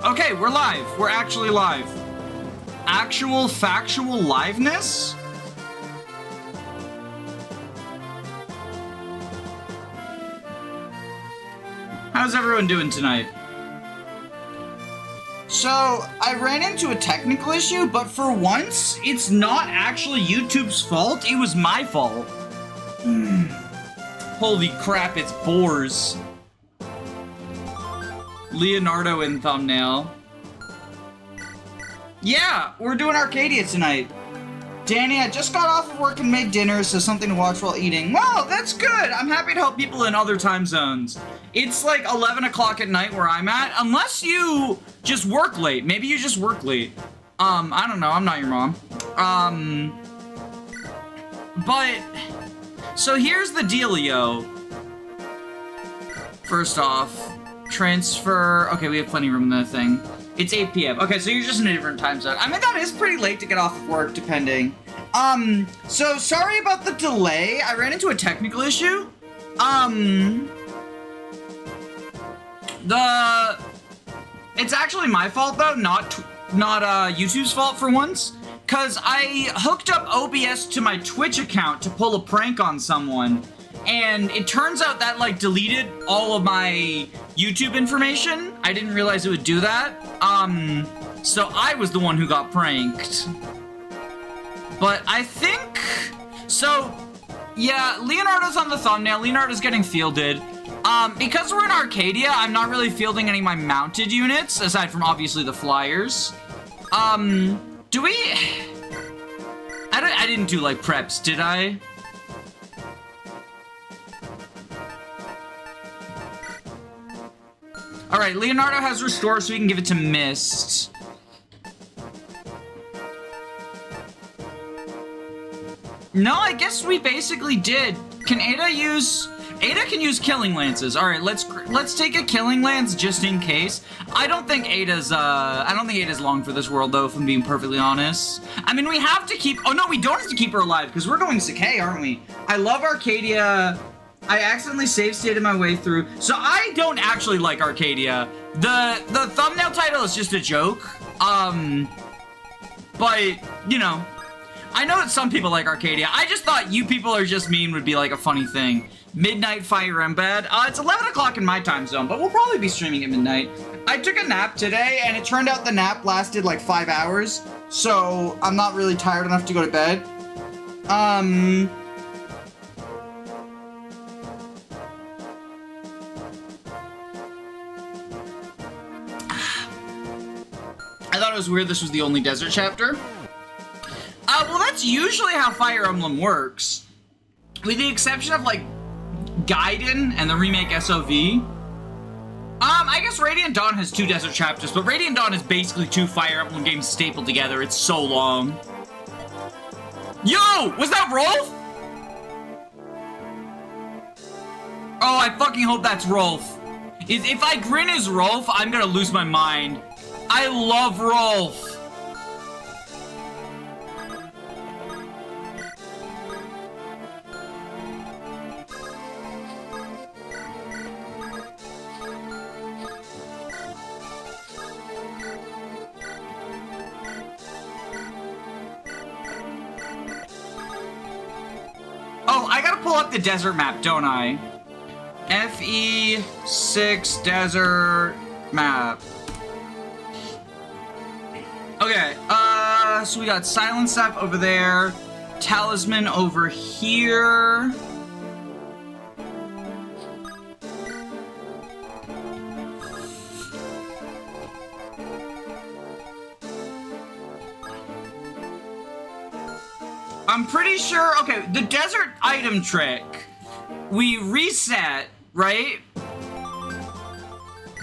Okay, we're live. We're actually live. Actual factual liveness? How's everyone doing tonight? So, I ran into a technical issue, but for once, it's not actually YouTube's fault. It was my fault. Holy crap, it's boars. Leonardo in thumbnail. Yeah, we're doing Arcadia tonight. Danny, I just got off of work and made dinner, so something to watch while eating. Wow, that's good. I'm happy to help people in other time zones. It's like 11 o'clock at night where I'm at, unless you just work late. Maybe you just work late. I don't know. I'm not your mom. But, so here's the dealio. First off, transfer. Okay, we have plenty of room in that thing. It's 8 p.m. Okay, so you're just in a different time zone. I mean, that is pretty late to get off of work, depending. So sorry about the delay. I ran into a technical issue. It's actually my fault, though, not YouTube's fault for once. Because I hooked up OBS to my Twitch account to pull a prank on someone. And it turns out that, like, deleted all of my YouTube information. I didn't realize it would do that. So I was the one who got pranked. But I think... So, yeah, Leonardo's on the thumbnail. Leonardo's getting fielded. Because we're in Arcadia, I'm not really fielding any of my mounted units, aside from, obviously, the flyers. Do we... I didn't do, like, preps, did I? Alright, Leonardo has restore, so we can give it to Mist. No, I guess we basically did. Can Ada use... Ada can use killing lances. Alright, let's take a killing lance just in case. I don't think Ada's long for this world, though, if I'm being perfectly honest. I mean, we have to keep... Oh, no, we don't have to keep her alive, because we're going Sakai, aren't we? I love Arcadia... I accidentally save-stated my way through. So I don't actually like Arcadia. The thumbnail title is just a joke. But, you know. I know that some people like Arcadia. I just thought you people are just mean would be like a funny thing. Midnight Fire Embed. It's 11 o'clock in my time zone, but we'll probably be streaming at midnight. I took a nap today, and it turned out the nap lasted like 5 hours. So I'm not really tired enough to go to bed. I thought it was weird this was the only desert chapter. Well, that's usually how Fire Emblem works. With the exception of, like, Gaiden and the remake SOV. I guess Radiant Dawn has 2 desert chapters, but Radiant Dawn is basically 2 Fire Emblem games stapled together. It's so long. Yo! Was that Rolf? Oh, I fucking hope that's Rolf. If I grin as Rolf, I'm gonna lose my mind. I love Rolf. Oh, I gotta pull up the desert map, don't I? FE6 desert map. Okay, so we got Silent Staff over there, Talisman over here. I'm pretty sure, okay, the desert item trick, we reset, right?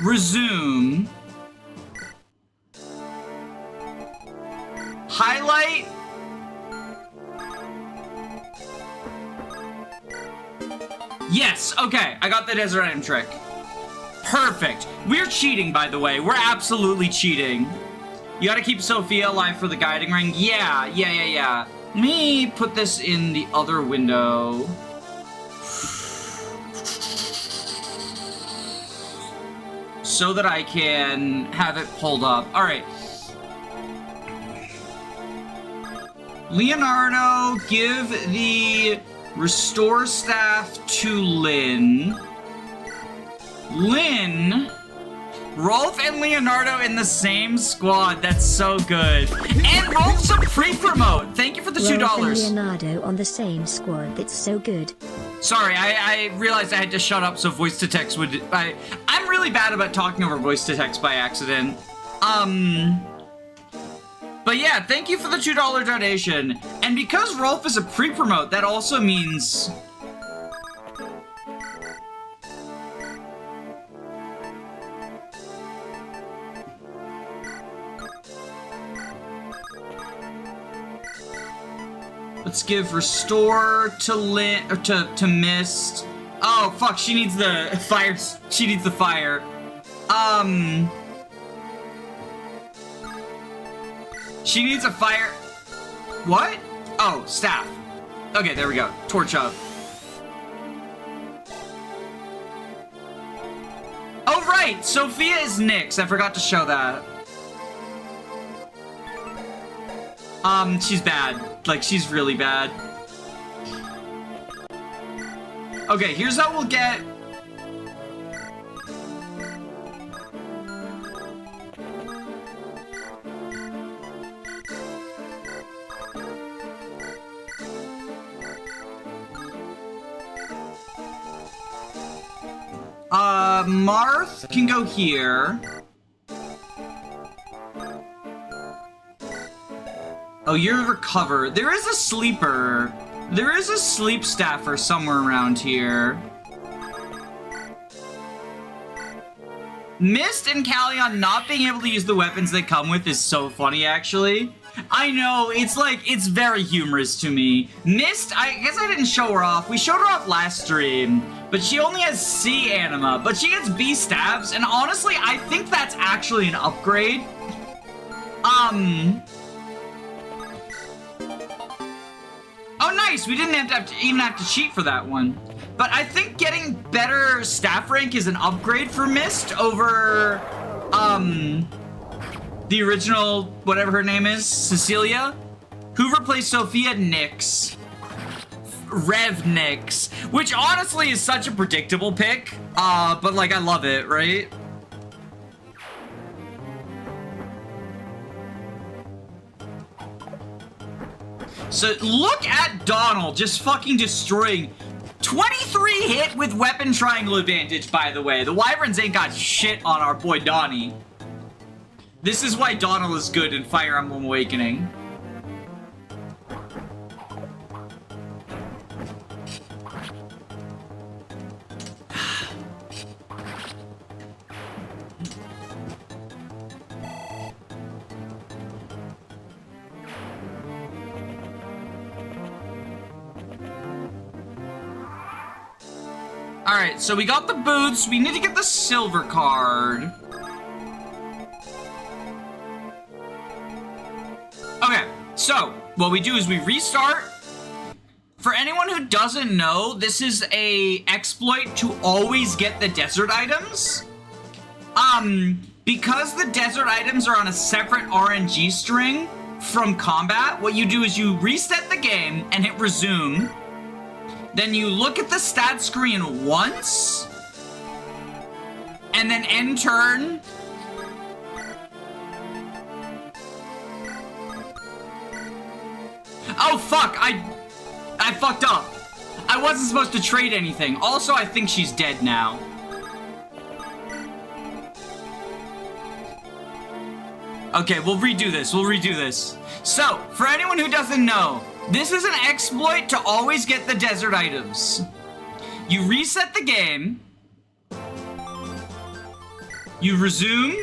Resume. Highlight. Yes, okay, I got the desert item trick. Perfect. We're cheating, by the way. We're absolutely cheating. You gotta keep Sophia alive for the guiding ring. Yeah. Let me put this in the other window. so that I can have it pulled up. All right. Leonardo, give the restore staff to Lynn. Lynn, Rolf and Leonardo in the same squad. That's so good. And Rolf's a pre-promote. Thank you for the $2. Rolf and Leonardo on the same squad. That's so good. Sorry, I realized I had to shut up so voice to text would... I'm really bad about talking over voice to text by accident. But yeah, thank you for the $2 donation. And because Rolf is a pre-promote, that also means... Let's give restore to Lynn, or to Mist. Oh fuck, she needs the fire. She needs the fire. She needs a fire. What? Oh, staff. Okay, there we go. Torch up. Oh right, Sophia is Nyx. I forgot to show that. She's bad. Like, she's really bad. Okay, here's how we'll get... Marth can go here. Oh, you're recover. There is a sleeper. There is a sleep staffer somewhere around here. Mist and Callion not being able to use the weapons they come with is so funny, actually. I know, it's like, it's very humorous to me. Mist, I guess I didn't show her off. We showed her off last stream, but she only has C anima, but she gets B stabs, and honestly, I think that's actually an upgrade. Oh, nice! We didn't even have to cheat for that one. But I think getting better staff rank is an upgrade for Mist over, the original, whatever her name is, Cecilia, who replaced Sophia Nyx. Rev Nyx, which honestly is such a predictable pick, but like, I love it, right? So look at Donald just fucking destroying 23 hit with weapon triangle advantage, by the way. The Wyverns ain't got shit on our boy Donnie. This is why Donald is good in Fire Emblem Awakening. Alright, so we got the boots. We need to get the silver card. Okay, so what we do is we restart. For anyone who doesn't know, this is a exploit to always get the desert items. Because the desert items are on a separate RNG string from combat, what you do is you reset the game and hit resume. Then you look at the stat screen once, and then end turn. Oh fuck, I fucked up. I wasn't supposed to trade anything. Also, I think she's dead now. Okay, we'll redo this. So, for anyone who doesn't know, this is an exploit to always get the desert items. You reset the game. You resume.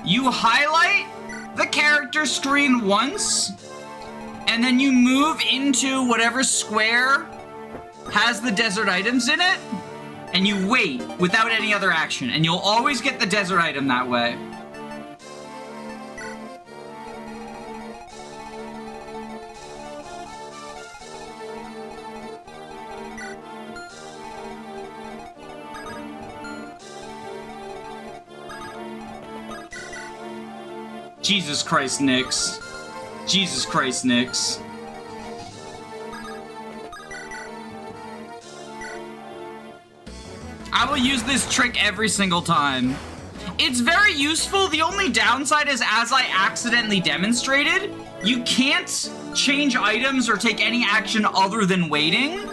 You highlight the character screen once. And then you move into whatever square has the desert items in it. And you wait without any other action. And you'll always get the desert item that way. Jesus Christ, Nyx. Jesus Christ, Nyx. I will use this trick every single time. It's very useful. The only downside is, as I accidentally demonstrated, you can't change items or take any action other than waiting,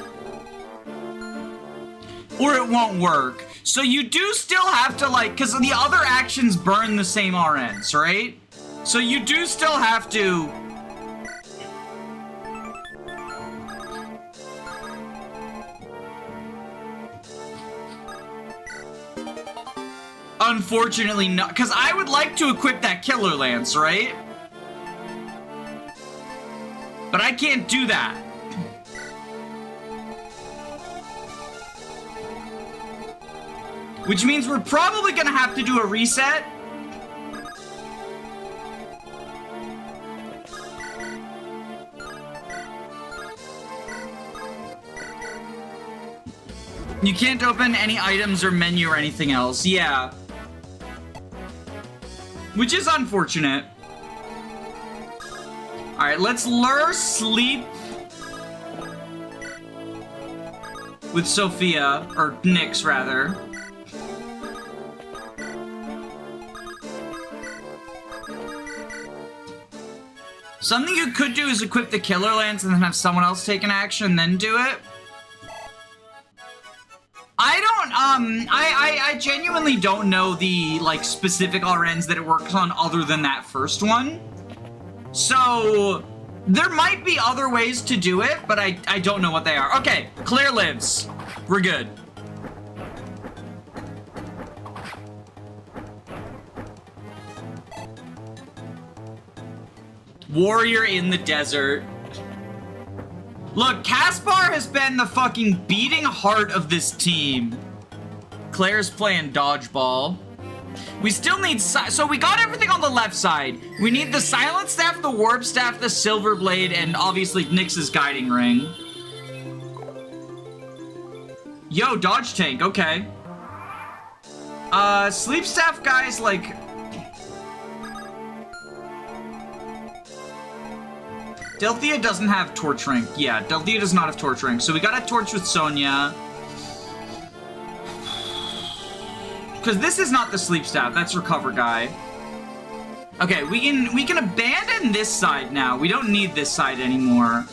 or it won't work. So you do still have to, like, because the other actions burn the same RNs, right? So you do still have to... Unfortunately not, because I would like to equip that Killer Lance, right? But I can't do that. Which means we're probably gonna have to do a reset. You can't open any items or menu or anything else. Yeah. Which is unfortunate. Alright, let's lure Sleep with Sophia, or Nyx rather. Something you could do is equip the Killer Lance and then have someone else take an action, then do it. I genuinely don't know the, like, specific RNs that it works on other than that first one. So, there might be other ways to do it, but I don't know what they are. Okay, Claire lives. We're good. Warrior in the desert. Look, Caspar has been the fucking beating heart of this team. Claire's playing dodgeball. We still need... So we got everything on the left side. We need the Silent Staff, the Warp Staff, the Silver Blade, and obviously Nyx's Guiding Ring. Yo, Dodge Tank, okay. Sleep Staff guys, like... Delthea doesn't have Torch Ring. Yeah, Delthea does not have Torch Ring. So we got a Torch with Sonya. Because this is not the Sleep Staff. That's Recover guy. Okay, we can abandon this side now. We don't need this side anymore.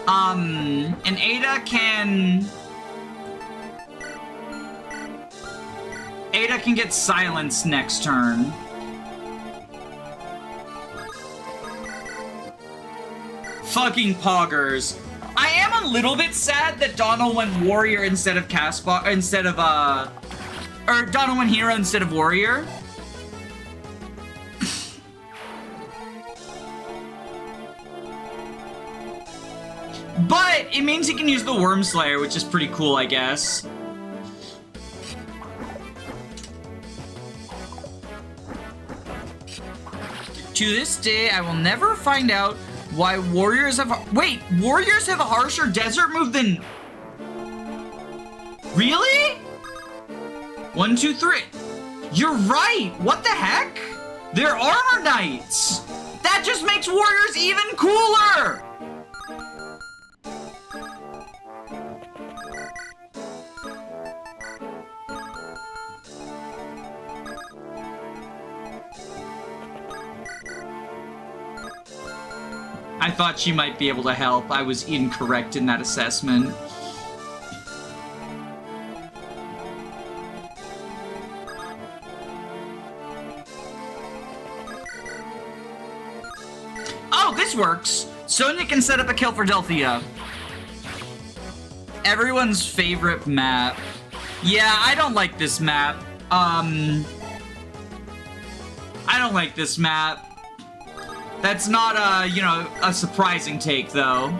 And Ada can get silenced next turn. Fucking poggers. I am a little bit sad that Donald went Warrior instead of Caspar, or Donald went Hero instead of Warrior. But it means he can use the Worm Slayer, which is pretty cool, I guess. To this day, I will never find out why warriors have... Wait, warriors have a harsher desert move than... Really? 1, 2, 3. You're right! What the heck? They're armor knights! That just makes warriors even cooler! I thought she might be able to help. I was incorrect in that assessment. Oh, this works! Sonya can set up a kill for Delthea. Everyone's favorite map. Yeah, I don't like this map. I don't like this map. That's not a surprising take, though.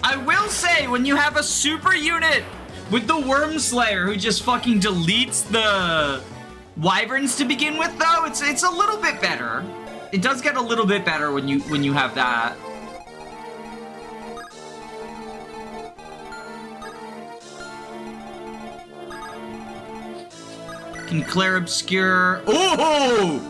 I will say, when you have a super unit with the Worm Slayer who just fucking deletes the Wyverns to begin with, though, it's a little bit better. It does get a little bit better when you have that. Can clear obscure. Ooh!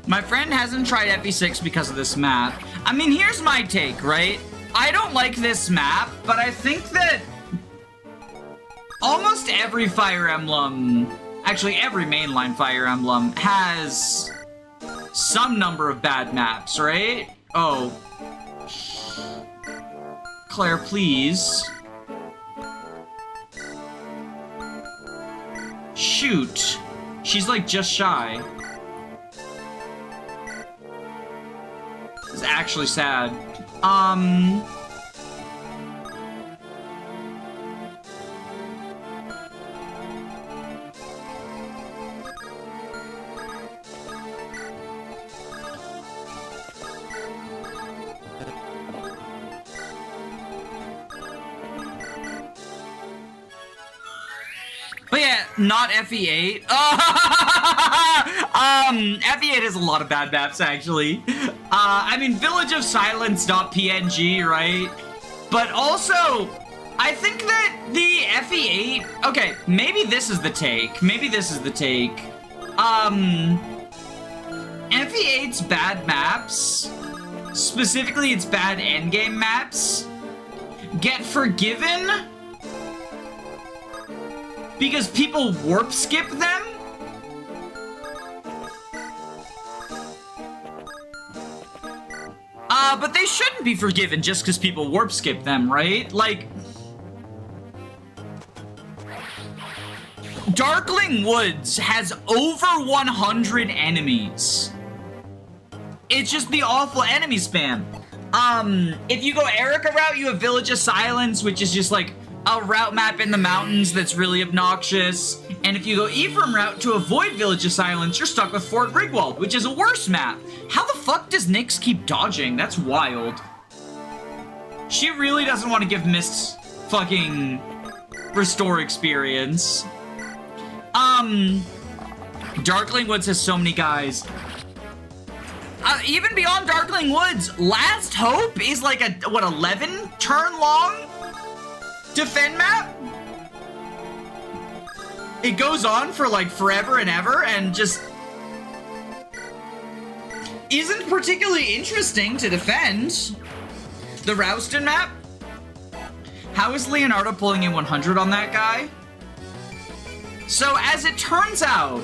My friend hasn't tried FE6 because of this map. I mean, here's my take, right? I don't like this map, but I think that almost every Fire Emblem, actually every mainline Fire Emblem, has some number of bad maps, right? Oh. Claire, please. Shoot. She's like just shy. It's actually sad. But yeah, not FE8. FE8 has a lot of bad maps, actually. I mean, Village of Silence.png, right? But also, I think that the FE8... Okay, maybe this is the take. Maybe this is the take. FE8's bad maps, specifically its bad endgame maps, get forgiven because people warp skip them? But they shouldn't be forgiven just because people warp skip them, right? Like, Darkling Woods has over 100 enemies. It's just the awful enemy spam. If you go Erica route, you have Village of Silence, which is just like a route map in the mountains that's really obnoxious. And if you go Ephraim route to avoid Village of Silence, you're stuck with Fort Rigwald, which is a worse map. How the fuck does Nyx keep dodging? That's wild. She really doesn't want to give Mist fucking restore experience. Darkling Woods has so many guys. Even beyond Darkling Woods, Last Hope is like a, what, 11 turn long defend map? It goes on for like forever and ever and just isn't particularly interesting to defend. The Rouston map? How is Leonardo pulling in 100 on that guy? So as it turns out,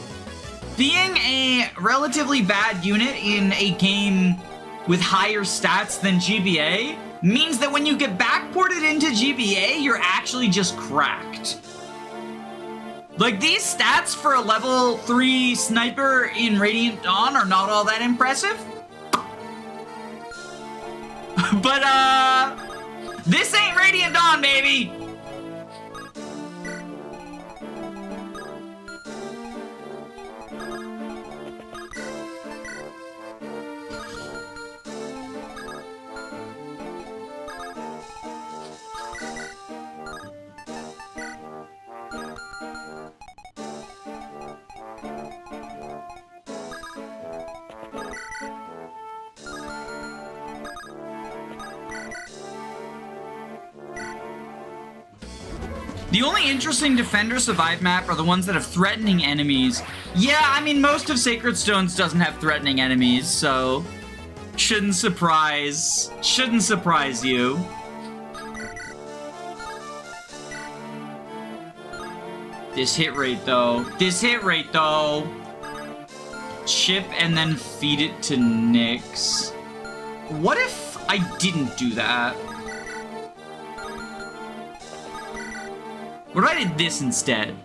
being a relatively bad unit in a game with higher stats than GBA means that when you get backported into GBA, you're actually just cracked. Like, these stats for a level 3 sniper in Radiant Dawn are not all that impressive. But, this ain't Radiant Dawn, baby! The only interesting Defender Survive map are the ones that have threatening enemies. Yeah, I mean, most of Sacred Stones doesn't have threatening enemies, so shouldn't surprise you. This hit rate, though. Chip and then feed it to Nyx. What if I didn't do that? What if I did this instead?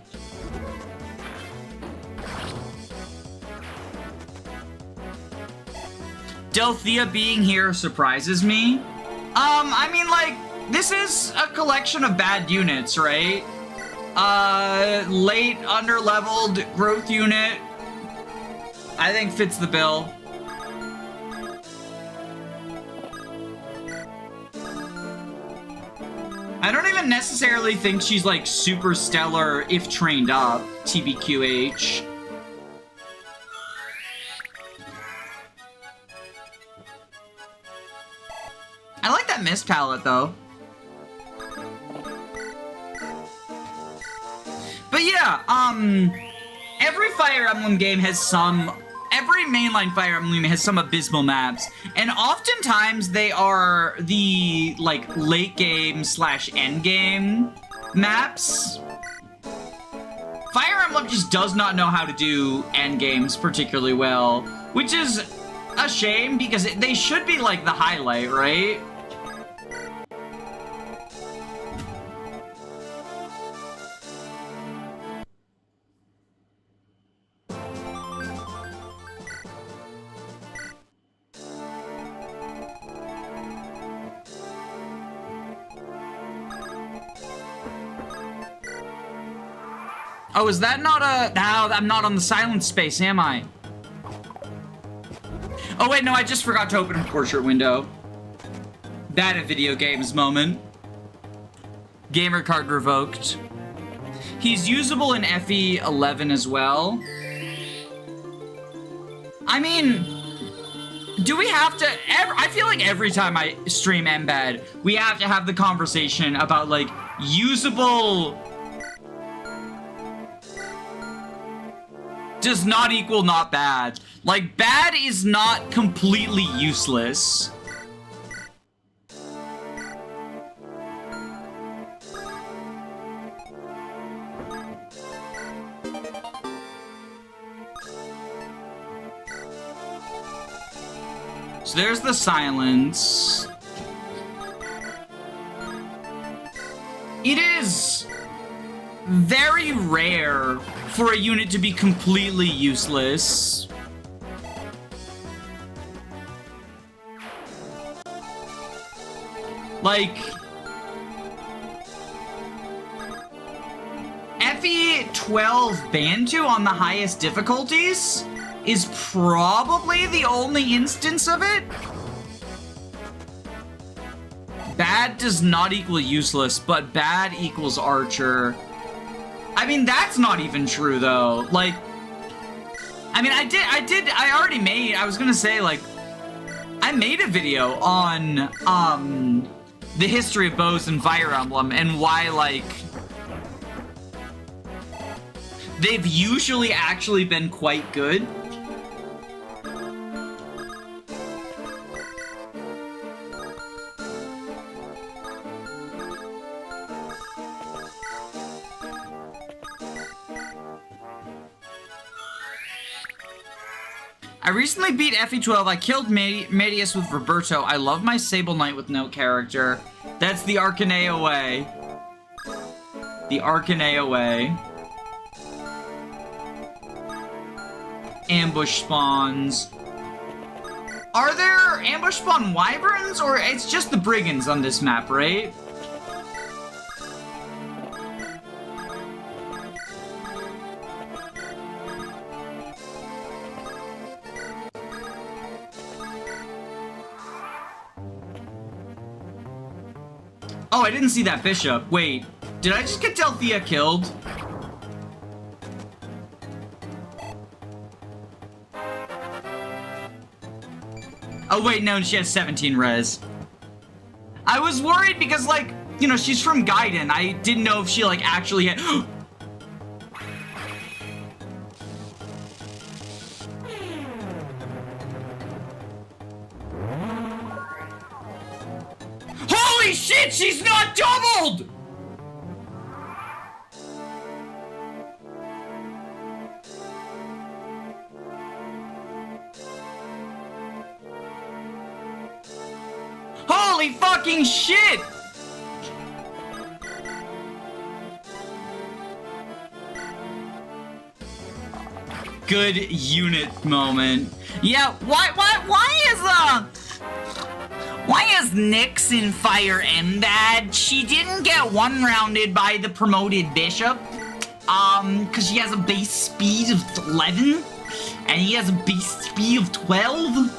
Delthea being here surprises me. I mean, like, this is a collection of bad units, right? Late, under-leveled growth unit. I think fits the bill. I don't even necessarily think she's, like, super stellar if trained up, TBQH. that mist palette, though. But yeah, every Fire Emblem game has every mainline Fire Emblem game has some abysmal maps, and oftentimes they are the, like, late game / end game maps. Fire Emblem just does not know how to do end games particularly well, which is a shame because they should be, like, the highlight, right? Oh, is that not a... No, I'm not on the silent space, am I? Oh, wait, no, I just forgot to open a portrait window. That a video games moment. Gamer card revoked. He's usable in FE11 as well. I mean... Do we have to... I feel like every time I stream Embed, we have to have the conversation about, like, usable... does not equal not bad. Like, bad is not completely useless. So there's the silence. It is very rare for a unit to be completely useless. Like, FE12 Bantu on the highest difficulties is probably the only instance of it. Bad does not equal useless, but bad equals archer. I mean, that's not even true, though. Like, I mean, I was gonna say, like, I made a video on, the history of bows in Fire Emblem and why, like, they've usually actually been quite good. I recently beat FE12. I killed Medius with Roberto. I love my Sable Knight with no character. That's the Arcadia way. The Arcadia way. Ambush spawns. Are there ambush spawn wyverns, or it's just the brigands on this map, right? Oh, I didn't see that bishop. Wait, did I just get Delthea killed? Oh wait, no, she has 17 res. I was worried because, like, you know, she's from Gaiden. I didn't know if she, like, actually had... Holy shit, she's not doubled! Holy fucking shit! Good unit moment. Yeah, why is Nyx in Fire Emblem? She didn't get one-rounded by the promoted bishop. Cause she has a base speed of 11, and he has a base speed of 12.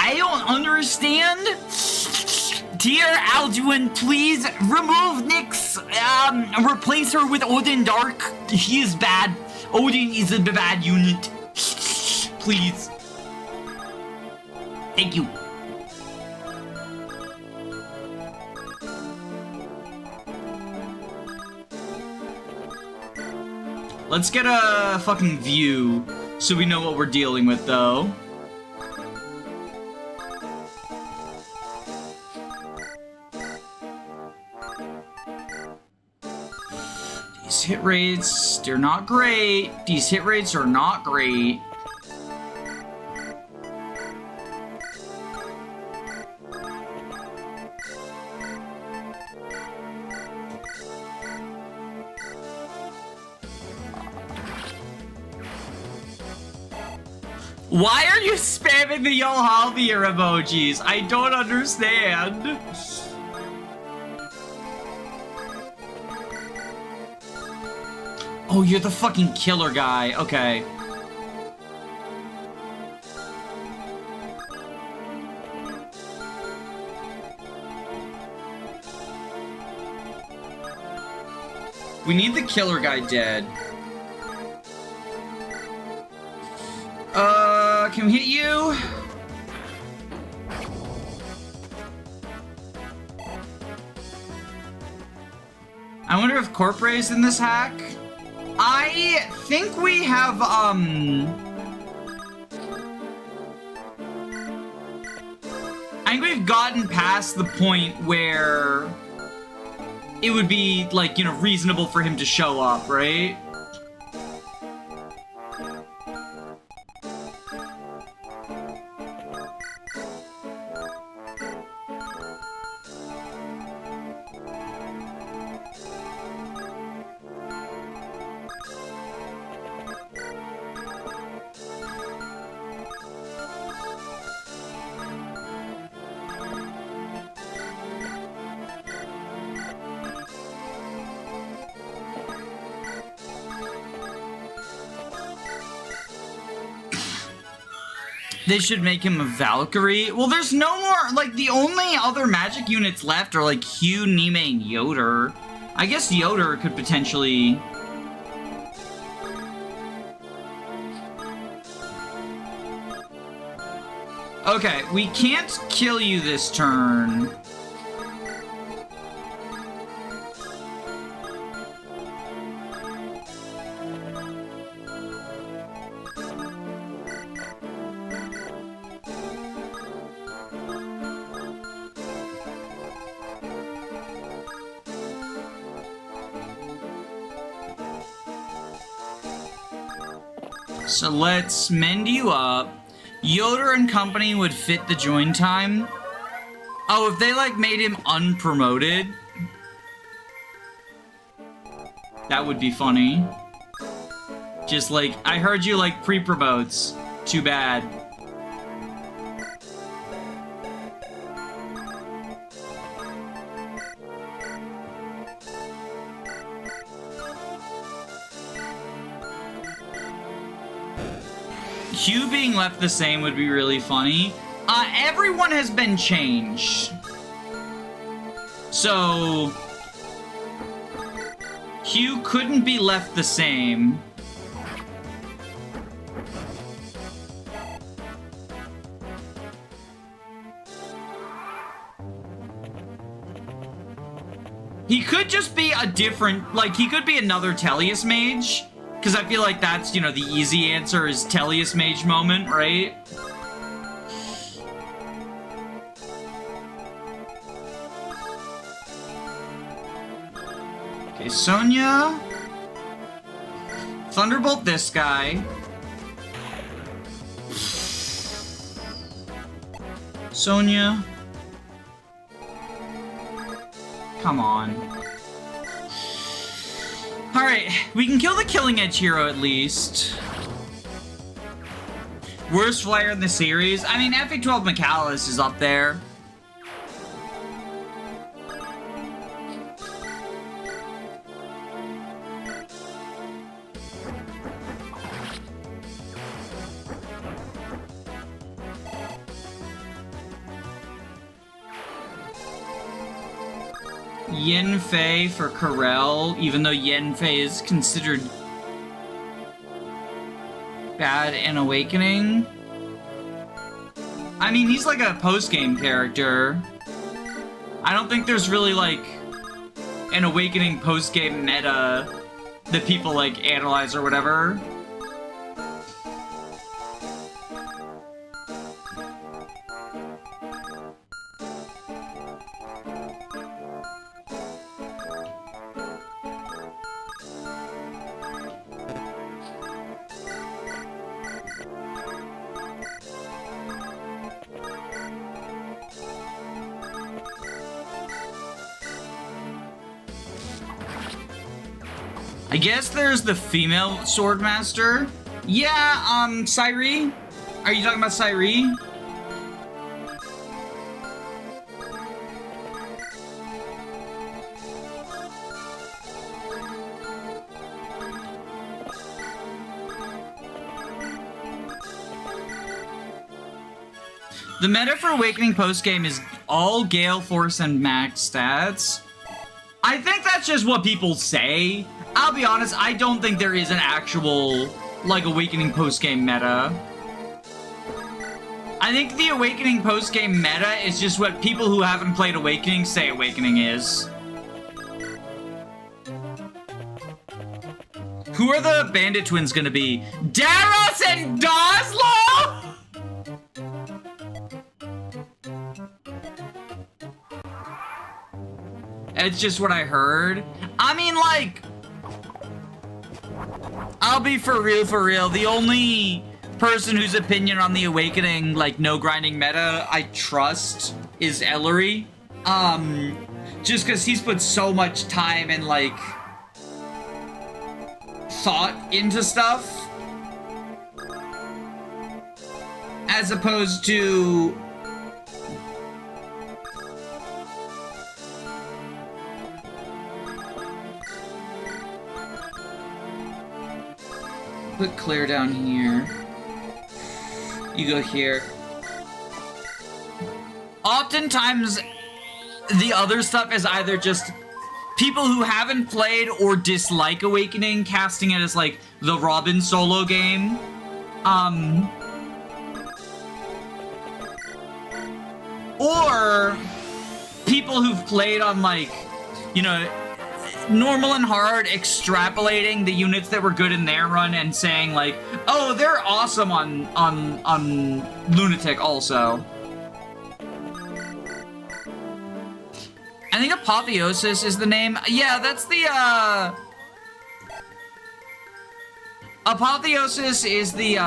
I don't understand. Dear Alduin, please remove Nyx. Replace her with Odin Dark. He is bad. Odin is a bad unit. Please. Thank you. Let's get a fucking view so we know what we're dealing with, though. These hit rates, they're not great. These hit rates are not great. Why are you spamming the Yo Javier emojis? I don't understand. Oh, you're the fucking killer guy. Okay. We need the killer guy dead. Can we hit you? I wonder if Corpore's in this hack. I think we have, I think we've gotten past the point where it would be, like, you know, reasonable for him to show up, right? They should make him a Valkyrie. Well, there's no more, like, the only other magic units left are, like, Hugh, Nime, and Yoder. I guess Yoder could potentially... Okay, we can't kill you this turn. So let's mend you up. Yoder and company would fit the join time. Oh, if they, like, made him unpromoted, that would be funny. Just like, I heard you like pre-promotes. Too bad. Hugh being left the same would be really funny. Everyone has been changed. So... Hugh couldn't be left the same. He could just be a different... Like, he could be another Tellius Mage. Because I feel like that's, you know, the easy answer is Tellius Mage moment, right? Okay, Sonya. Thunderbolt this guy. Sonya. Come on. Alright, we can kill the Killing Edge hero at least. Worst flyer in the series? I mean, FA12 McAllis is up there. Yen Fei for Corel, even though Yen Fei is considered bad in Awakening. I mean, he's like a post-game character. I don't think there's really like an Awakening post-game meta that people, like, analyze or whatever. I guess there's the female swordmaster. Yeah, Sairi? Are you talking about Sairi? The meta for Awakening post-game is all Gale Force and max stats. I think that's just what people say. I'll be honest, I don't think there is an actual, like, Awakening post-game meta. I think the Awakening post-game meta is just what people who haven't played Awakening say Awakening is. Who are the bandit twins gonna be? Daros and Doslo? It's just what I heard. I mean, like, I'll be for real. The only person whose opinion on the Awakening, like, no grinding meta I trust is Ellery. Just because he's put so much time and, like, thought into stuff. As opposed to... Put Claire down here. You go here. Oftentimes, the other stuff is either just people who haven't played or dislike Awakening, casting it as, like, the Robin solo game. Or people who've played on, like, you know, normal and hard, extrapolating the units that were good in their run and saying, like, oh, they're awesome on Lunatic also. I think Apotheosis is the name. Yeah, that's the, Apotheosis is the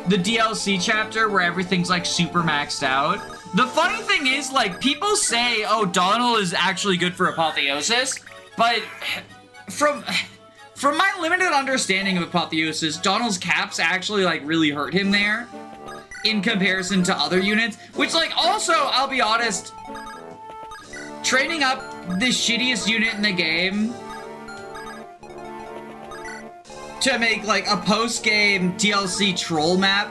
DLC chapter where everything's, like, super maxed out. The funny thing is, like, people say, oh, Donald is actually good for Apotheosis, but from my limited understanding of Apotheosis, Donald's caps actually, like, really hurt him there in comparison to other units, which, like, also, I'll be honest, training up the shittiest unit in the game to make, like, a post-game DLC troll map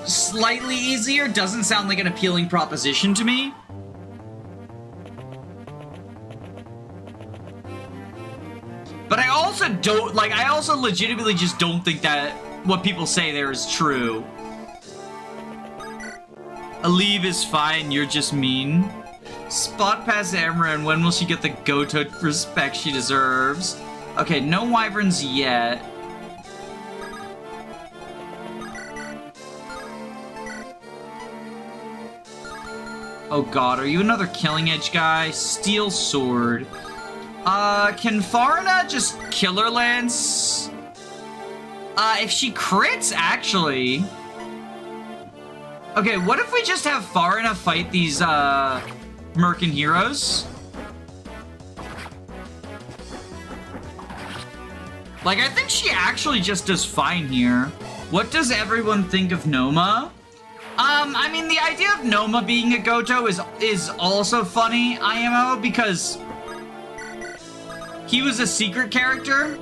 slightly easier doesn't sound like an appealing proposition to me. But I also don't, like, I also legitimately just don't think that what people say there is true. Aleve is fine, you're just mean. Spot past Amaran, when will she get the Goto respect she deserves? Okay, no wyverns yet. Oh god, are you another Killing Edge guy? Steel Sword. Can Farina just Killer Lance? If she crits, actually. Okay, what if we just have Farina fight these, Merkin heroes? Like, I think she actually just does fine here. What does everyone think of Noma? I mean, the idea of Noma being a Goto is also funny, IMO, because he was a secret character.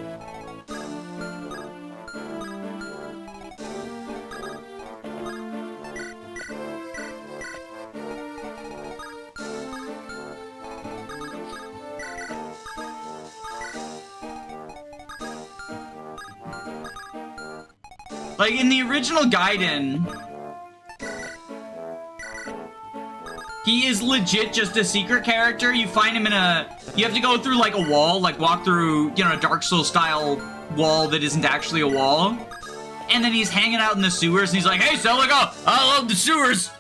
Like, in the original Gaiden, He is legit just a secret character. You find him in you have to go through like a wall, like walk through, you know, a Dark Souls style wall that isn't actually a wall. And then he's hanging out in the sewers and he's like, hey, Celica, I love the sewers.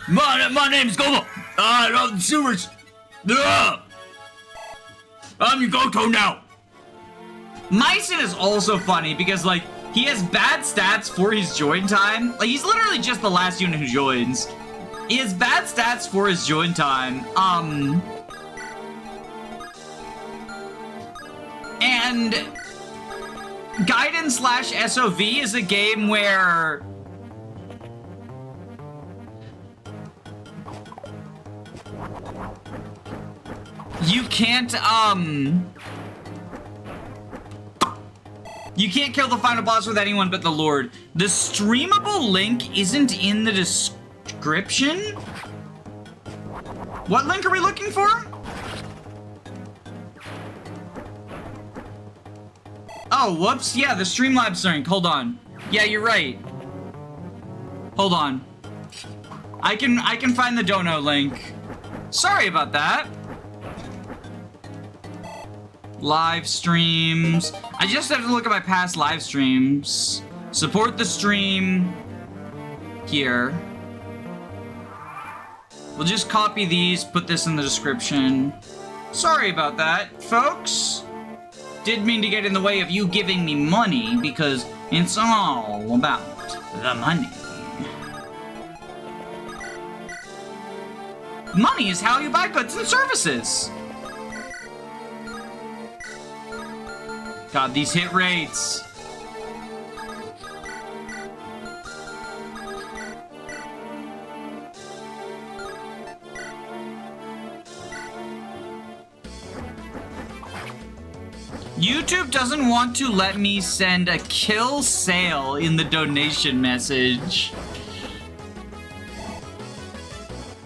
My name's Gobo. I love the sewers. Ugh. I'm your Goto now. Myson is also funny because, like, he has bad stats for his join time. Like, he's literally just the last unit who joins. He has bad stats for his join time. And Gaiden / SOV is a game where you can't kill the final boss with anyone but the Lord. The streamable link isn't in the description? What link are we looking for? Oh, whoops. Yeah, the Streamlabs link. Hold on. Yeah, you're right. Hold on. I can find the Dono link. Sorry about that. Live streams. I just have to look at my past live streams. Support the stream here. We'll just copy these, put this in the description. Sorry about that, folks. Didn't mean to get in the way of you giving me money because it's all about the money. Money is how you buy goods and services. God, these hit rates. YouTube doesn't want to let me send a kill sale in the donation message.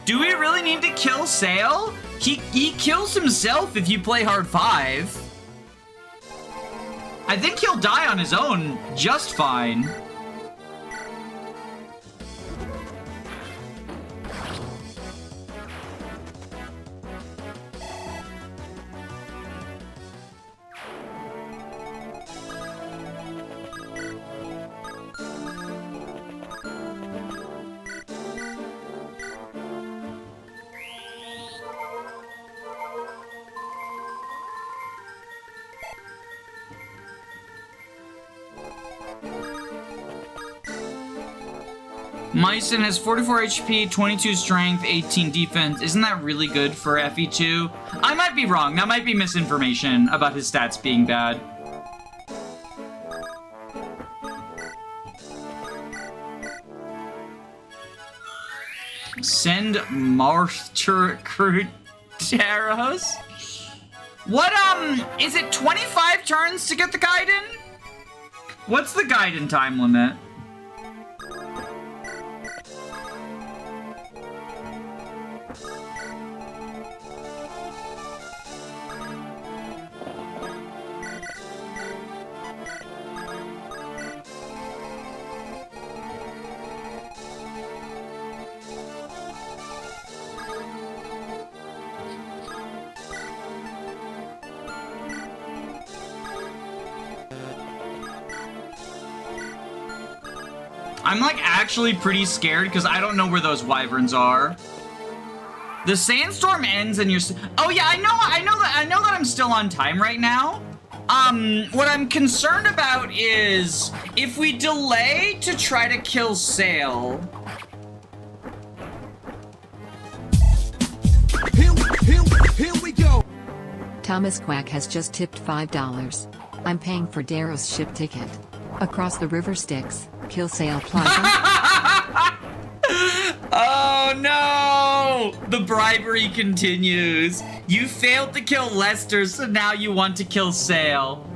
Do we really need to kill Sale? He kills himself if you play hard 5. I think he'll die on his own just fine. Myson has 44 HP, 22 strength, 18 defense. Isn't that really good for FE2? I might be wrong. That might be misinformation about his stats being bad. Send Marth to Cruteros? What, is it 25 turns to get the Gaiden? What's the Gaiden time limit? I'm like actually pretty scared because I don't know where those wyverns are. The sandstorm ends and you're. Oh yeah, I know that I'm still on time right now. What I'm concerned about is if we delay to try to kill Sale. Here we go. Thomas Quack has just tipped $5. I'm paying for Darrow's ship ticket. Across the river Styx, Kill Sale Plaza. Oh no! The bribery continues. You failed to kill Lester, so now you want to kill Sale.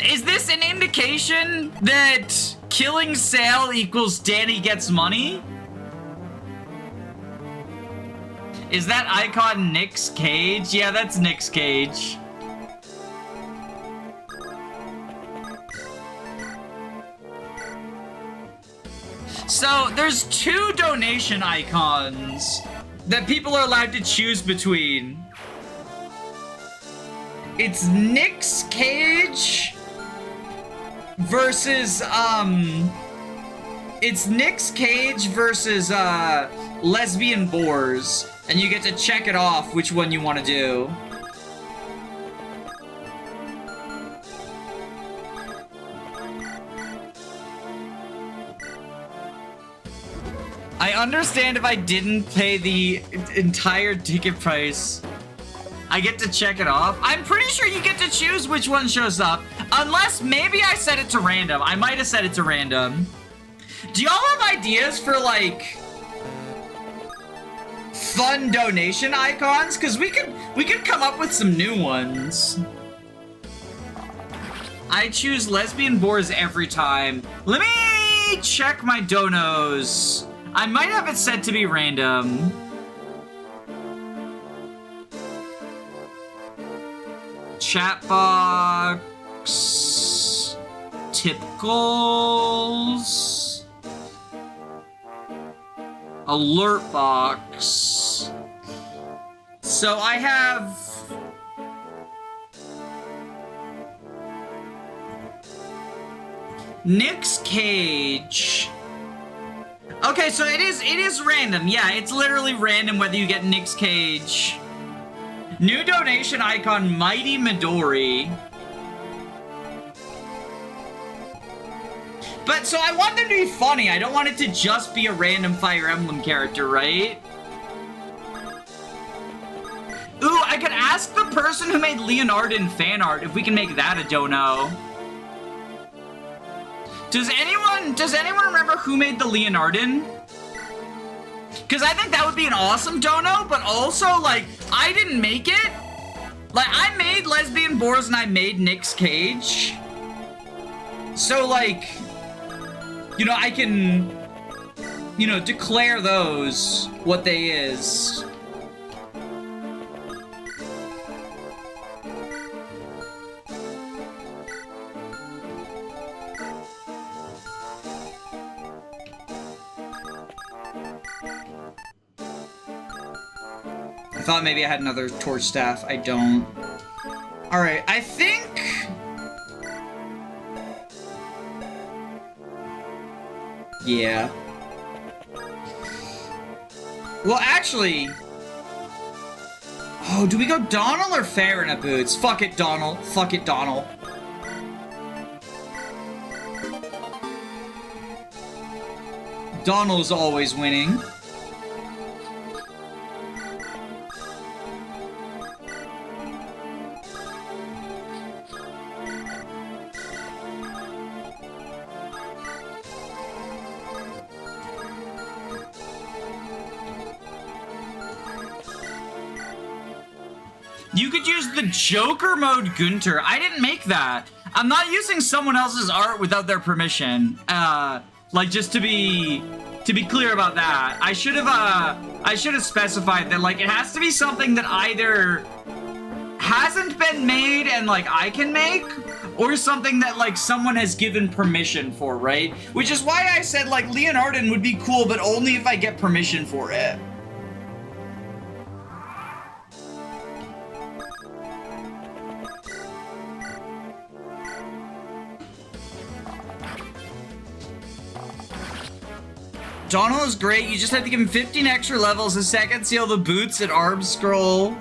Is this an indication that killing Sale equals Danny gets money? Is that icon Nick's Cage? Yeah, that's Nick's Cage. So there's 2 donation icons that people are allowed to choose between. It's Nick's Cage versus lesbian boars, and you get to check it off which one you want to do. I understand if I didn't pay the entire ticket price, I get to check it off. I'm pretty sure you get to choose which one shows up, unless maybe I set it to random. I might have set it to random. Do y'all have ideas for, like, fun donation icons? Because we could come up with some new ones. I choose lesbian boars every time. Let me check my donos. I might have it set to be random. Chat box. Tip goals. Alert box. So I have... Nick's Cage. Okay, so it is random. Yeah, it's literally random whether you get Nick's Cage. New donation icon, Mighty Midori. But, so I want them to be funny. I don't want it to just be a random Fire Emblem character, right? Ooh, I could ask the person who made Leonardin fan art if we can make that a dono. Does anyone remember who made the Leonardin? Because I think that would be an awesome dono, but also, like, I didn't make it. Like, I made Lesbian Boars and I made Nick's Cage. So, like, you know, I can, you know, declare those what they is. I thought maybe I had another torch staff. I don't. Alright, I think... Yeah. Well, actually... Oh, do we go Donald or Farina Boots? Fuck it, Donald. Fuck it, Donald. Donald's always winning. You could use the Joker mode Gunter. I didn't make that. I'm not using someone else's art without their permission. Like, just to be clear about that. I should have specified that, like, it has to be something that either hasn't been made and, like, I can make, or something that, like, someone has given permission for, right? Which is why I said, like, Leonardin would be cool, but only if I get permission for it. Donald is great. You just have to give him 15 extra levels, a second seal, the boots, and arm scroll.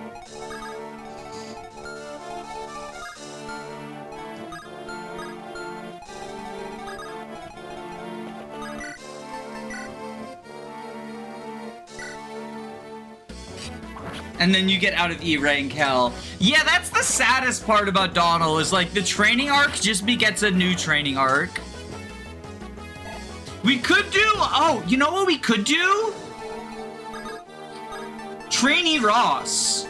And then you get out of E-rank hell. Yeah, that's the saddest part about Donald, is like the training arc just begets a new training arc. We could do, oh, you know what we could do? Trainee Ross.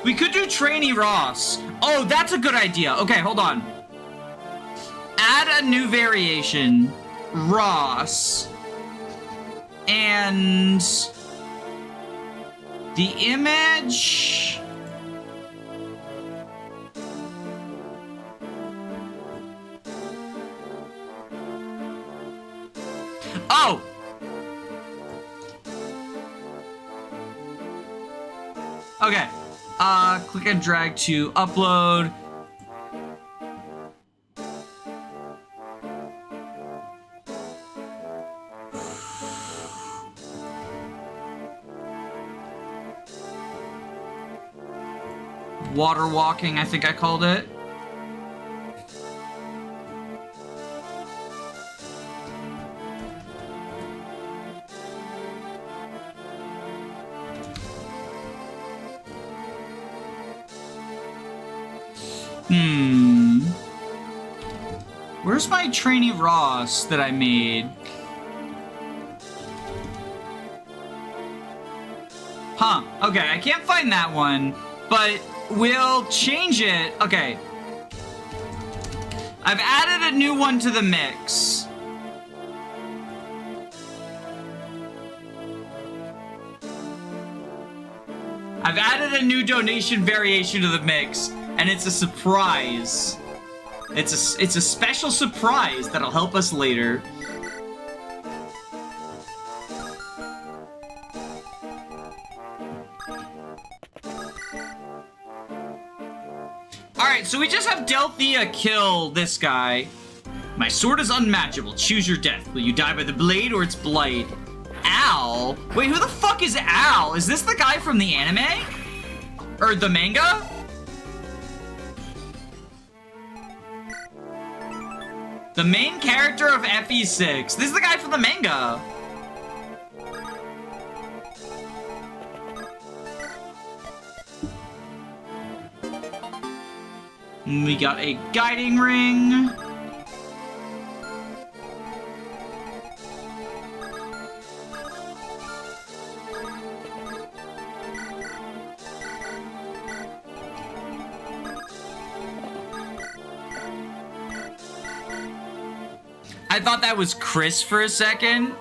We could do Trainee Ross. Oh, that's a good idea. Okay, hold on. Add a new variation. Ross. And the image... Okay. Click and drag to upload. Water walking, I think I called it. Where's my trainee Ross that I made? Huh, okay, I can't find that one, but we'll change it. Okay. I've added a new one to the mix. I've added a new donation variation to the mix, and it's a surprise. It's a special surprise that'll help us later. Alright, so we just have Delthea kill this guy. My sword is unmatchable. Choose your death. Will you die by the blade or its blight? Al? Wait, who the fuck is Al? Is this the guy from the anime? Or the manga? The main character of FE6. This is the guy from the manga. We got a guiding ring. I thought that was Chris for a second.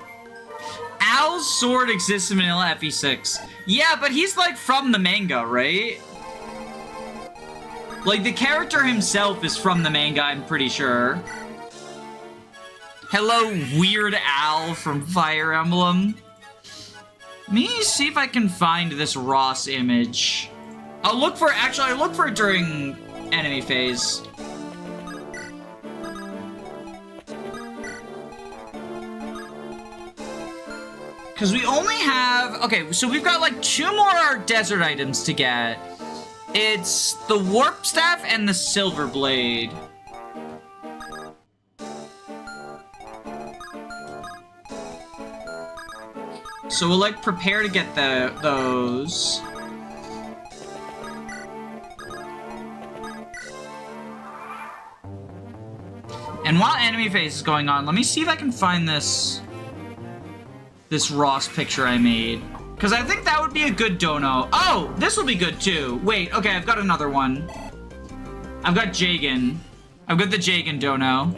Al's sword exists in vanilla FE6. Yeah, but he's like from the manga, right? Like the character himself is from the manga, I'm pretty sure. Hello, Weird Al from Fire Emblem. Let me see if I can find this Ross image. I'll look for it during enemy phase. Because we only have... Okay, so we've got like 2 more desert items to get. It's the Warp Staff and the Silver Blade. So we'll like prepare to get those. And while enemy phase is going on, let me see if I can find this Ross picture I made. Because I think that would be a good dono. Oh, this will be good too. Wait, okay, I've got another one. I've got Jagan. I've got the Jagan dono.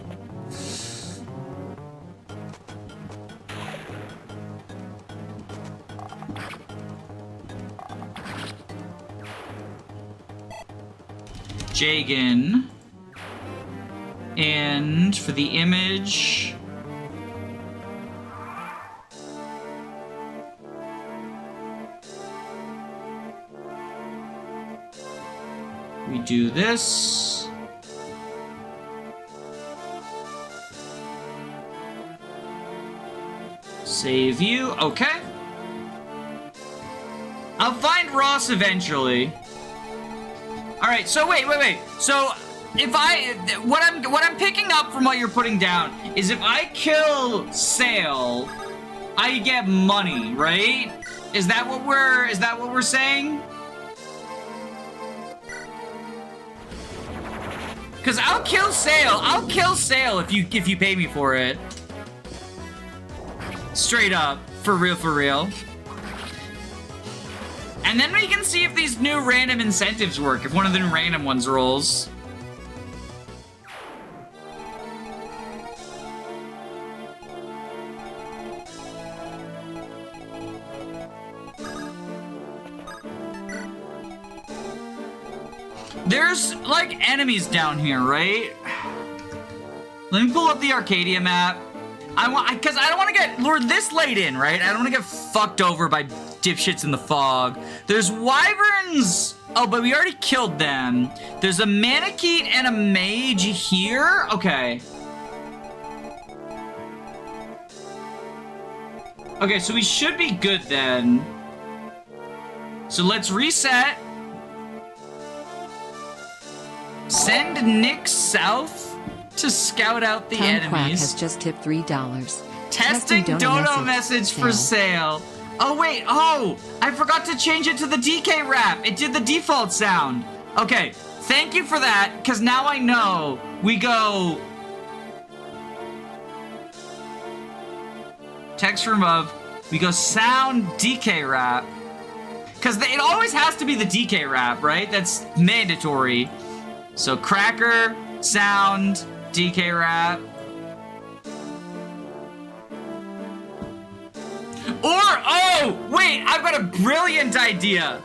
Jagan. And for the image... we do this. Save you. Okay. I'll find Ross eventually. All right. So wait. So if what I'm picking up from what you're putting down is if I kill Sale, I get money, right? Is that what we're saying? Cause I'll kill Sale if you pay me for it. Straight up, for real. And then we can see if these new random incentives work, if one of the new random ones rolls. There's, like, enemies down here, right? Let me pull up the Arcadia map. Because I don't want to get lured this late in, right? I don't want to get fucked over by dipshits in the fog. There's wyverns. Oh, but we already killed them. There's a Manicheet and a mage here. Okay. Okay, so we should be good then. So let's reset. Send Nick south to scout out the Tom Quack enemies. has just tipped $3. Testing dono message for sale. Oh, wait. Oh, I forgot to change it to the DK rap. It did the default sound. Okay, thank you for that, because now I know we go... Text from above. We go sound DK rap. Because it always has to be the DK rap, right? That's mandatory. So cracker, sound, DK rap. Or, oh, wait, I've got a brilliant idea.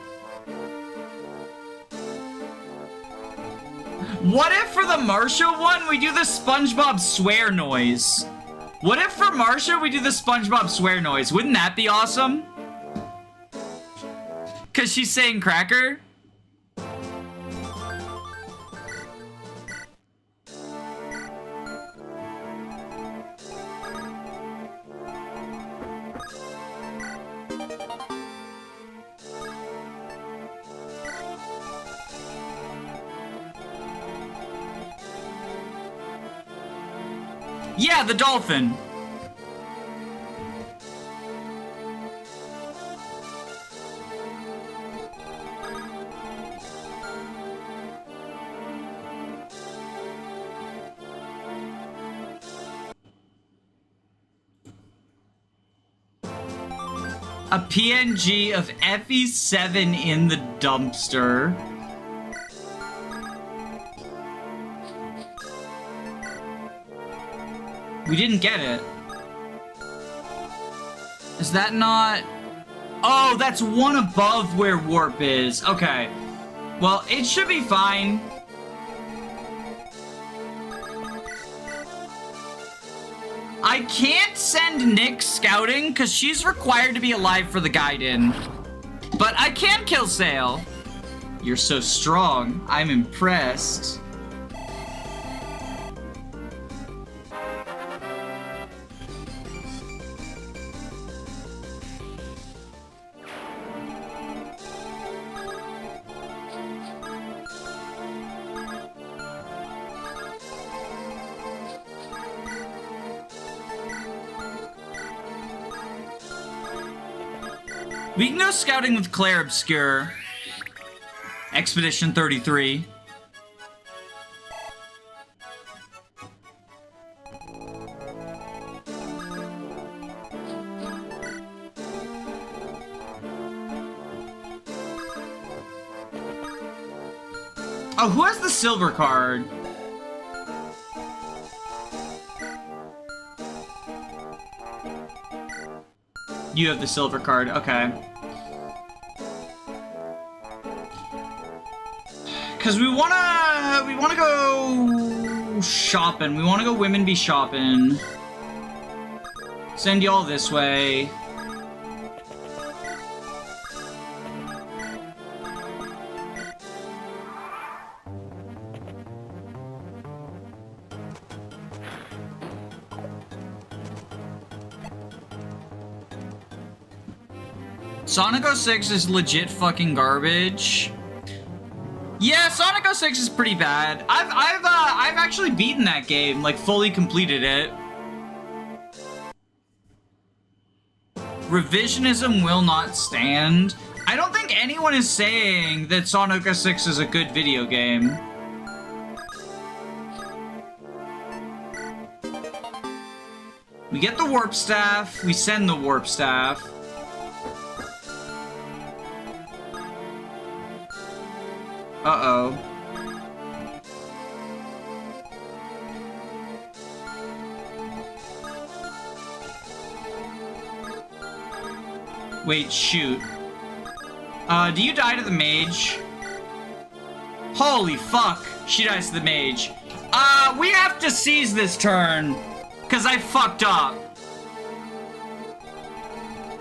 What if for the Marsha one, we do the SpongeBob swear noise? What if for Marsha, we do the SpongeBob swear noise? Wouldn't that be awesome? Because she's saying cracker? Yeah, the dolphin. A PNG of FE7 in the dumpster. We didn't get it. Is that not... Oh, that's one above where warp is. Okay. Well, it should be fine. I can't send Nick scouting because she's required to be alive for the guide-in. But I can kill Sail. You're so strong. I'm impressed. We can go scouting with Claire Obscure. Expedition 33. Oh, who has the silver card? You have the silver card, okay. Cause we wanna go shopping. We wanna go women be shopping. Send y'all this way. Sonic 06 is legit fucking garbage. Yeah, Sonic 06 is pretty bad. I've actually beaten that game, like fully completed it. Revisionism will not stand. I don't think anyone is saying that Sonic 06 is a good video game. We get the warp staff, we send the warp staff. Uh-oh. Wait, shoot. Do you die to the mage? Holy fuck. She dies to the mage. We have to seize this turn. Because I fucked up.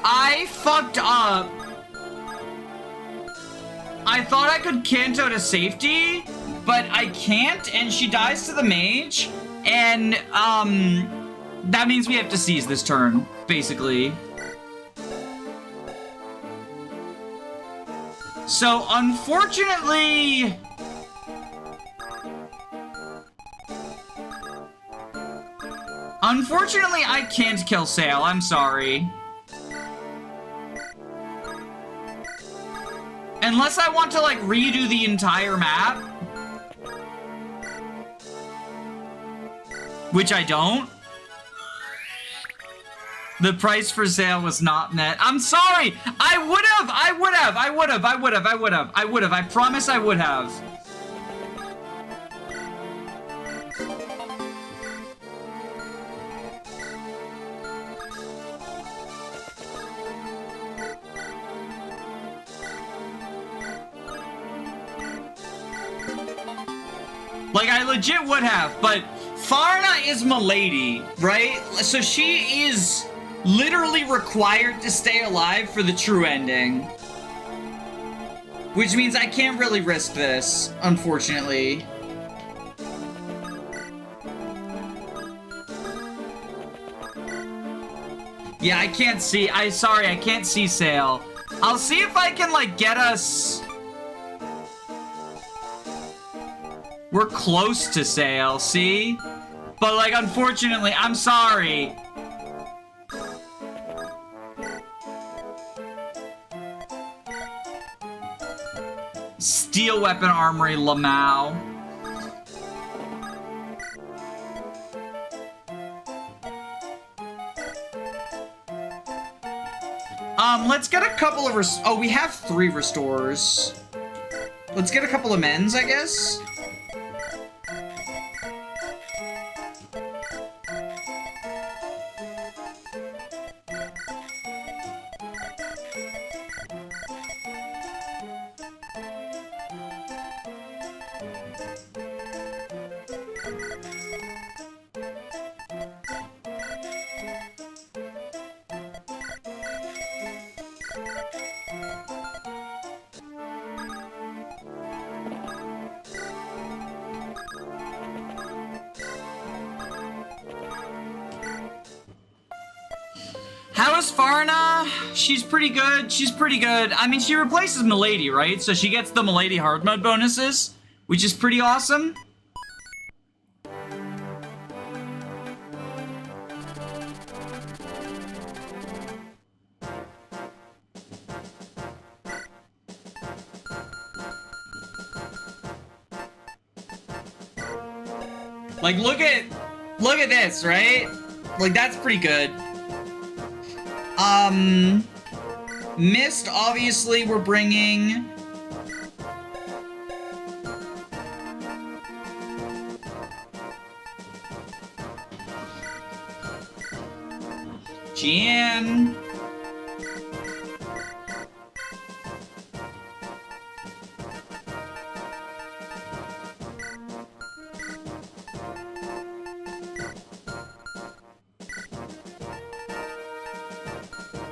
I fucked up. I thought I could Kanto to safety, but I can't, and she dies to the mage, and, that means we have to seize this turn, basically. So, unfortunately... Unfortunately, I can't kill Sail, I'm sorry. Unless I want to, like, redo the entire map. Which I don't. The price for sale was not met. I'm sorry! I would have! I promise I would have. Like, I legit would have, but Farna is Milady, right? So she is literally required to stay alive for the true ending. Which means I can't really risk this, unfortunately. Yeah, I can't see, sorry, I can't see Sail. I'll see if I can, like, get us... We're close to Sail, see? But, like, unfortunately, I'm sorry. Steel Weapon Armory, Lamau. Let's get a couple of oh, we have 3 restores. Let's get a couple of men's, I guess. How is Farna? She's pretty good. She's pretty good. I mean, she replaces Milady, right? So she gets the Milady hard mode bonuses, which is pretty awesome. Like, look at this, right? Like, that's pretty good. Mist, obviously, we're bringing. Jan.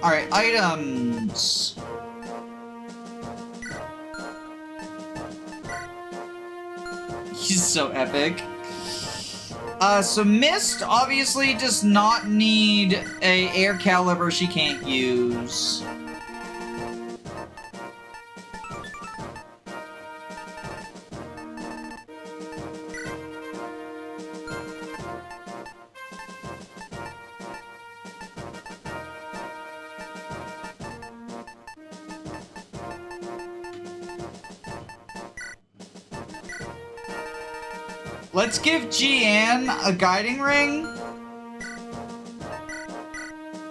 Alright, items. He's so epic. So Mist obviously does not need a air caliber she can't use. Let's give Jian a guiding ring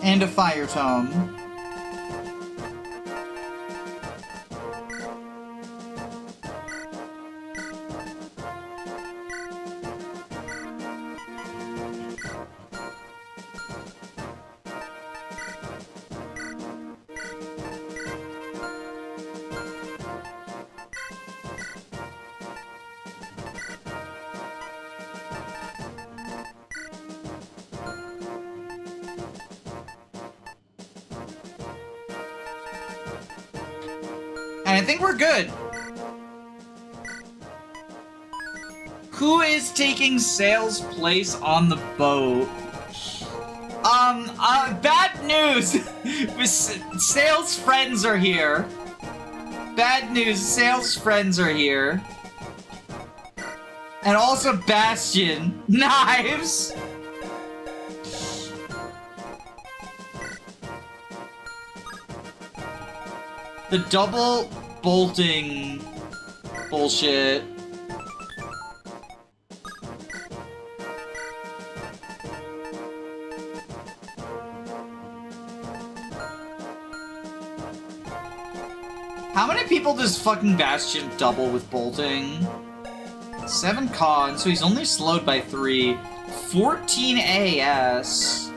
and a fire tome. And I think we're good. Who is taking Sail's place on the boat? Bad news! Sail's friends are here. Bad news, Sail's friends are here. And also Bastion. Knives! The double bolting bullshit. How many people does fucking Bastion double with bolting? 7 con, so he's only slowed by 3. 14 AS.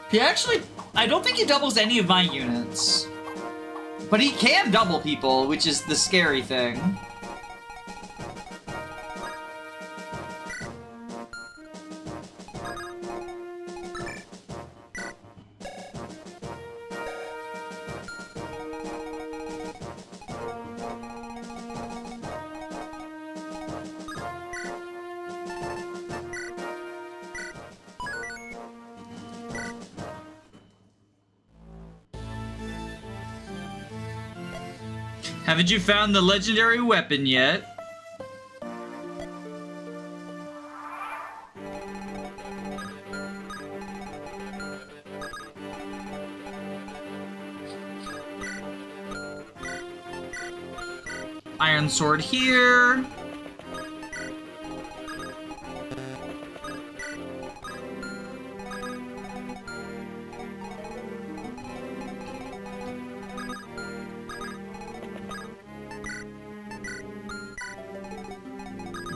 He actually, I don't think he doubles any of my units. But he can double people, which is the scary thing. Haven't you found the legendary weapon yet? Iron sword here.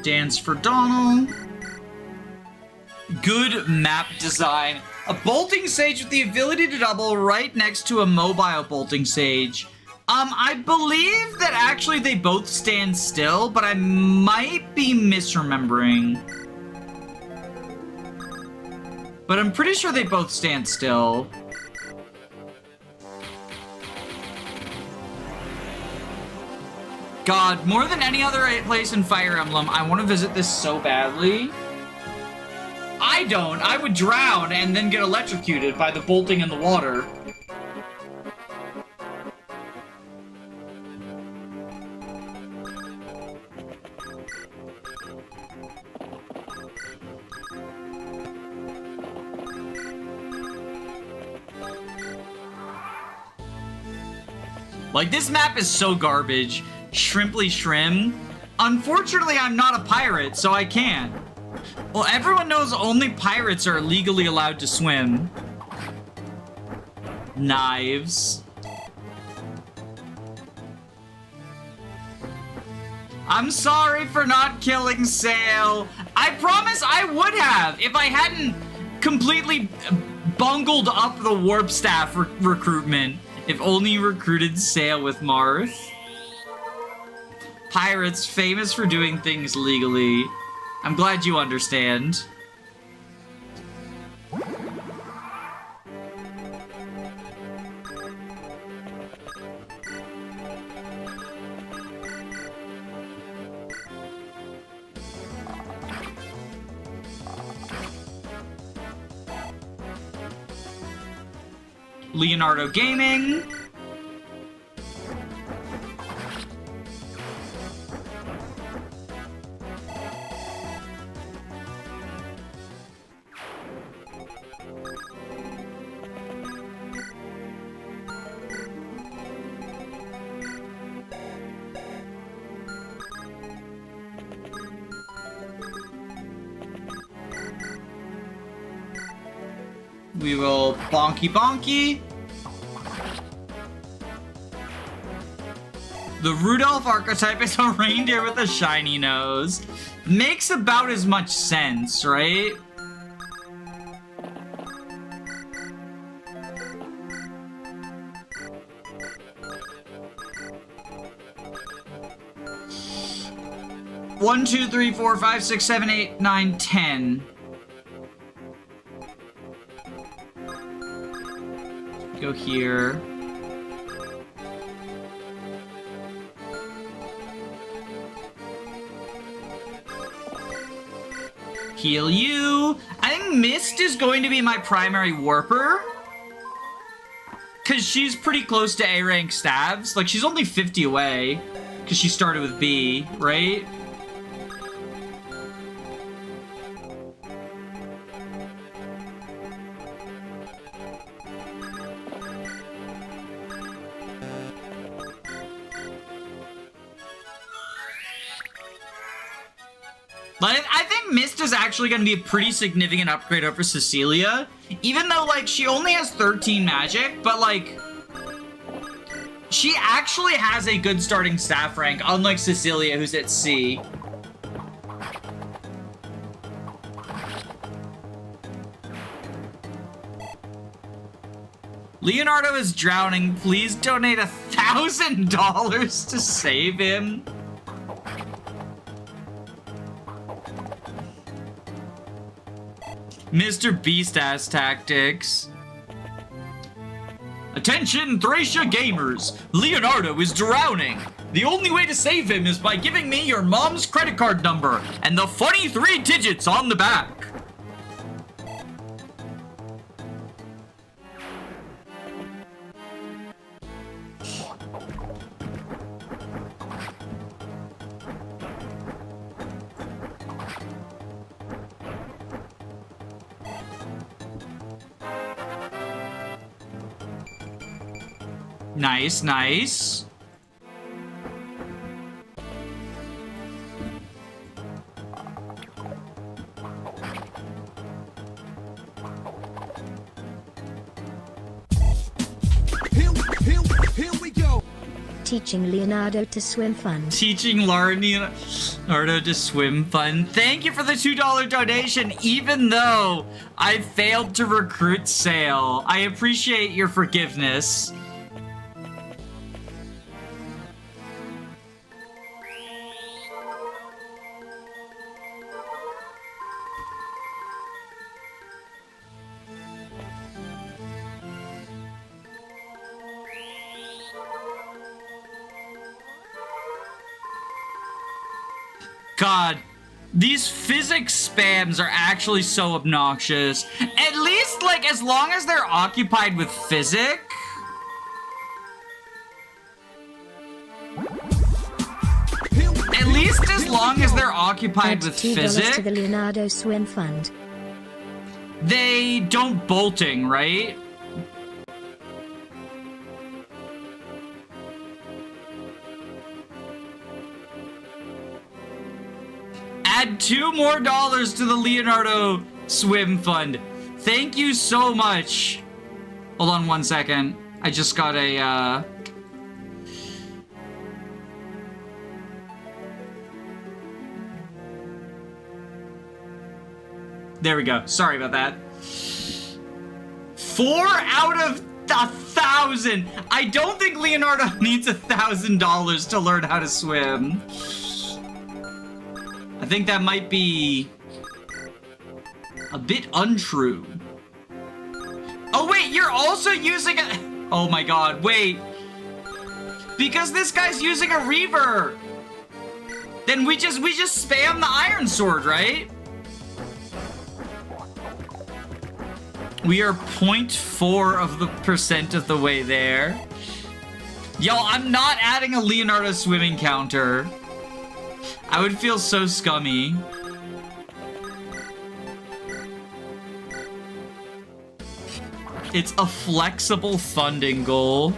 Dance for Donald. Good map design. A bolting sage with the ability to double right next to a mobile bolting sage. I believe that actually they both stand still, but I might be misremembering. But I'm pretty sure they both stand still. God, more than any other place in Fire Emblem, I want to visit this so badly. I don't. I would drown and then get electrocuted by the bolting in the water. Like, this map is so garbage. Shrimply Shrim. Unfortunately, I'm not a pirate, so I can't. Well, everyone knows only pirates are legally allowed to swim. Knives. I'm sorry for not killing Sail. I promise I would have if I hadn't completely bungled up the warp staff recruitment. If only you recruited Sail with Marth. Pirates famous for doing things legally. I'm glad you understand. Leonardo Gaming. We will bonky bonky. The Rudolph archetype is a reindeer with a shiny nose. Makes about as much sense, right? One, two, three, four, five, six, seven, eight, nine, 10. Go here. Heal you. I think Mist is going to be my primary warper. Because she's pretty close to A rank stabs. Like, she's only 50 away. Because she started with B, right? But I think Mist is actually going to be a pretty significant upgrade over Cecilia. Even though, like, she only has 13 magic, but, like, she actually has a good starting staff rank, unlike Cecilia, who's at C. Leonardo is drowning. Please donate $1,000 to save him. Mr. Beast-ass tactics. Attention, Thracia gamers! Leonardo is drowning! The only way to save him is by giving me your mom's credit card number and the funny 3 digits on the back. Nice, nice. Here we go. Teaching Leonardo to swim fun. Teaching Leonardo to swim fun. Thank you for the $2 donation, even though I failed to recruit Sale. I appreciate your forgiveness. God, these physics spams are actually so obnoxious. At least, like, as long as they're occupied with physics. At least as long as they're occupied Add with $2 physics. to the Leonardo swim fund. They don't bolting, right? Add $2 more to the Leonardo swim fund. Thank you so much. Hold on 1 second. I just got a, There we go. Sorry about that. 4 out of 1,000. I don't think Leonardo needs $1,000 to learn how to swim. I think that might be a bit untrue. Oh wait, you're also using a... Oh my god, wait. Because this guy's using a reaver. Then we just spam the iron sword, right? We are 0.4% of the way there. Yo, I'm not adding a Leonardo swimming counter. I would feel so scummy. It's a flexible funding goal.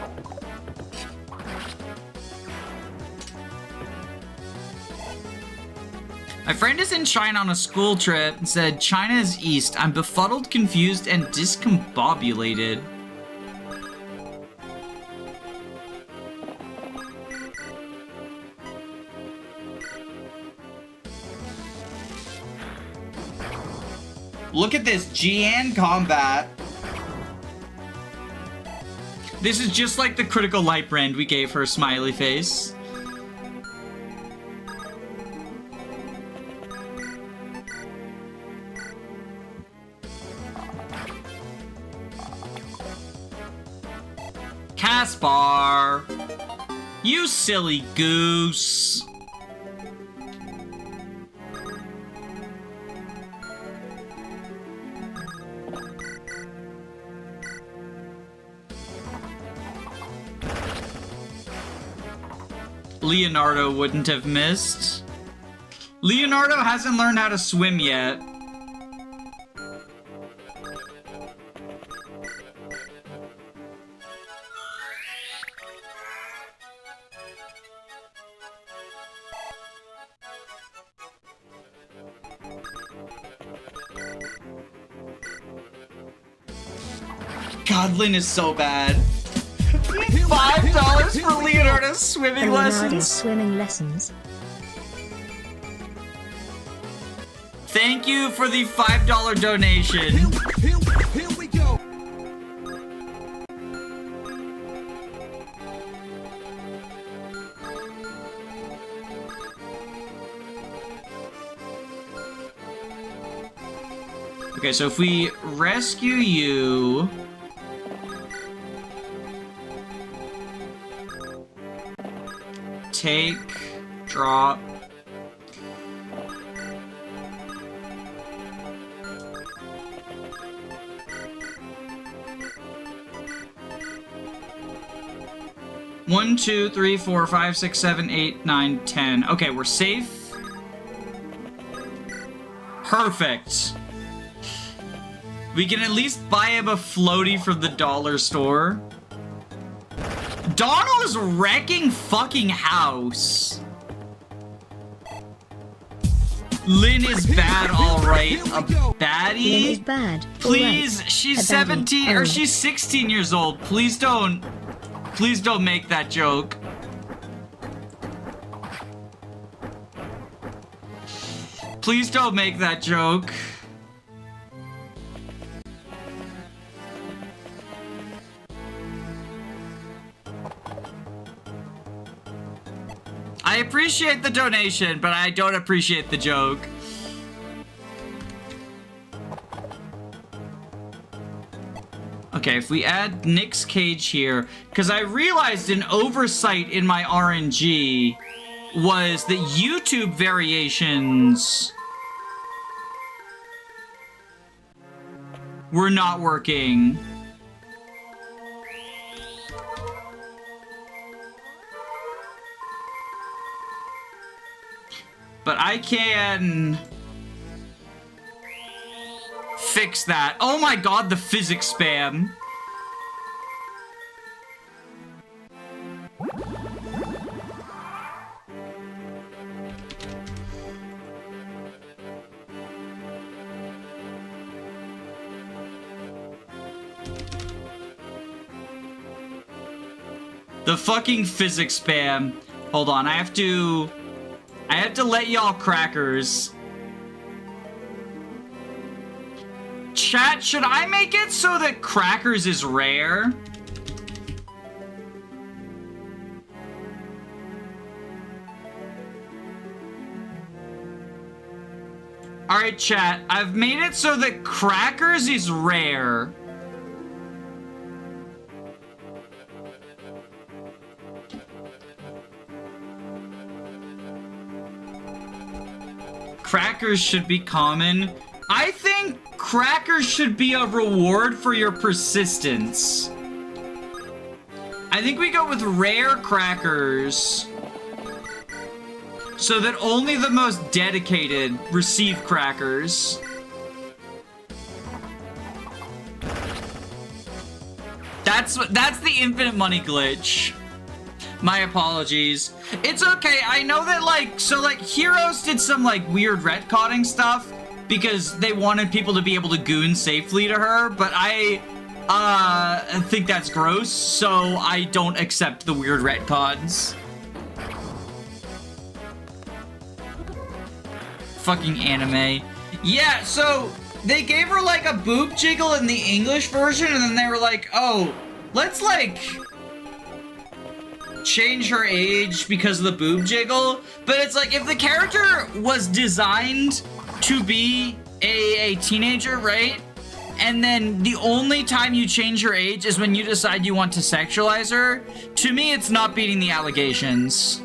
My friend is in China on a school trip and said, China is east. I'm befuddled, confused, and discombobulated. Look at this, Jian combat. This is just like the critical light brand we gave her, smiley face. Caspar, you silly goose. Leonardo wouldn't have missed. Leonardo hasn't learned how to swim yet. Godlin is so bad. $5 for Leonardo's swimming Leonardo's lessons. swimming lessons. Thank you for the $5 donation. Here we go. Okay, so if we rescue you... Take, drop. One, 2, 3, 4, 5, 6, 7, 8, 9, 10. Okay, we're safe. Perfect. We can at least buy him a floaty from the dollar store. Donald is wrecking fucking house. Lynn is bad, alright. A baddie? Lynn is bad. Please, Alright. she's A baddie. 17 or Alright. she's 16 years old. Please don't make that joke. Please don't make that joke. I appreciate the donation, but I don't appreciate the joke. Okay, if we add Nick's cage here, because I realized an oversight in my RNG was that YouTube variations were not working. But I can fix that. Oh my god, the physics spam. The fucking physics spam. Hold on, I have to let y'all crackers. Chat, should I make it so that crackers is rare? Alright, chat, I've made it so that crackers is rare. Crackers should be common. I think crackers should be a reward for your persistence. I think we go with rare crackers so that only the most dedicated receive crackers. That's the infinite money glitch. My apologies. It's okay. I know that, like, so, like, Heroes did some, like, weird retconning stuff because they wanted people to be able to goon safely to her, but I think that's gross, so I don't accept the weird retcons. Fucking anime. Yeah, so they gave her, like, a boob jiggle in the English version, and then they were like, oh, let's, like, change her age because of the boob jiggle. But it's like, if the character was designed to be a teenager, right? And then the only time you change her age is when you decide you want to sexualize her. To me, it's not beating the allegations.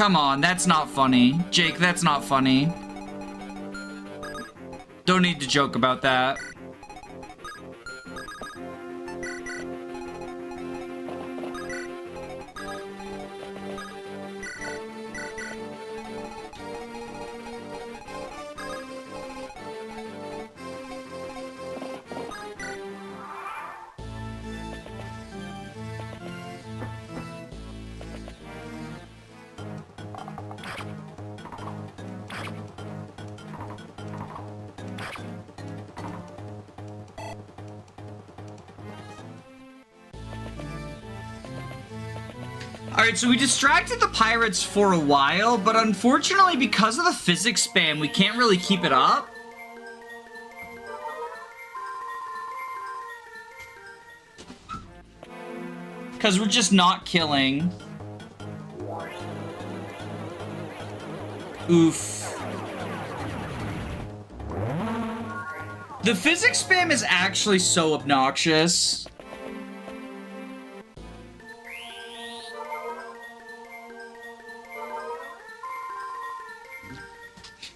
Come on, that's not funny. Jake, that's not funny. Don't need to joke about that. Alright, so we distracted the pirates for a while, but unfortunately, because of the physics spam, we can't really keep it up. Because we're just not killing. Oof. The physics spam is actually so obnoxious.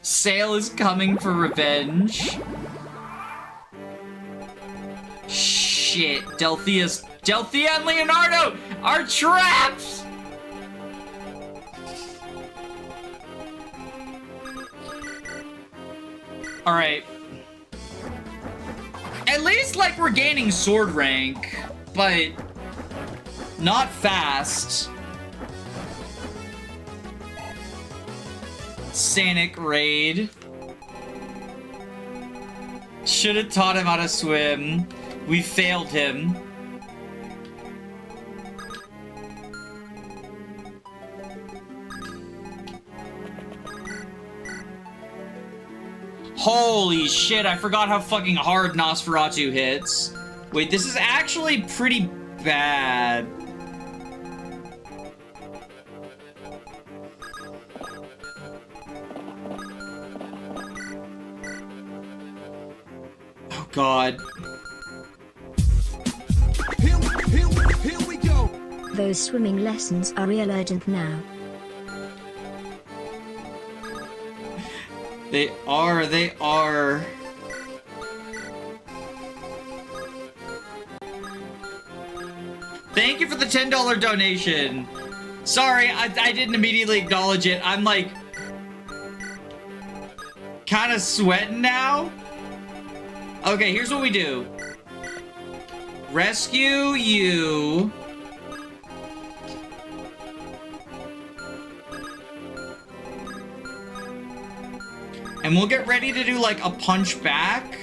Sail is coming for revenge. Shit, Delthea and Leonardo are trapped! Alright. At least, like, we're gaining sword rank, but not fast. Sanic raid. Should have taught him how to swim. We failed him. Holy shit, I forgot how fucking hard Nosferatu hits. Wait, this is actually pretty bad. Oh god. Here we go. Those swimming lessons are real urgent now. They are. Thank you for the $10 donation. Sorry, I didn't immediately acknowledge it. I'm like kind of sweating now. Okay, here's what we do. Rescue you. And we'll get ready to do like a punch back.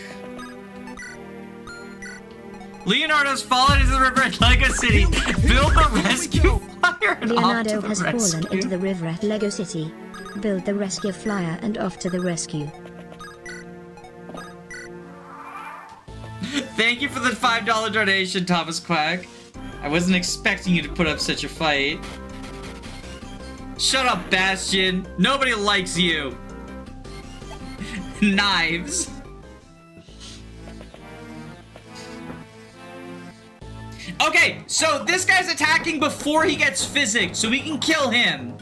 Leonardo's fallen into the river at Lego City. Build the rescue flyer and Leonardo off to has the rescue. fallen into the river at Lego City. Build the rescue flyer and off to the rescue. Thank you for the $5 donation, Thomas Quack. I wasn't expecting you to put up such a fight. Shut up, Bastion. Nobody likes you. Knives. Okay, so this guy's attacking before he gets physics, so we can kill him.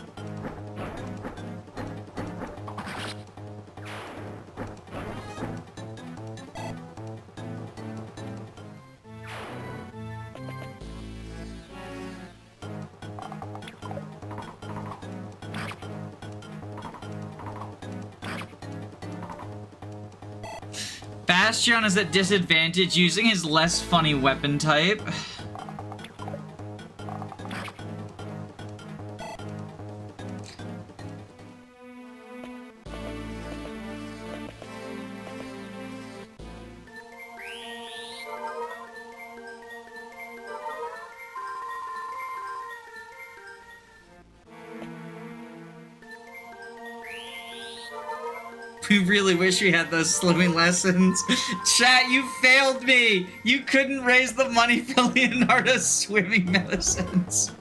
Bastion is at disadvantage using his less funny weapon type. We really wish we had those swimming lessons. Chat, you failed me! You couldn't raise the money for Leonardo's swimming lessons.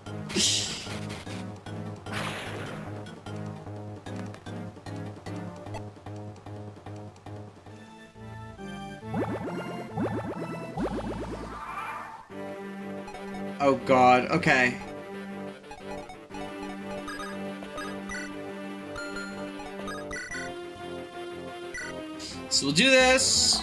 Oh god, okay. So we'll do this.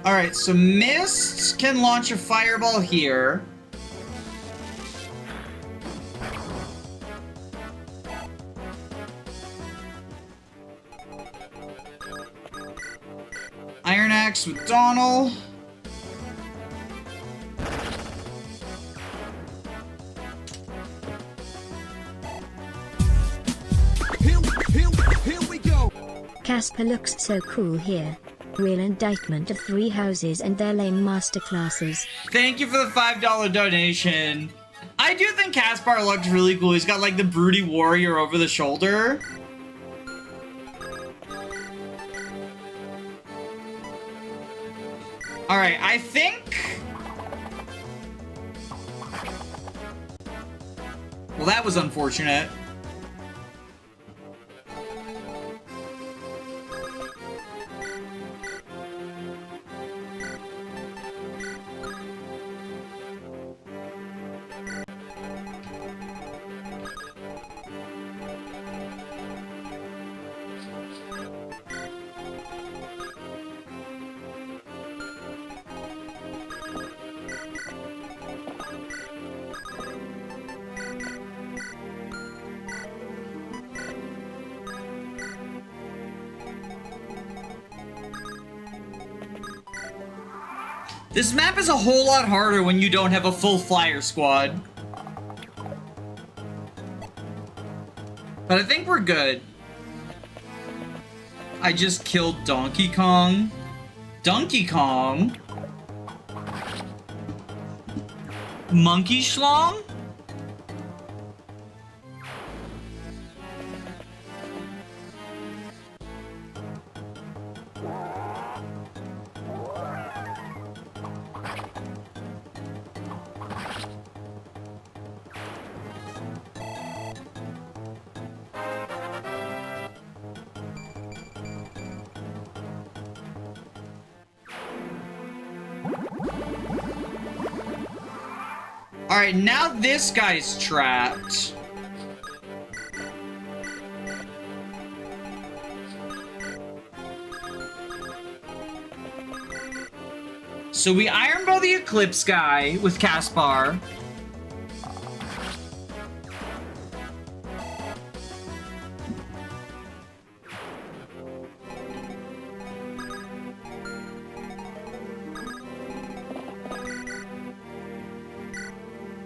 Alright, so Mist can launch a fireball here. Iron Axe with Donald. Here we go. Casper looks so cool here. Real indictment of 3 houses and their lame masterclasses. Thank you for the $5 donation. I do think Caspar looks really cool. He's got like the broody warrior over the shoulder. Alright, I think... Well, that was unfortunate. This map is a whole lot harder when you don't have a full flyer squad. But I think we're good. I just killed Donkey Kong. Donkey Kong? Monkey Schlong? Alright, now this guy's trapped. So we Iron Bow the Eclipse guy with Caspar.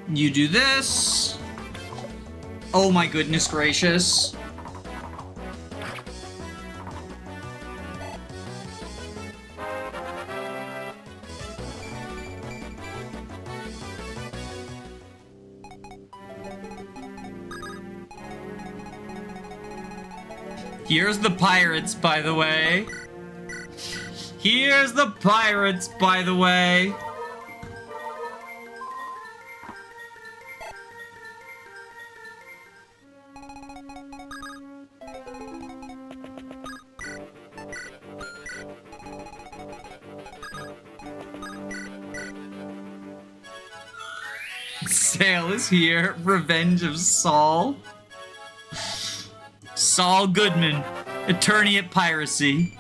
You do this. Oh my goodness gracious. Here's the pirates, by the way. Here's the pirates, by the way. Sale is here. Revenge of Saul. Saul Goodman, attorney at piracy.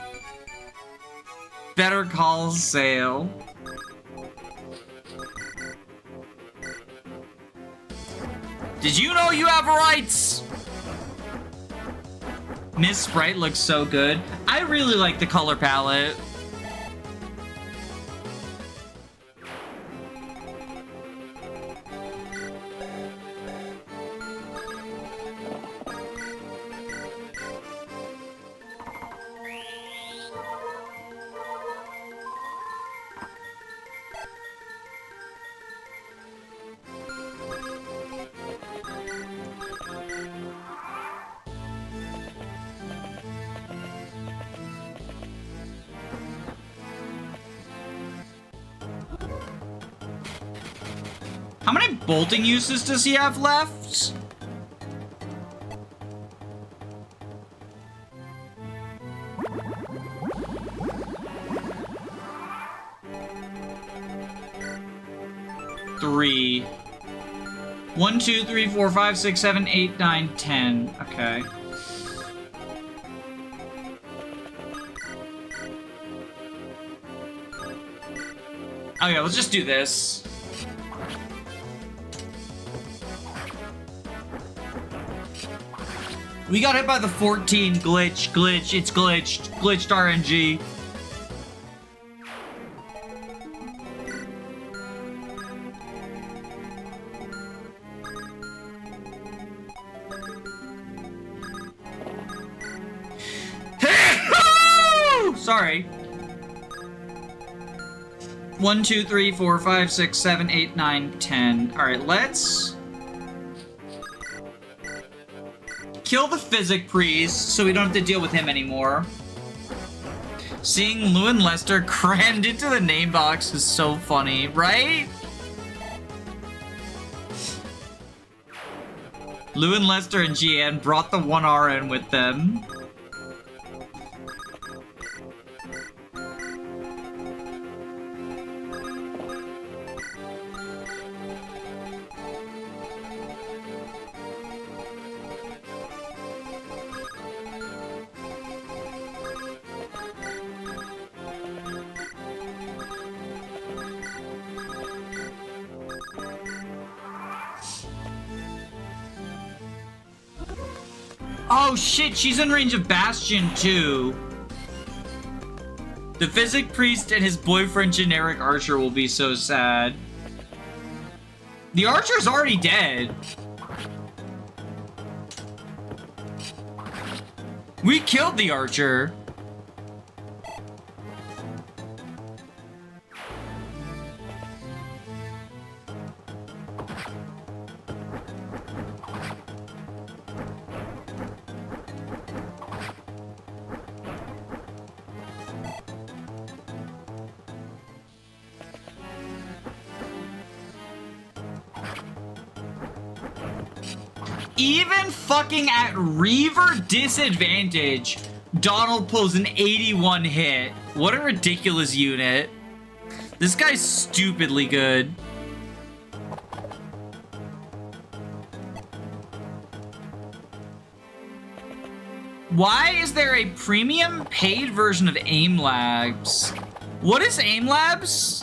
Better Call Saul. Did you know you have rights? Miss Sprite looks so good. I really like the color palette. How many bolting uses does he have left? Three. 1, 2, 3, 4, 5, 6, 7, 8, 9, 10. Okay. Oh yeah, let's just do this. We got hit by the 14 glitch, it's glitched, glitched RNG. Sorry. 1, 2, 3, 4, 5, 6, 7, 8, 9, 10. Alright, let's kill the physic priest so we don't have to deal with him anymore. Seeing Lou and Lester crammed into the name box is so funny, right? Lou and Lester and Gian brought the 1RN with them. Oh shit, she's in range of Bastion too. The physic priest and his boyfriend generic archer will be so sad. The archer's already dead. We killed the archer. Even fucking at Reaver disadvantage, Donald pulls an 81 hit. What a ridiculous unit. This guy's stupidly good. Why is there a premium paid version of Aim Labs? What is Aim Labs?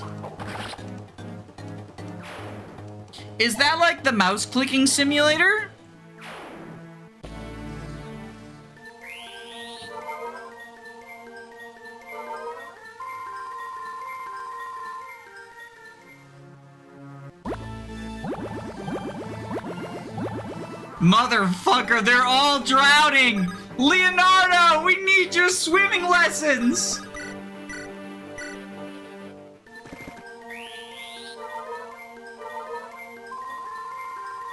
Is that like the mouse clicking simulator? Motherfucker, they're all drowning! Leonardo, we need your swimming lessons!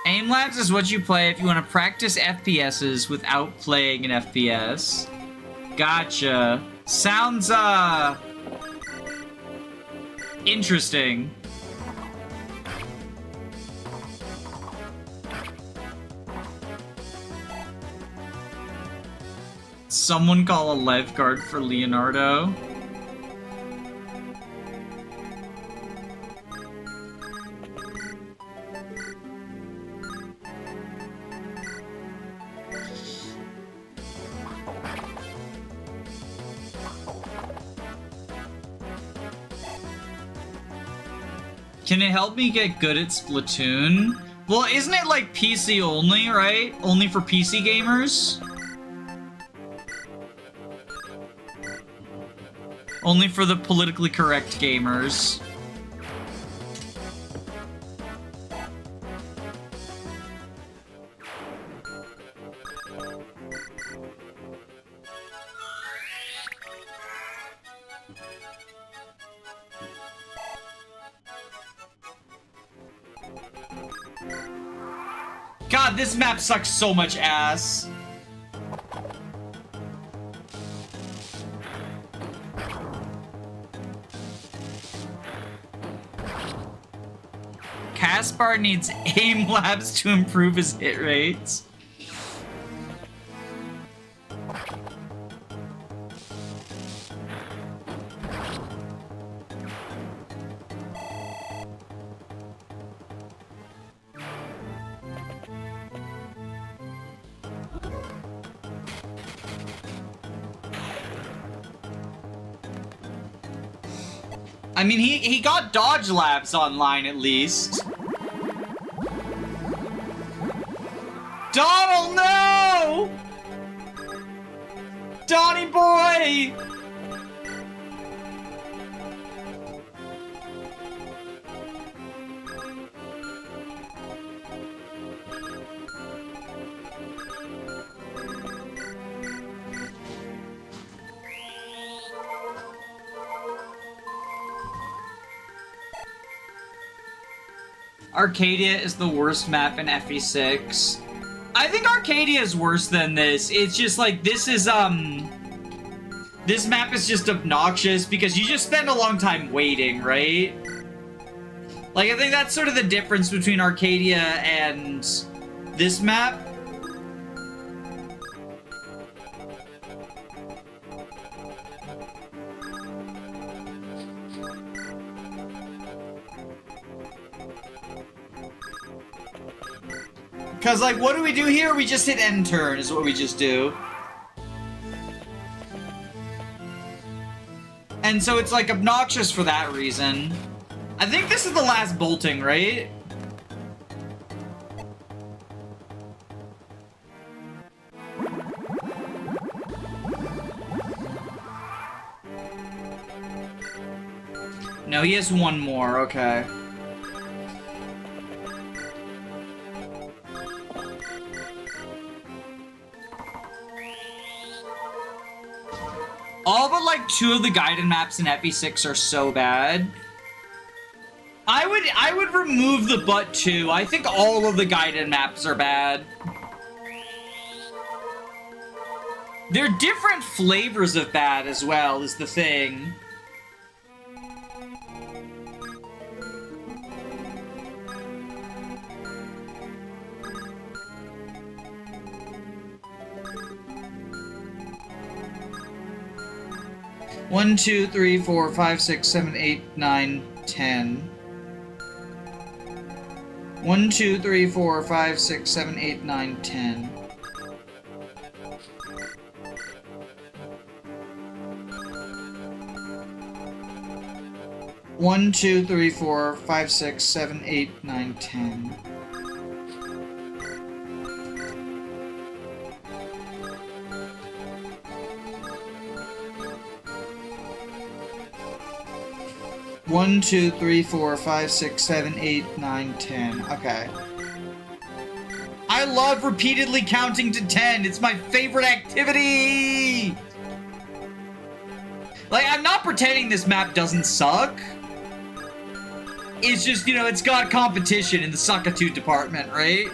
Aim Labs is what you play if you want to practice FPSs without playing an FPS. Gotcha. Sounds, interesting. Someone call a lifeguard for Leonardo. Can it help me get good at Splatoon? Well, isn't it like PC only, right? Only for PC gamers? Only for the politically correct gamers. God, this map sucks so much ass. Gaspar needs aim labs to improve his hit rates. I mean, he got dodge labs online at least. Donald, no! Donnie boy! Arcadia is the worst map in FE6. I think Arcadia is worse than this. It's just like, this map is just obnoxious because you just spend a long time waiting, right? Like, I think that's sort of the difference between Arcadia and this map. Because, like, what do we do here? We just hit end turn is what we just do. And so it's, like, obnoxious for that reason. I think this is the last bolting, right? No, he has one more, okay. All but like 2 of the guided maps in FE6 are so bad. I would remove the but 2. I think all of the guided maps are bad. They're different flavors of bad as well, is the thing. One, 2, 3, 4, 5, 6, 7, 8, 9, 10. 1, 2, 3, 4, 5, 6, 7, 8, 9, 10. 1, 2, 3, 4, 5, 6, 7, 8, 9, 10. One, 2, 3, 4, 5, 6, 7, 8, 9, 10. Okay. I love repeatedly counting to 10. It's my favorite activity! Like, I'm not pretending this map doesn't suck. It's just, you know, it's got competition in the suckitude department, right?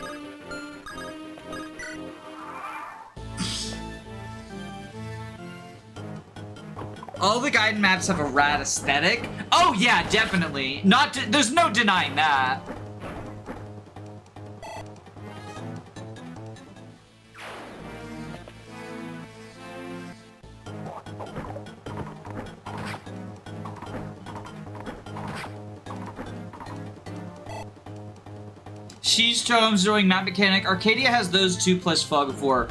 All the guided maps have a rad aesthetic. Oh yeah, definitely. There's no denying that. Siege Totems during map mechanic. Arcadia has those 2 plus Fog of War.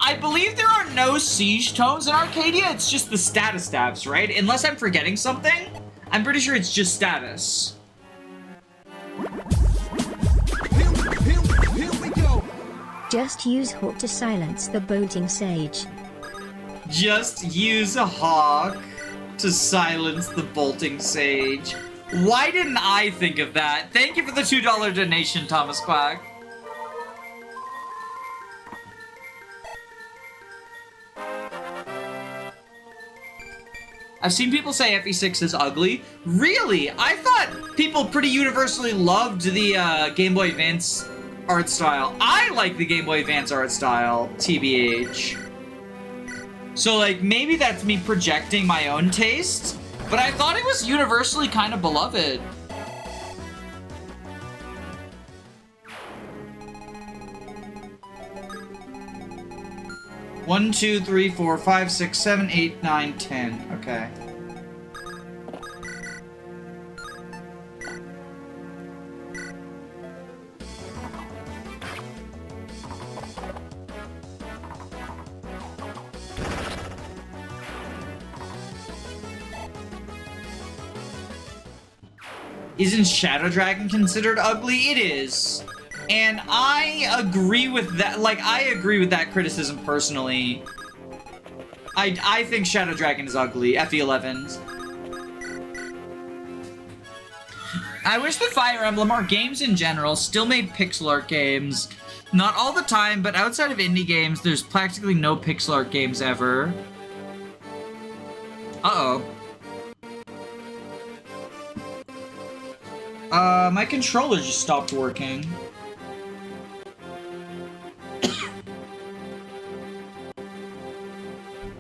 I believe there are no Siege Totems in Arcadia. It's just the status stabs, right? Unless I'm forgetting something. I'm pretty sure it's just status. Here we go. Just use Hawk to silence the bolting sage. Just use a hawk to silence the bolting sage. Why didn't I think of that? Thank you for the $2 donation, Thomas Quack. I've seen people say FE6 is ugly. Really? I thought people pretty universally loved the Game Boy Advance art style. I like the Game Boy Advance art style, TBH. So, like, maybe that's me projecting my own taste, but I thought it was universally kind of beloved. 1, 2, 3, 4, 5, 6, 7, 8, 9, 10. Okay. Isn't Shadow Dragon considered ugly? It is. And I agree with that. Like, I agree with that criticism personally. I think Shadow Dragon is ugly. FE11s. I wish the Fire Emblem, or games in general, still made pixel art games. Not all the time, but outside of indie games, there's practically no pixel art games ever. Uh-oh. My controller just stopped working.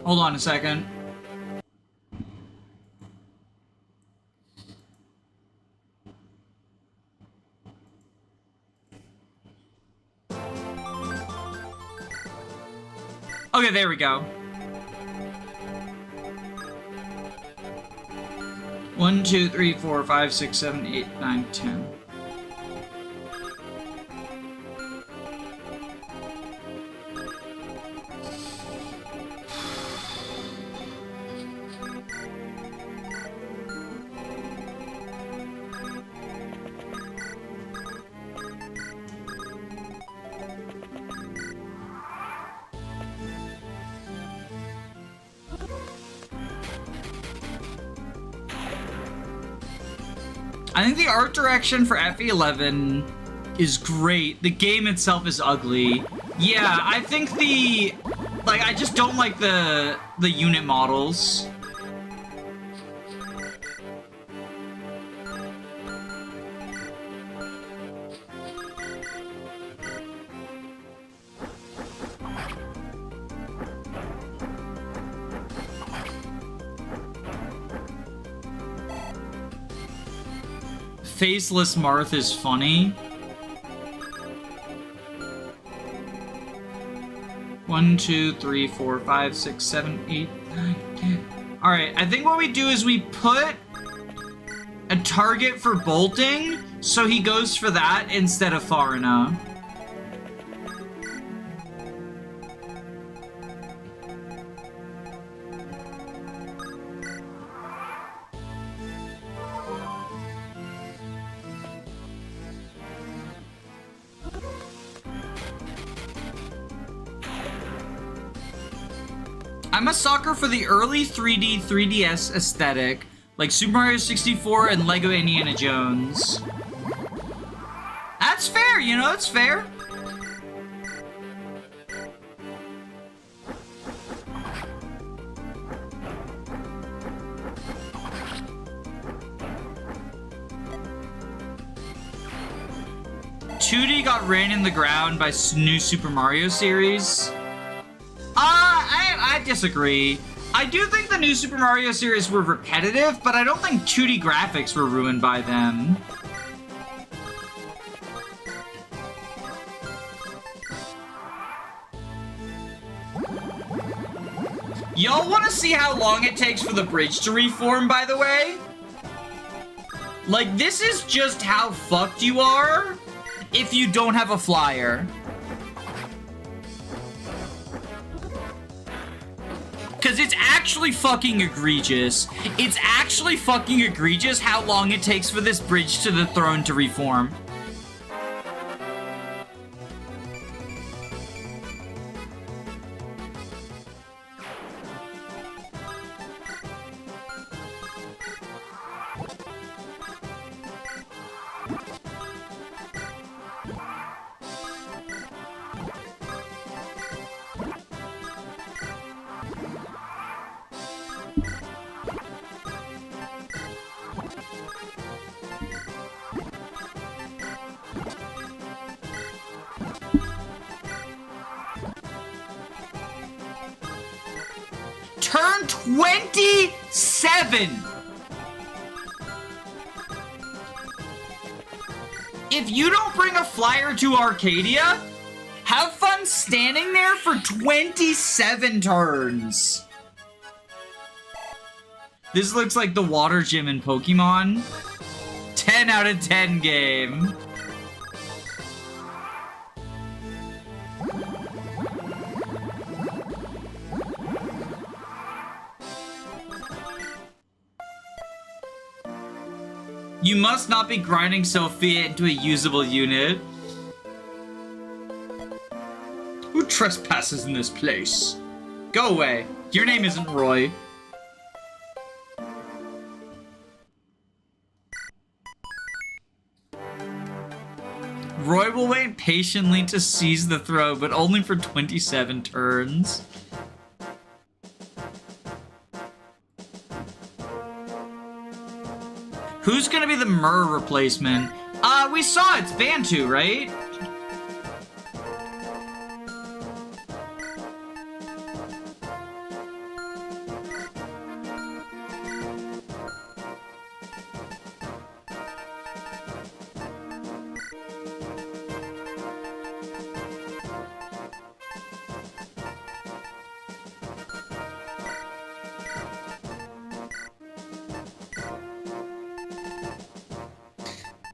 Hold on a second. Okay, there we go. 1, 2, 3, 4, 5, 6, 7, 8, 9, 10. I think the art direction for FE11 is great. The game itself is ugly. Yeah, I think I just don't like the unit models. Faceless Marth is funny. 1, 2, 3, 4, 5, 6, 7, 8, 9, 10. Alright, I think what we do is we put a target for bolting, so he goes for that instead of Farina. I'm a sucker for the early 3D 3DS aesthetic, like Super Mario 64 and Lego Indiana Jones. That's fair, you know, that's fair. Tootie got ran in the ground by new Super Mario series. I disagree. I do think the new Super Mario series were repetitive, but I don't think 2D graphics were ruined by them. Y'all want to see how long it takes for the bridge to reform, by the way? Like, this is just how fucked you are if you don't have a flyer. Because it's actually fucking egregious. It's actually fucking egregious how long it takes for this bridge to the throne to reform. Turn 27! If you don't bring a flyer to Arcadia, have fun man standing there for 27 turns. This looks like the water gym in Pokemon. 10 out of 10 game. You must not be grinding Sophia into a usable unit. Who trespasses in this place? Go away. Your name isn't Roy. Roy will wait patiently to seize the throw, but only for 27 turns. Who's gonna be the Murr replacement? We saw it's Bantu, right?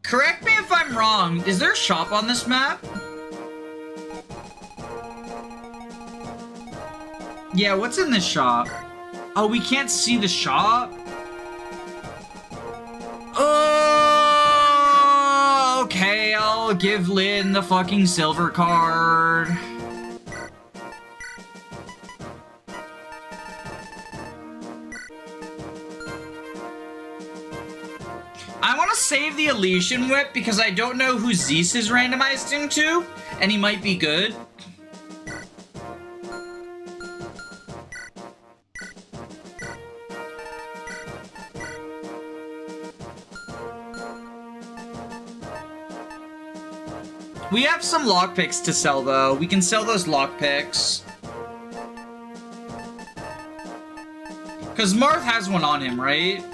Correct me if I'm wrong. Is there a shop on this map? Yeah, what's in this shop? Oh, we can't see the shop? Oh, okay, I'll give Lynn the fucking silver card. I want to save the Elysian Whip because I don't know who Zeus is randomized into, and he might be good. We have some lockpicks to sell, though. We can sell those lockpicks. Because Marth has one on him, right?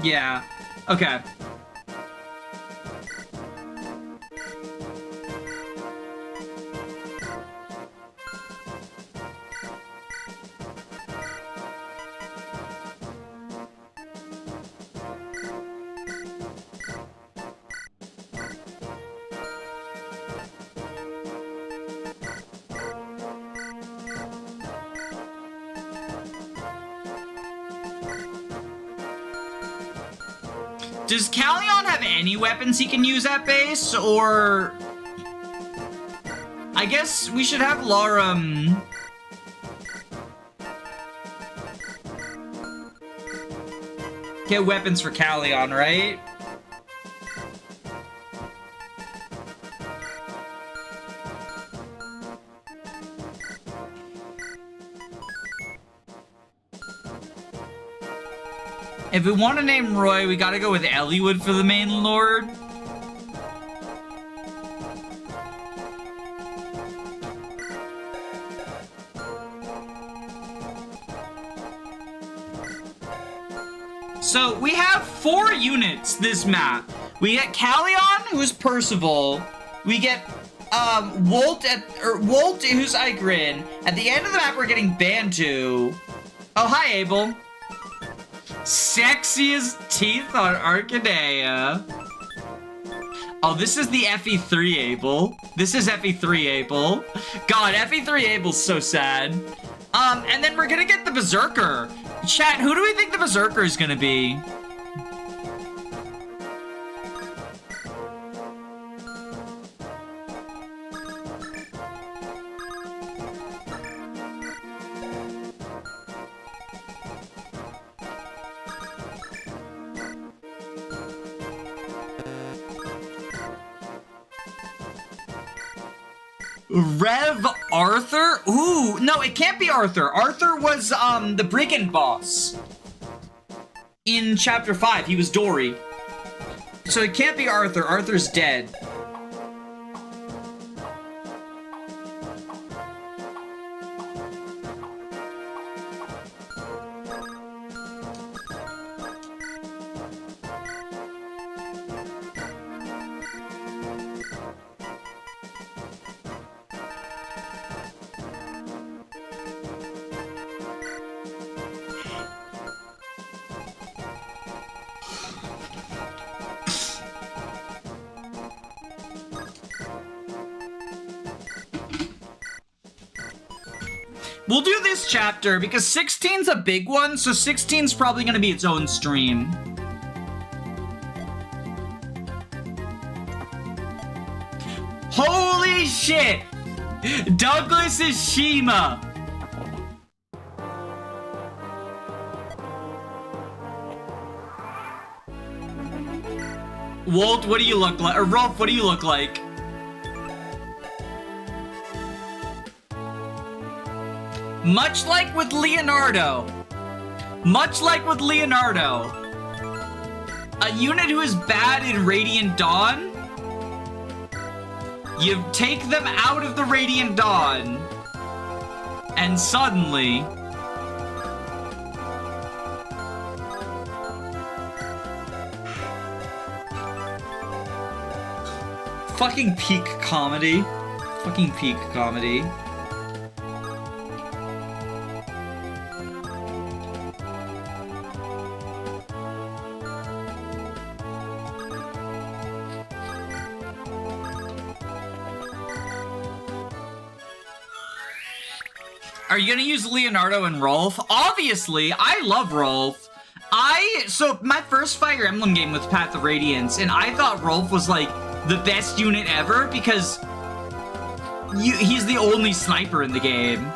Yeah. Okay. Does Callion have any weapons he can use at base, or... I guess we should have Laura, get weapons for Callion, right? If we want to name Roy, we gotta go with Eliwood for the main lord. So we have 4 units this map. We get Callion, who's Percival. We get Wolt, who's Igrin. At the end of the map, we're getting Bantu. Oh, hi, Abel. Sexiest teeth on Arcadia. Oh, this is the FE3 Abel. This is FE3 Abel. God, FE3 Abel's so sad. And then we're gonna get the Berserker. Chat, who do we think the Berserker is gonna be? Rev Arthur? Ooh, no, it can't be Arthur. Arthur was, the brigand boss. In Chapter 5, he was Dory. So it can't be Arthur. Arthur's dead. We'll do this chapter because 16's a big one, so 16's probably gonna be its own stream. Holy shit! Douglas is Shima! Walt, what do you look like? Or Rolf, what do you look like? Much like with Leonardo. Much like with Leonardo. A unit who is bad in Radiant Dawn. You take them out of the Radiant Dawn. And suddenly... fucking peak comedy. Fucking peak comedy. Are you gonna use Leonardo and Rolf? Obviously, I love Rolf. So my first Fire Emblem game was Path of Radiance, and I thought Rolf was like the best unit ever because he's the only sniper in the game.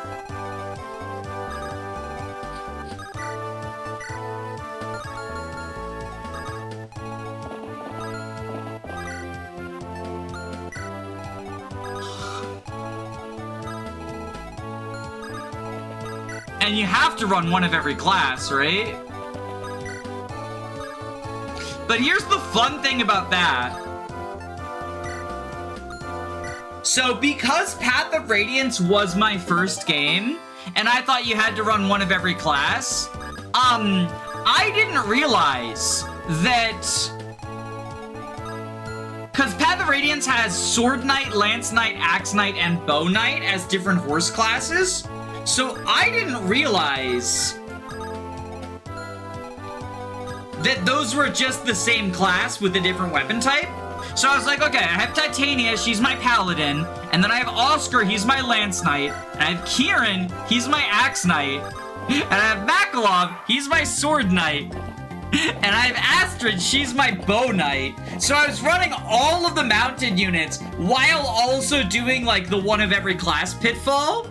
And you have to run one of every class, right? But here's the fun thing about that. So because Path of Radiance was my first game, and I thought you had to run one of every class, I didn't realize that... Because Path of Radiance has Sword Knight, Lance Knight, Axe Knight, and Bow Knight as different horse classes. So I didn't realize that those were just the same class with a different weapon type. So I was like, okay, I have Titania, she's my Paladin, and then I have Oscar, he's my Lance Knight, and I have Kieran, he's my Axe Knight, and I have Makalov, he's my Sword Knight, and I have Astrid, she's my Bow Knight. So I was running all of the mounted units while also doing like the one of every class pitfall.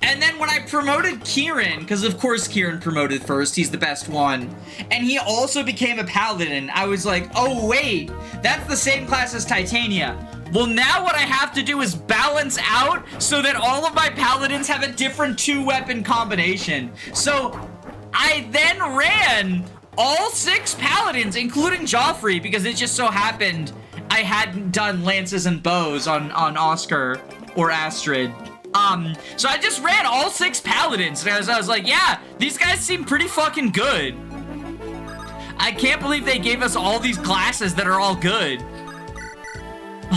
And then when I promoted Kieran, because of course Kieran promoted first, he's the best one, and he also became a Paladin, I was like, oh wait, that's the same class as Titania. Well, now what I have to do is balance out so that all of my Paladins have a different 2-weapon combination. So I then ran all 6 Paladins, including Joffrey, because it just so happened I hadn't done lances and bows on Oscar or Astrid. So I just ran all 6 Paladins, and I was like, yeah, these guys seem pretty fucking good. I can't believe they gave us all these classes that are all good.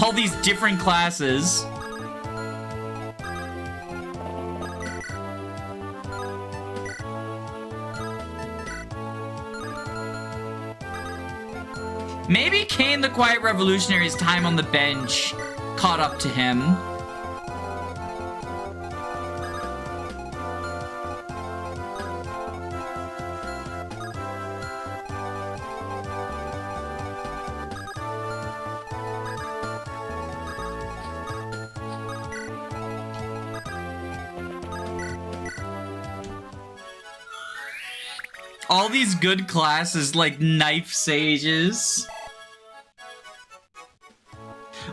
All these different classes. Maybe Kane the Quiet Revolutionary's time on the bench caught up to him. All these good classes like Knife Sages.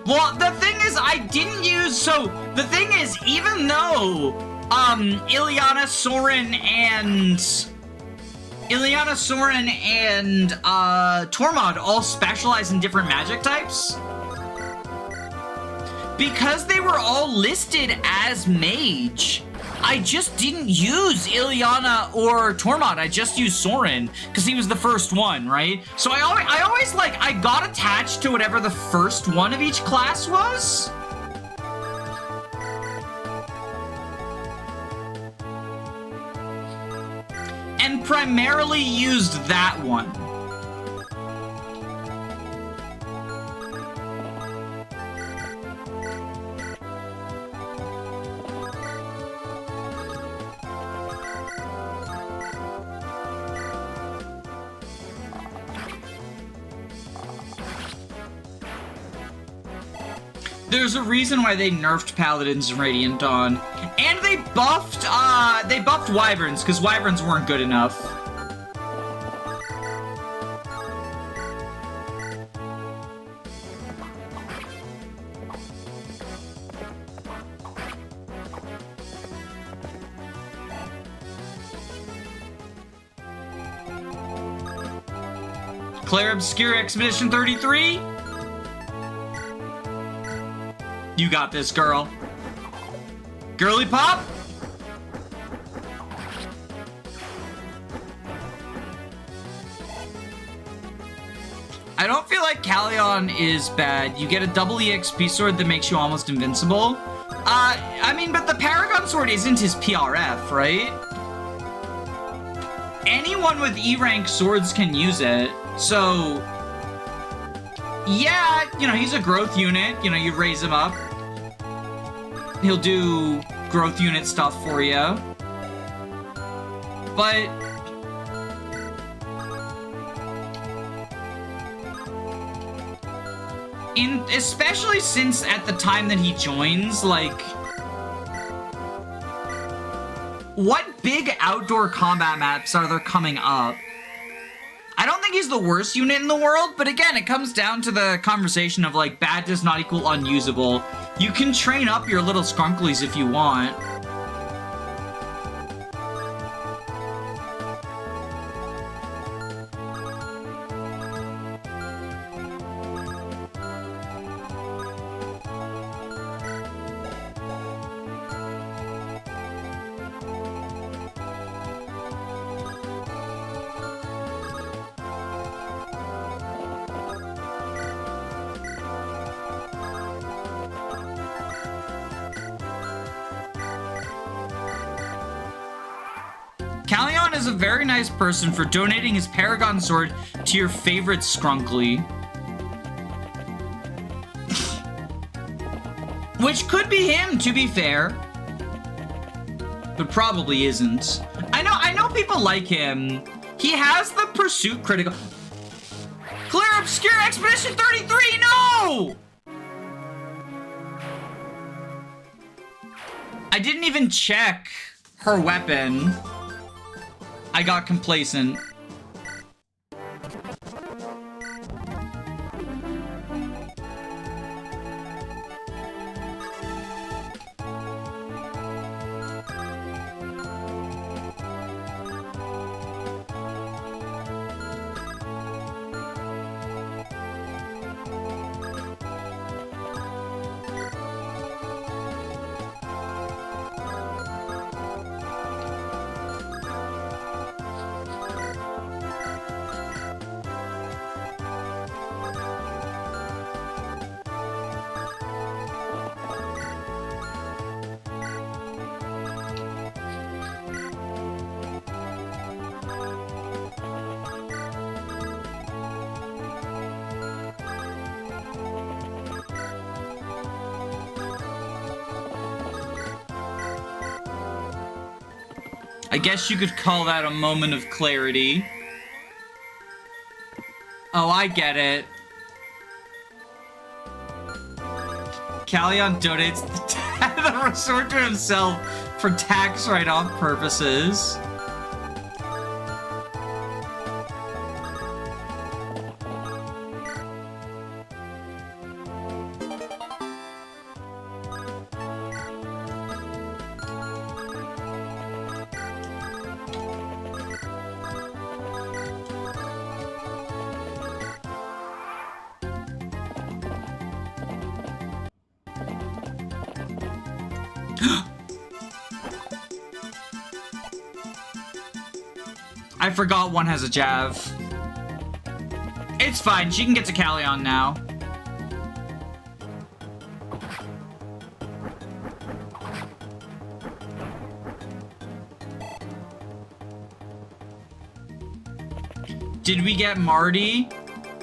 Well, the thing is, I didn't use, so the thing is, even though Ilyana, Soren, and Tormod all specialize in different magic types, because they were all listed as mage, I just didn't use Ilyana or Tormod. I just used Soren because he was the first one, right? So I always like, I got attached to whatever the first one of each class was. And primarily used that one. There's a reason why they nerfed Paladins in Radiant Dawn. And they buffed Wyverns, because Wyverns weren't good enough. Claire Obscure Expedition 33? You got this, girl. Girly pop? I don't feel like Callion is bad. You get a double EXP sword that makes you almost invincible. I mean, but the Paragon sword isn't his PRF, right? Anyone with E-rank swords can use it. So, yeah, you know, he's a growth unit. You know, you raise him up. He'll do growth unit stuff for you. But especially since at the time that he joins, like, what big outdoor combat maps are there coming up? I don't think he's the worst unit in the world, but again, it comes down to the conversation of, like, bad does not equal unusable. You can train up your little skunklies if you want. Callion is a very nice person for donating his Paragon sword to your favorite Skrunkly. Which could be him, to be fair. But probably isn't. I know people like him. He has the pursuit critical. Clear Obscure Expedition 33, no! I didn't even check her weapon. I got complacent. I guess you could call that a moment of clarity. Oh, I get it. Callion donates the resort to himself for tax write-off purposes. I forgot one has a Jav. It's fine, she can get to Callion now. Did we get Marty?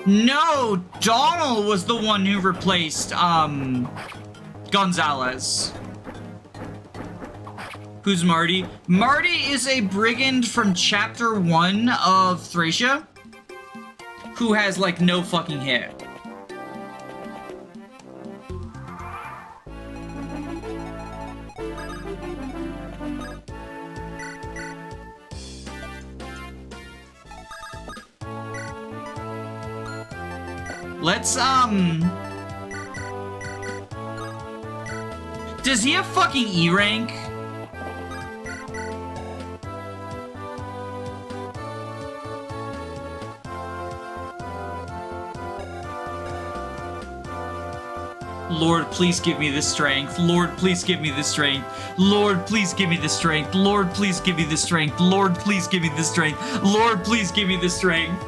No, Donald was the one who replaced, Gonzalez. Who's Marty? Marty is a brigand from Chapter 1 of Thracia who has, like, no fucking hit. Let's, does he have fucking E rank? Lord, please give me the strength. Lord, please give me the strength. Lord, please give me the strength. Lord, please give me the strength. Lord, please give me the strength. Lord, please give me the strength.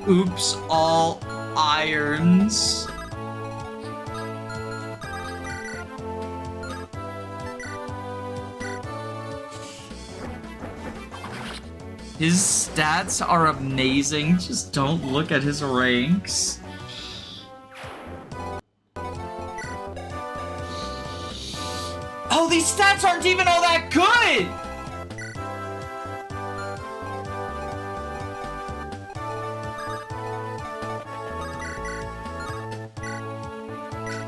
Oops, all irons. His stats are amazing, just don't look at his ranks. Oh, these stats aren't even all that good!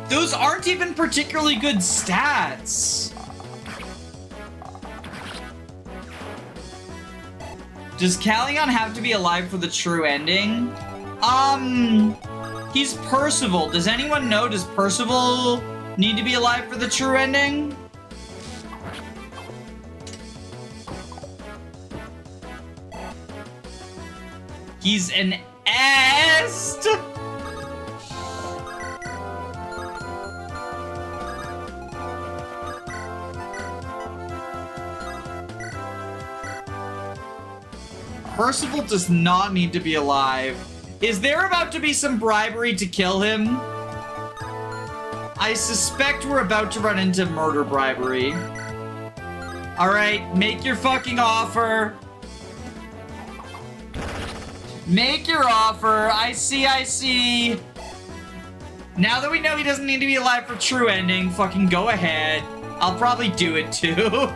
Those aren't even particularly good stats. Does Callion have to be alive for the true ending? He's Percival. Does anyone know, does Percival need to be alive for the true ending? He's an est. Percival does not need to be alive. Is there about to be some bribery to kill him? I suspect we're about to run into murder bribery. Alright, make your fucking offer. Make your offer. I see. Now that we know he doesn't need to be alive for true ending, fucking go ahead. I'll probably do it too.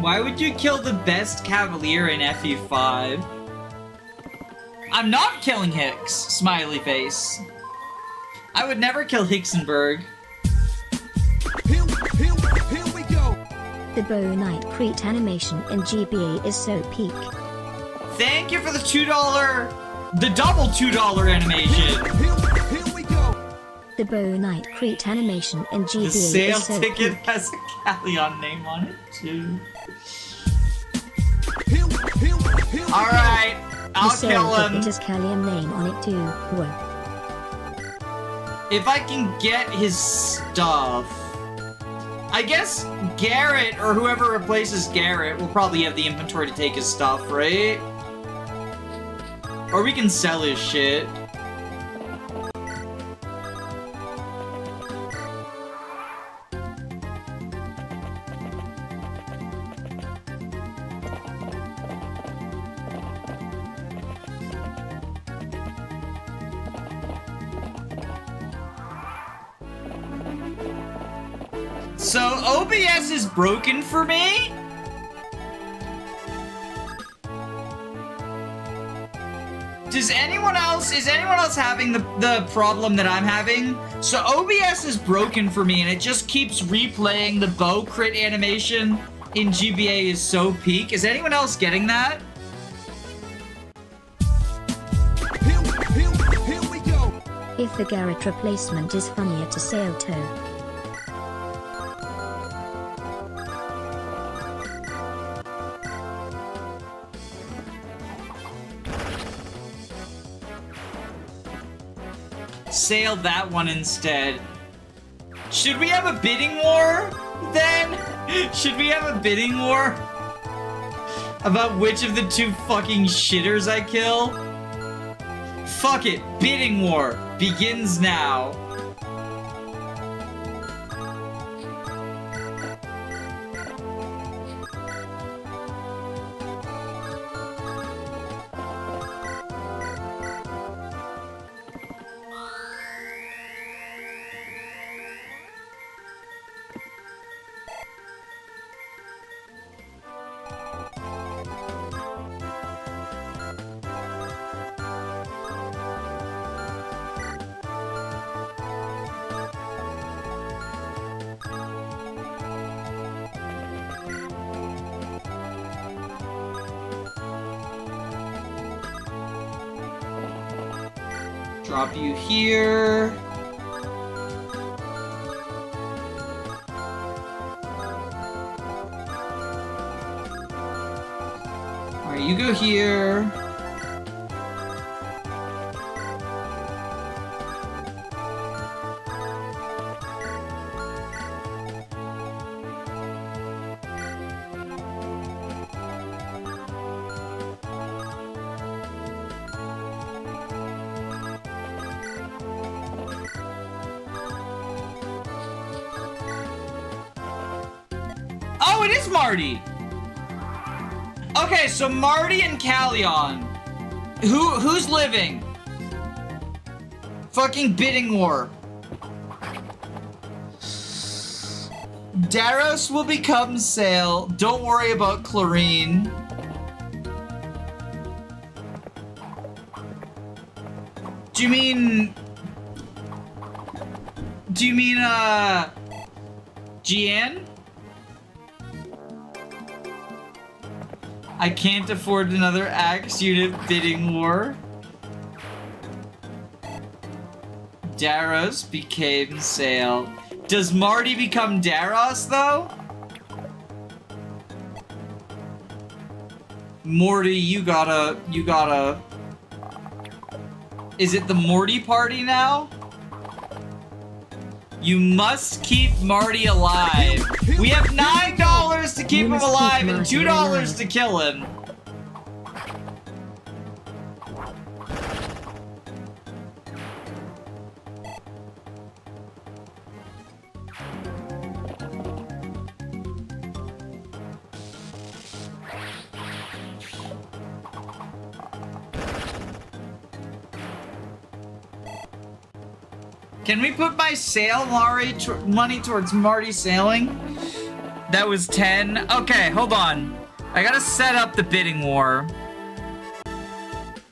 Why would you kill the best Cavalier in FE5? I'm not killing Hicks, smiley face. I would never kill Hicksenberg. Here we go. The Bow Knight Crete animation in GBA is so peak. Thank you for the $2, the double $2 animation. Here we go. The Bow Knight Crete animation in GBA The sale is so ticket peak. has a Callion name on it too. Here we Alright, I'll The kill sale him. ticket has Callion name on it too. Whoa. If I can get his stuff. I guess Garrett, or whoever replaces Garrett, will probably have the inventory to take his stuff, right? Or we can sell his shit. So OBS is broken for me? Is anyone else having the problem that I'm having? So OBS is broken for me and it just keeps replaying the bow crit animation in GBA is so peak. Is anyone else getting that? Here we go. If the Garrett replacement is funnier to sail toe. Sail that one instead. Should we have a bidding war then? Should we have a bidding war about which of the two fucking shitters I kill? Fuck it, bidding war begins now. Drop you here. Alright, you go here. Oh, it is Marty! Okay, so Marty and Callion. Who's living? Fucking bidding war. Daros will become Sale. Don't worry about Clarine. Do you mean Gian? I can't afford another Axe unit bidding war. Daros became Sale. Does Marty become Daros though? Morty, you gotta... Is it the Morty party now? You must keep Marty alive. We have $9 to keep him alive and $2 to kill him. Can we put my sale money towards Marty sailing? That was 10. Okay, hold on. I gotta set up the bidding war.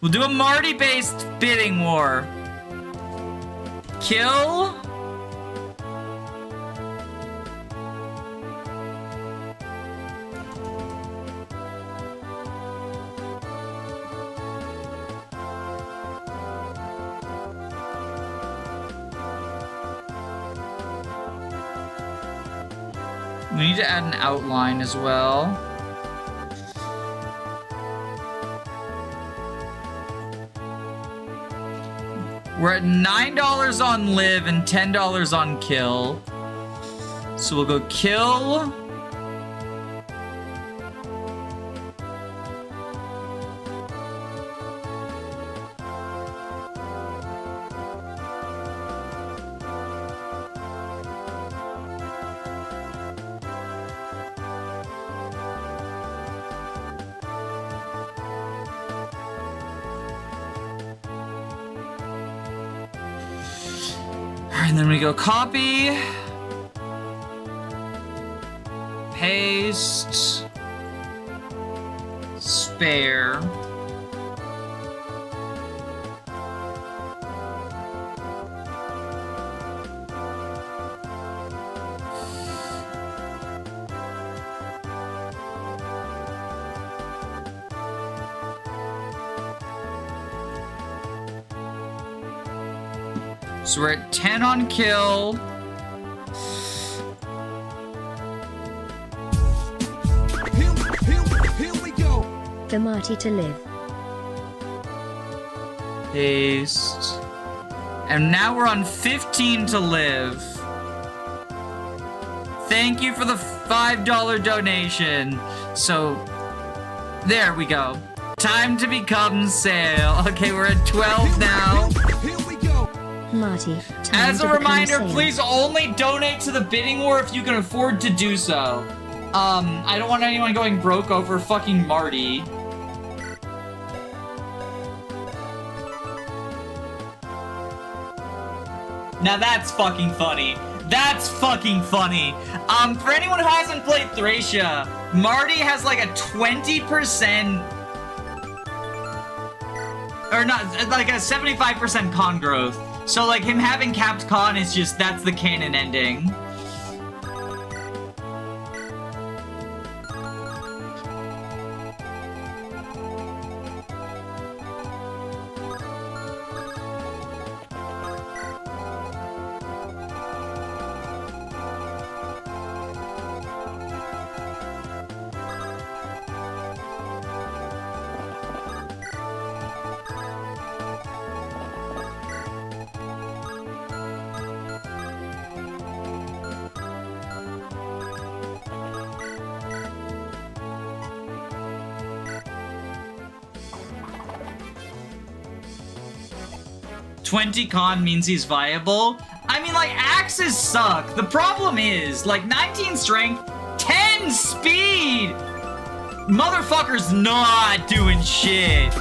We'll do a Marty-based bidding war. Kill. We need to add an outline as well. We're at $9 on live and $10 on kill. So we'll go kill. And then we go copy, paste, spare. So we're at 10 on kill. Here we go. For Marty to live. Paste. And now we're on 15 to live. Thank you for the $5 donation. So, there we go. Time to become Sale. Okay, we're at 12 now. Here we go. Marty, time As to a become reminder, Sale. please only donate to the bidding war if you can afford to do so. I don't want anyone going broke over fucking Marty. Now that's fucking funny. That's fucking funny. For anyone who hasn't played Thracia, Marty has like a 20%, or not, like a 75% con growth. So like him having capped con is just, that's the canon ending. 20 con means he's viable. I mean, like, axes suck. The problem is, like, 19 strength, 10 speed. Motherfucker's not doing shit.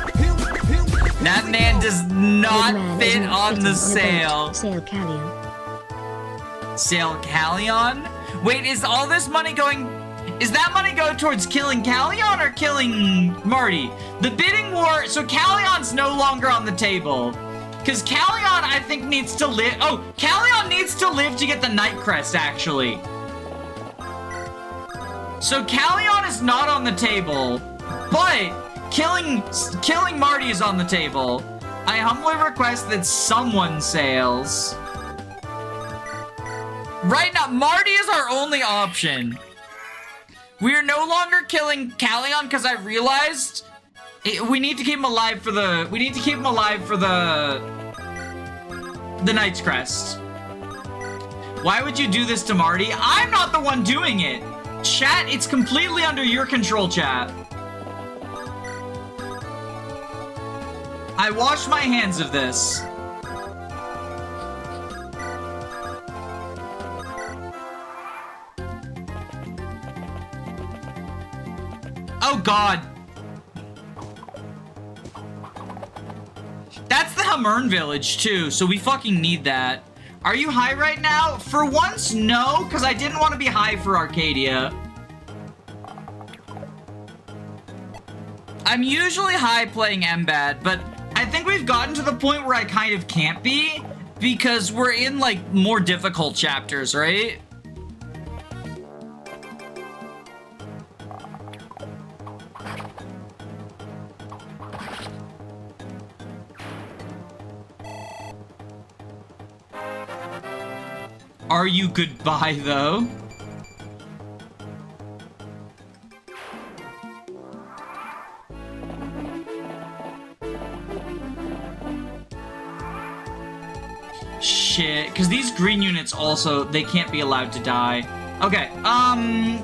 That man does not fit on the sail. Sail Callion. Sail Callion? Wait, is all this money going... Is that money going towards killing Callion or killing Marty? The bidding war... So Callion's no longer on the table. Because Callion, I think, needs to live... Oh, Callion needs to live to get the Night Crest, actually. So Callion is not on the table. But killing Marty is on the table. I humbly request that someone sails. Right now, Marty is our only option. We are no longer killing Callion because I realized we need to keep him alive for the. We need to keep him alive for the Knight's Crest. Why would you do this to Marty? I'm not the one doing it. Chat, it's completely under your control, chat. I wash my hands of this. Oh god. That's the Hamern village too, so we fucking need that. Are you high right now? For once, no, because I didn't want to be high for Arcadia. I'm usually high playing MBAD, but I think we've gotten to the point where I kind of can't be, because we're in, like, more difficult chapters, right? Are you goodbye, though? Shit, because these green units also, they can't be allowed to die. Okay,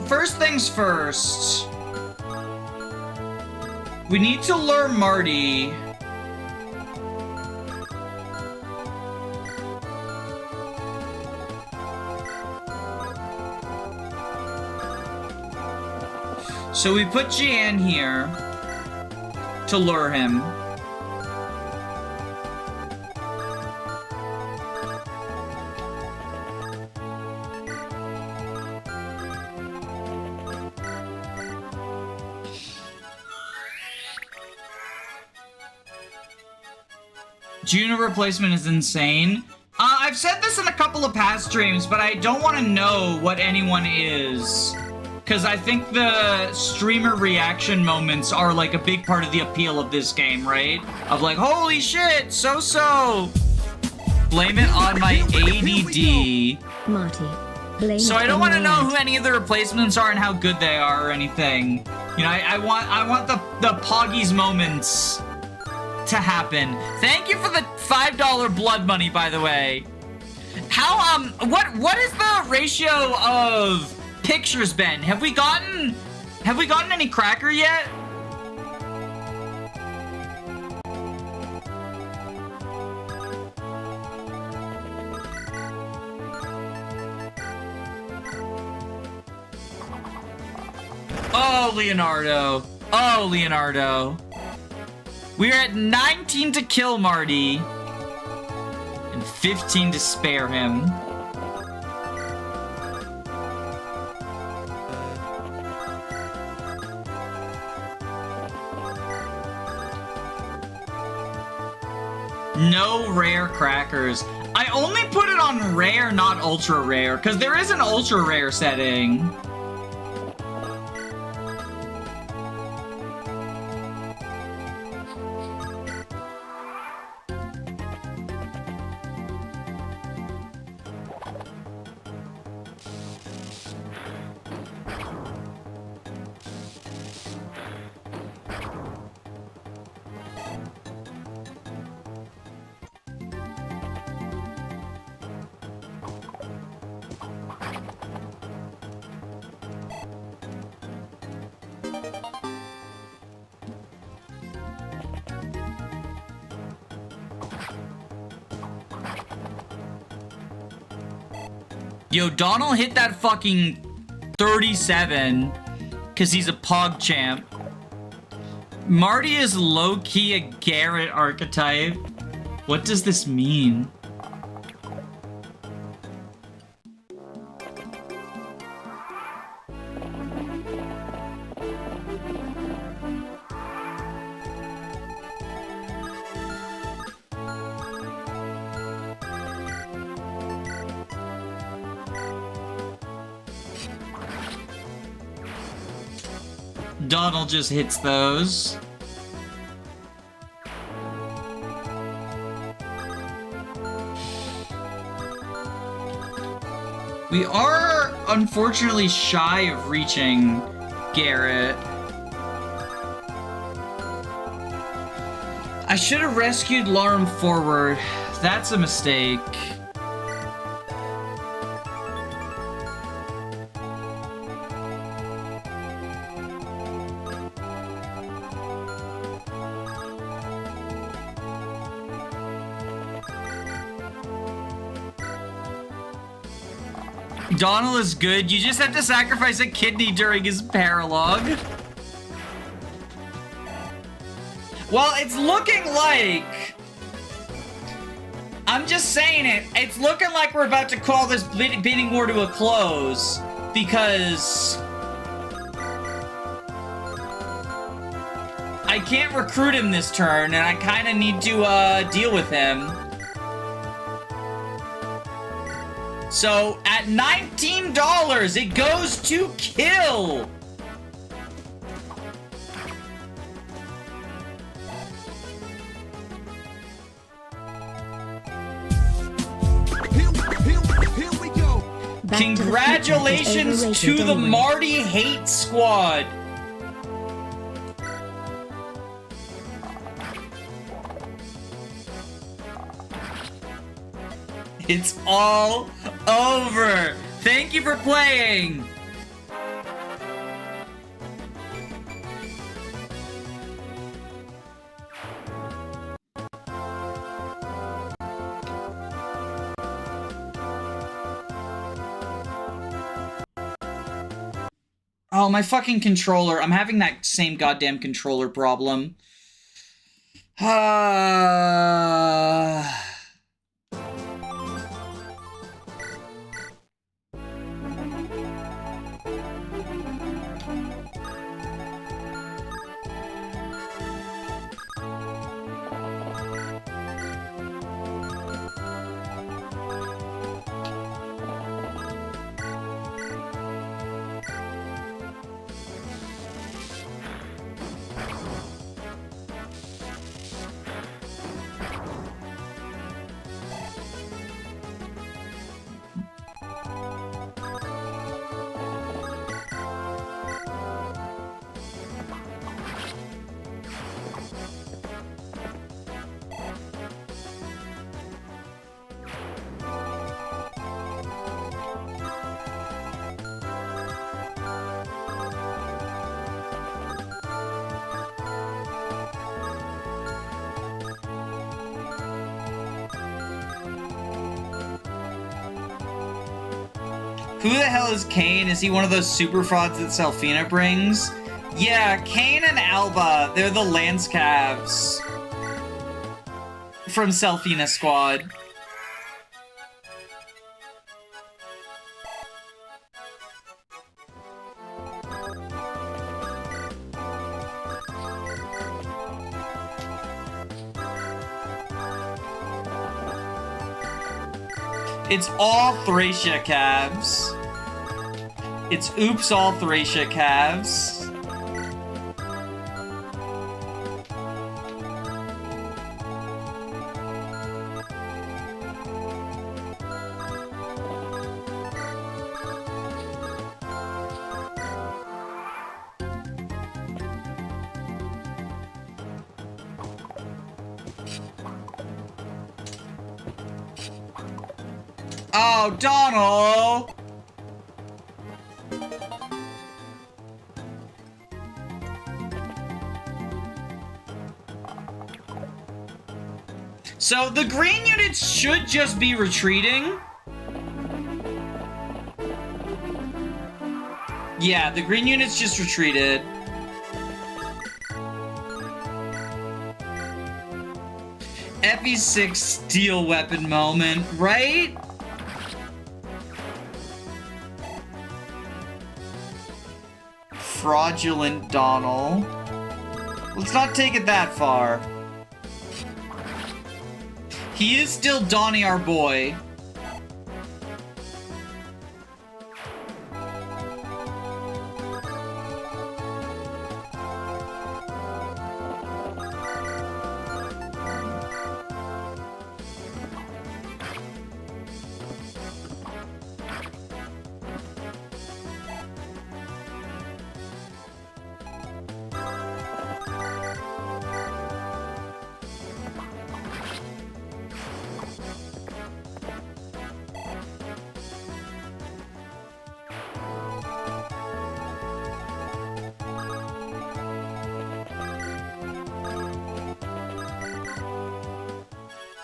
first things first. We need to lure Marty. So we put Jan here to lure him. Juno replacement is insane. I've said this in a couple of past streams, but I don't want to know what anyone is. Because I think the streamer reaction moments are like a big part of the appeal of this game, right? Of like, holy shit, so. Blame it on my ADD. Marty. Blame so it I don't on want to your know ad. who any of the replacements are and how good they are or anything. You know, I want the Poggies moments to happen. Thank you for the $5 blood money, by the way. How, what is the ratio of pictures been? Have we gotten any cracker yet? Oh, Leonardo. Oh, Leonardo. We're at 19 to kill Marty and 15 to spare him. No rare crackers. I only put it on rare, not ultra rare, because there is an ultra rare setting. Yo, Donald hit that fucking 37 because he's a pog champ. Marty is low-key a Garrett archetype. What does this mean? Donald just hits those. We are unfortunately shy of reaching Garrett. I should have rescued Larm forward. That's a mistake. Donald is good. You just have to sacrifice a kidney during his paralogue. Well, it's looking like... I'm just saying it. It's looking like we're about to call this bidding war to a close. Because... I can't recruit him this turn, and I kind of need to deal with him. So, at $19, it goes to kill! Here we go. Back to the Congratulations recruitment is to the overrated Marty Hate Squad! It's all over! Thank you for playing! Oh, my fucking controller. I'm having that same goddamn controller problem. Who the hell is Kane? Is he one of those super frauds that Selfina brings? Yeah, Kane and Alba. They're the Lance Cavs from Selfina Squad. It's all Thracia Cavs. It's oops all Thracia Cavs. Oh, Donald! So the green units should just be retreating. Yeah, the green units just retreated. FE6 steel weapon moment, right? Fraudulent Donald. Let's not take it that far. He is still Donnie, our boy.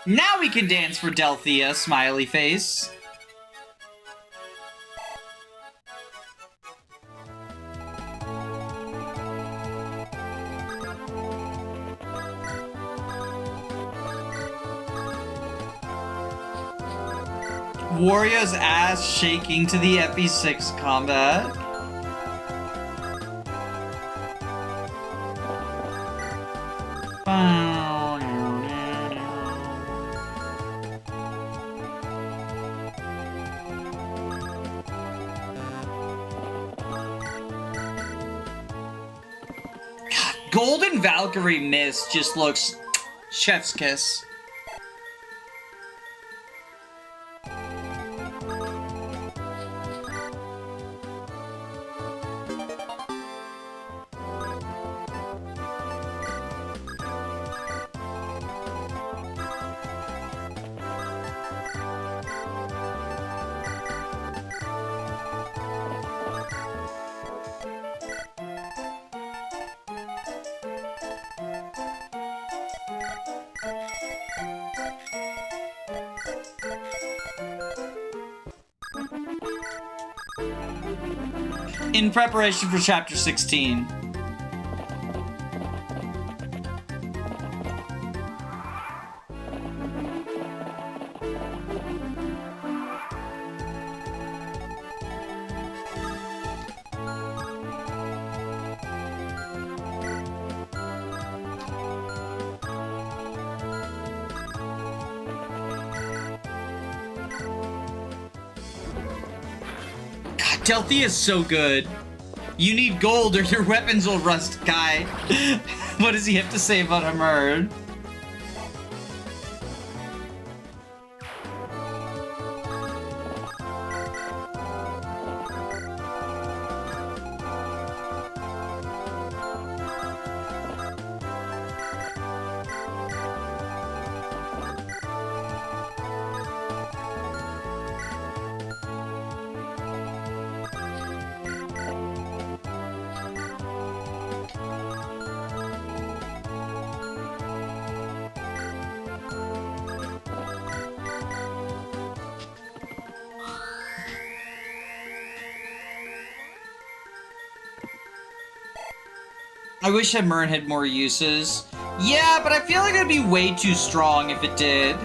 Now we can dance for Delthea, smiley face. Wario's ass shaking to the FE6 combat. Golden Valkyrie Mist just looks chef's kiss. In preparation for chapter 16. Delthea is so good. You need gold or your weapons will rust, Kai. What does he have to say about Hamerd? I wish Hamerd had more uses. Yeah, but I feel like it'd be way too strong if it did.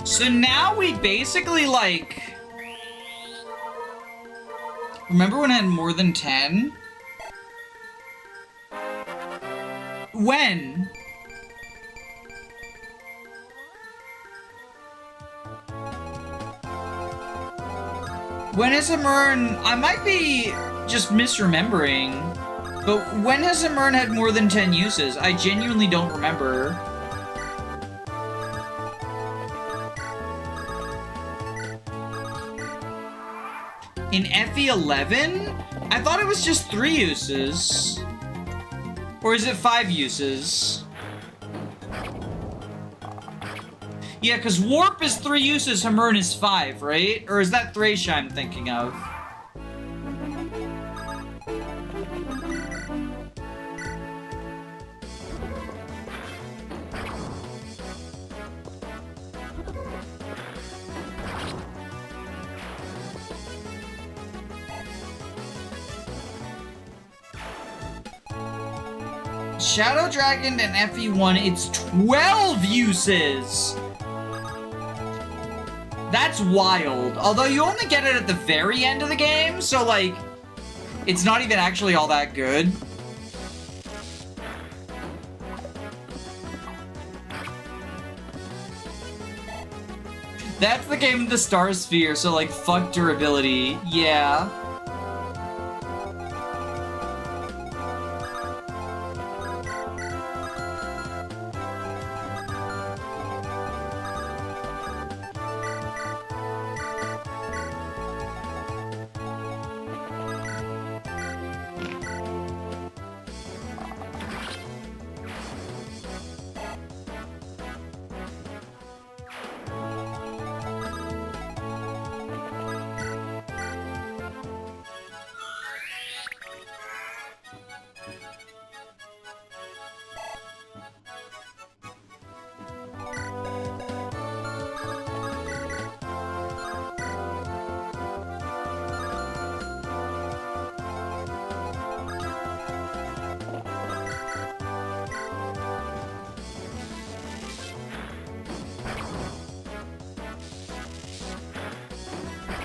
So now we basically, like... Remember when I had more than 10? When? When has Hamerd... I might be just misremembering, but when has Hamerd had more than 10 uses? I genuinely don't remember. In FE11? I thought it was just 3 uses. Or is it 5 uses? Yeah, because Warp is 3 uses, Hamurn is 5, right? Or is that Thracia I'm thinking of? Shadow Dragon and FE1, it's 12 uses! That's wild. Although you only get it at the very end of the game, so like, it's not even actually all that good. That's the game with the Star Sphere, so like, fuck durability. Yeah.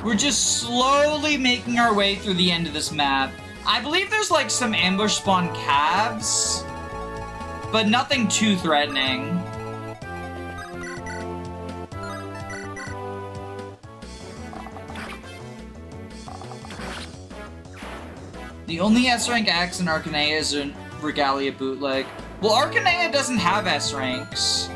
We're just slowly making our way through the end of this map. I believe there's like some ambush spawn cabs, but nothing too threatening. The only S-rank axe in Arcadia is a Regalia bootleg. Well, Arcadia doesn't have S-ranks.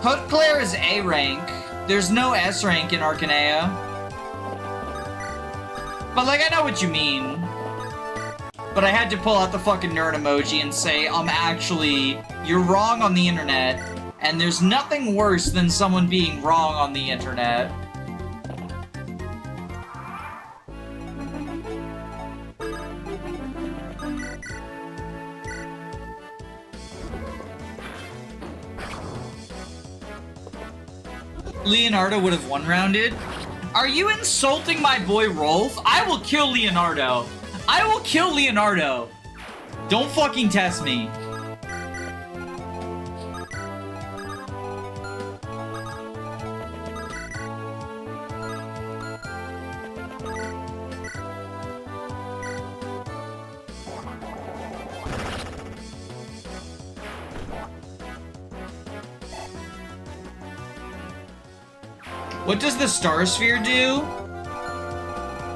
Haute-Claire is A rank. There's no S rank in Arcadia. But like, I know what you mean. But I had to pull out the fucking nerd emoji and say, actually, you're wrong on the internet. And there's nothing worse than someone being wrong on the internet. Leonardo would have one-rounded. Are you insulting my boy Rolf? I will kill Leonardo. I will kill Leonardo. Don't fucking test me. What does the Star Sphere do?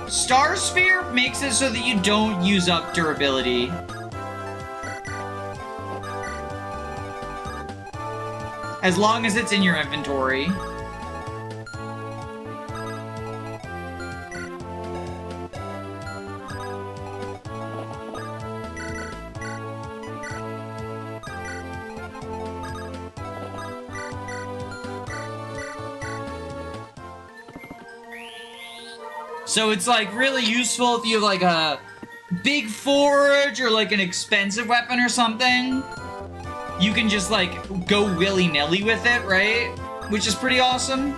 Star Sphere makes it so that you don't use up durability. As long as it's in your inventory. So it's like really useful if you have like a big forge or like an expensive weapon or something. You can just like go willy-nilly with it, right? Which is pretty awesome.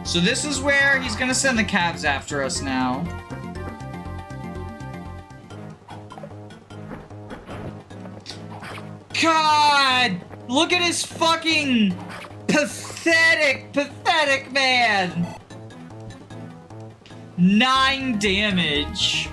So this is where he's gonna send the cabs after us now. God! Look at his fucking pathetic man! 9 damage.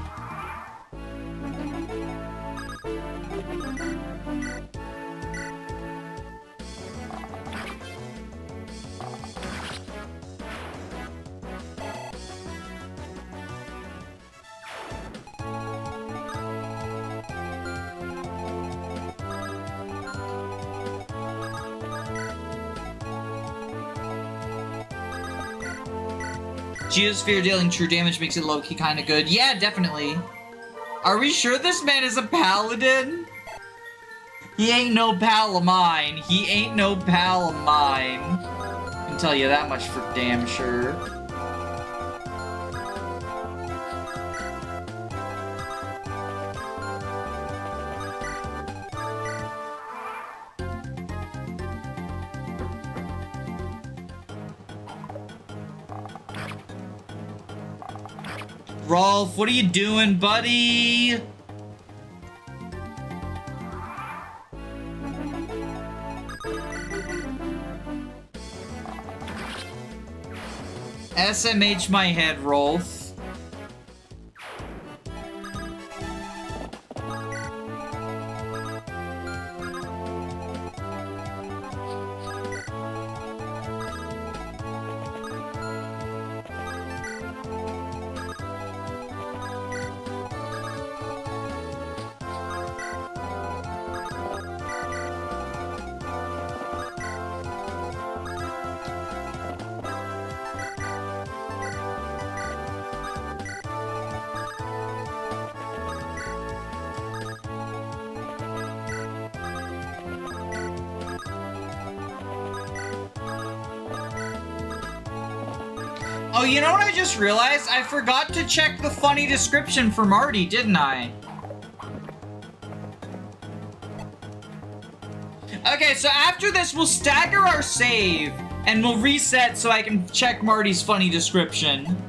Geosphere dealing true damage makes it low-key kind of good. Yeah, definitely. Are we sure this man is a paladin? He ain't no pal of mine. He ain't no pal of mine. I can tell you that much for damn sure. Rolf, what are you doing, buddy? SMH my head, Rolf. Oh, you know what I just realized? I forgot to check the funny description for Marty, didn't I? Okay, so after this, we'll stagger our save, and we'll reset so I can check Marty's funny description.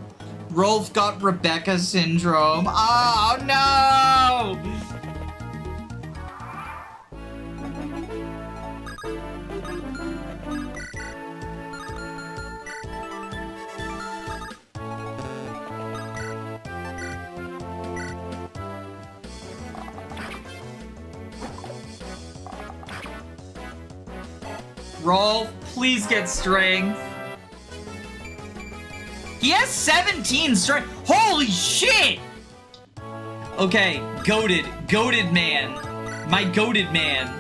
Rolf got Rebecca syndrome. Oh, no! Rolf, please get strength. He has 17 strength. Holy shit! Okay, goated man. My goated man.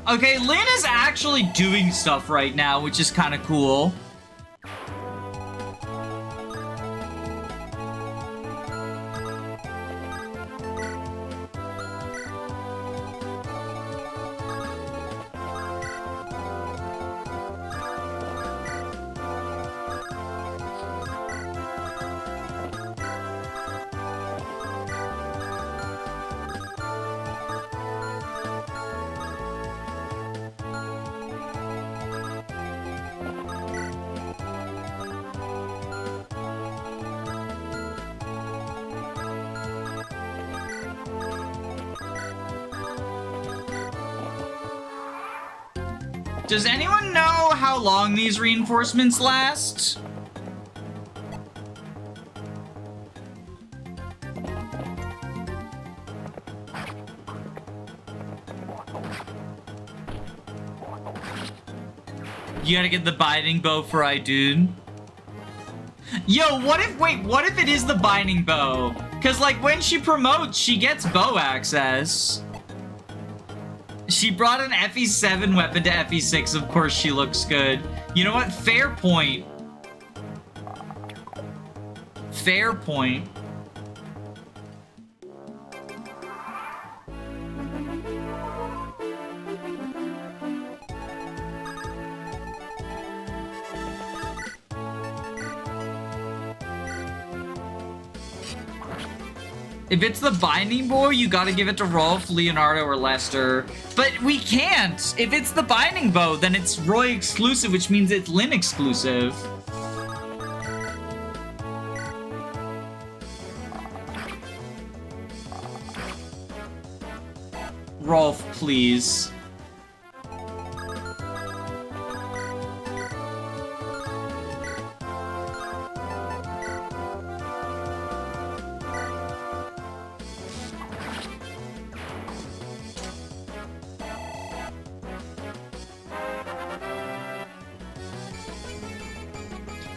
Okay, Lynn is actually doing stuff right now, which is kind of cool. Does anyone know how long these reinforcements last? You gotta get the binding bow for I, dude. Yo, what if it is the binding bow? Cause like when she promotes, she gets bow access. She brought an FE7 weapon to FE6, of course she looks good. You know what? Fair point. Fair point. If it's the Binding Boy, you gotta give it to Rolf, Leonardo, or Lester. But we can't! If it's the Binding Bow, then it's Roy exclusive, which means it's Lynn exclusive. Rolf, please.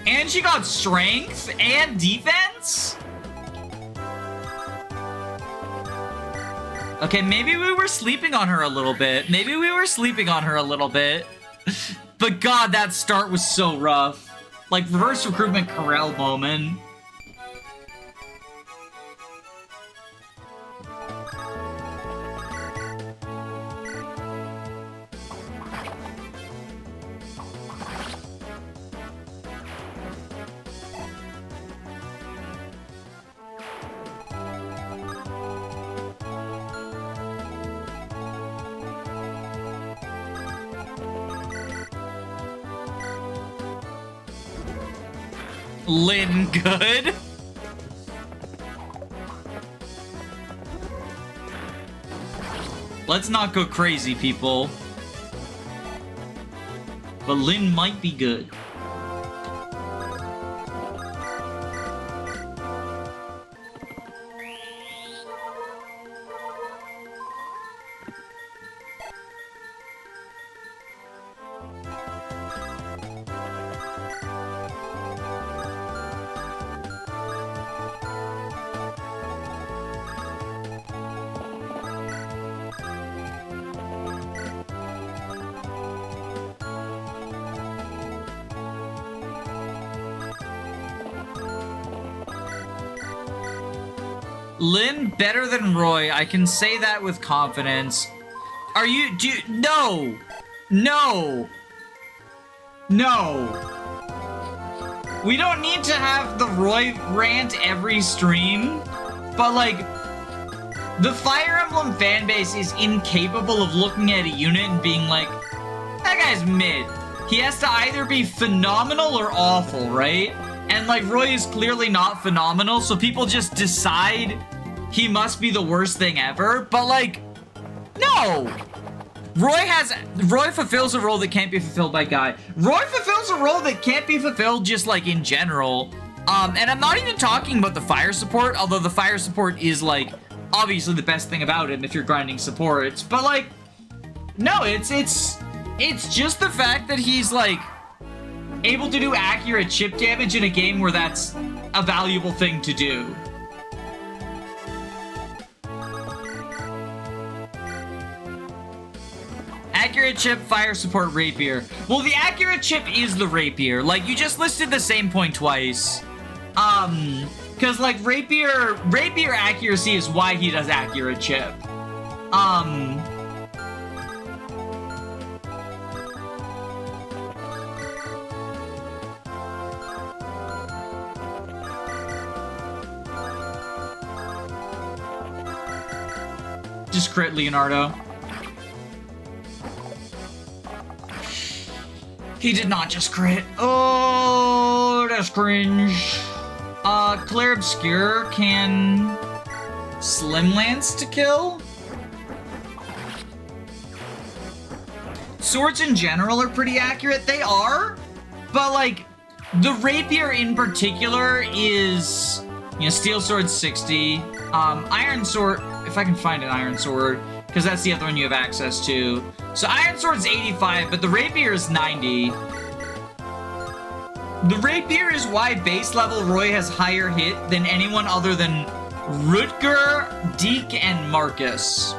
And she got strength and defense? Okay, maybe we were sleeping on her a little bit. But God, that start was so rough. Like, reverse recruitment Corel moment. Lynn, good. Let's not go crazy, people. But Lynn might be good. Lynn better than Roy. I can say that with confidence. Are you... No! No! No! We don't need to have the Roy rant every stream, but like, the Fire Emblem fanbase is incapable of looking at a unit and being like, that guy's mid. He has to either be phenomenal or awful, right? And like, Roy is clearly not phenomenal, so people just decide he must be the worst thing ever. But like, no! Roy fulfills a role that can't be fulfilled by Guy. Roy fulfills a role that can't be fulfilled just like in general. And I'm not even talking about the fire support, although the fire support is like, obviously the best thing about him if you're grinding supports. But like, no, it's just the fact that he's like, able to do accurate chip damage in a game where that's a valuable thing to do. Accurate chip, fire support, rapier. Well, the accurate chip is the rapier. Like, you just listed the same point twice. Cause like rapier accuracy is why he does accurate chip. Just crit Leonardo. He did not just crit. Oh, that's cringe. Claire Obscure can Slim Lance to kill. Swords in general are pretty accurate. They are, but like the rapier in particular is, you know, steel sword 60, iron sword, if I can find an iron sword, because that's the other one you have access to. So iron sword's 85, but the rapier is 90. The rapier is why base level Roy has higher hit than anyone other than Rutger, Deke, and Marcus.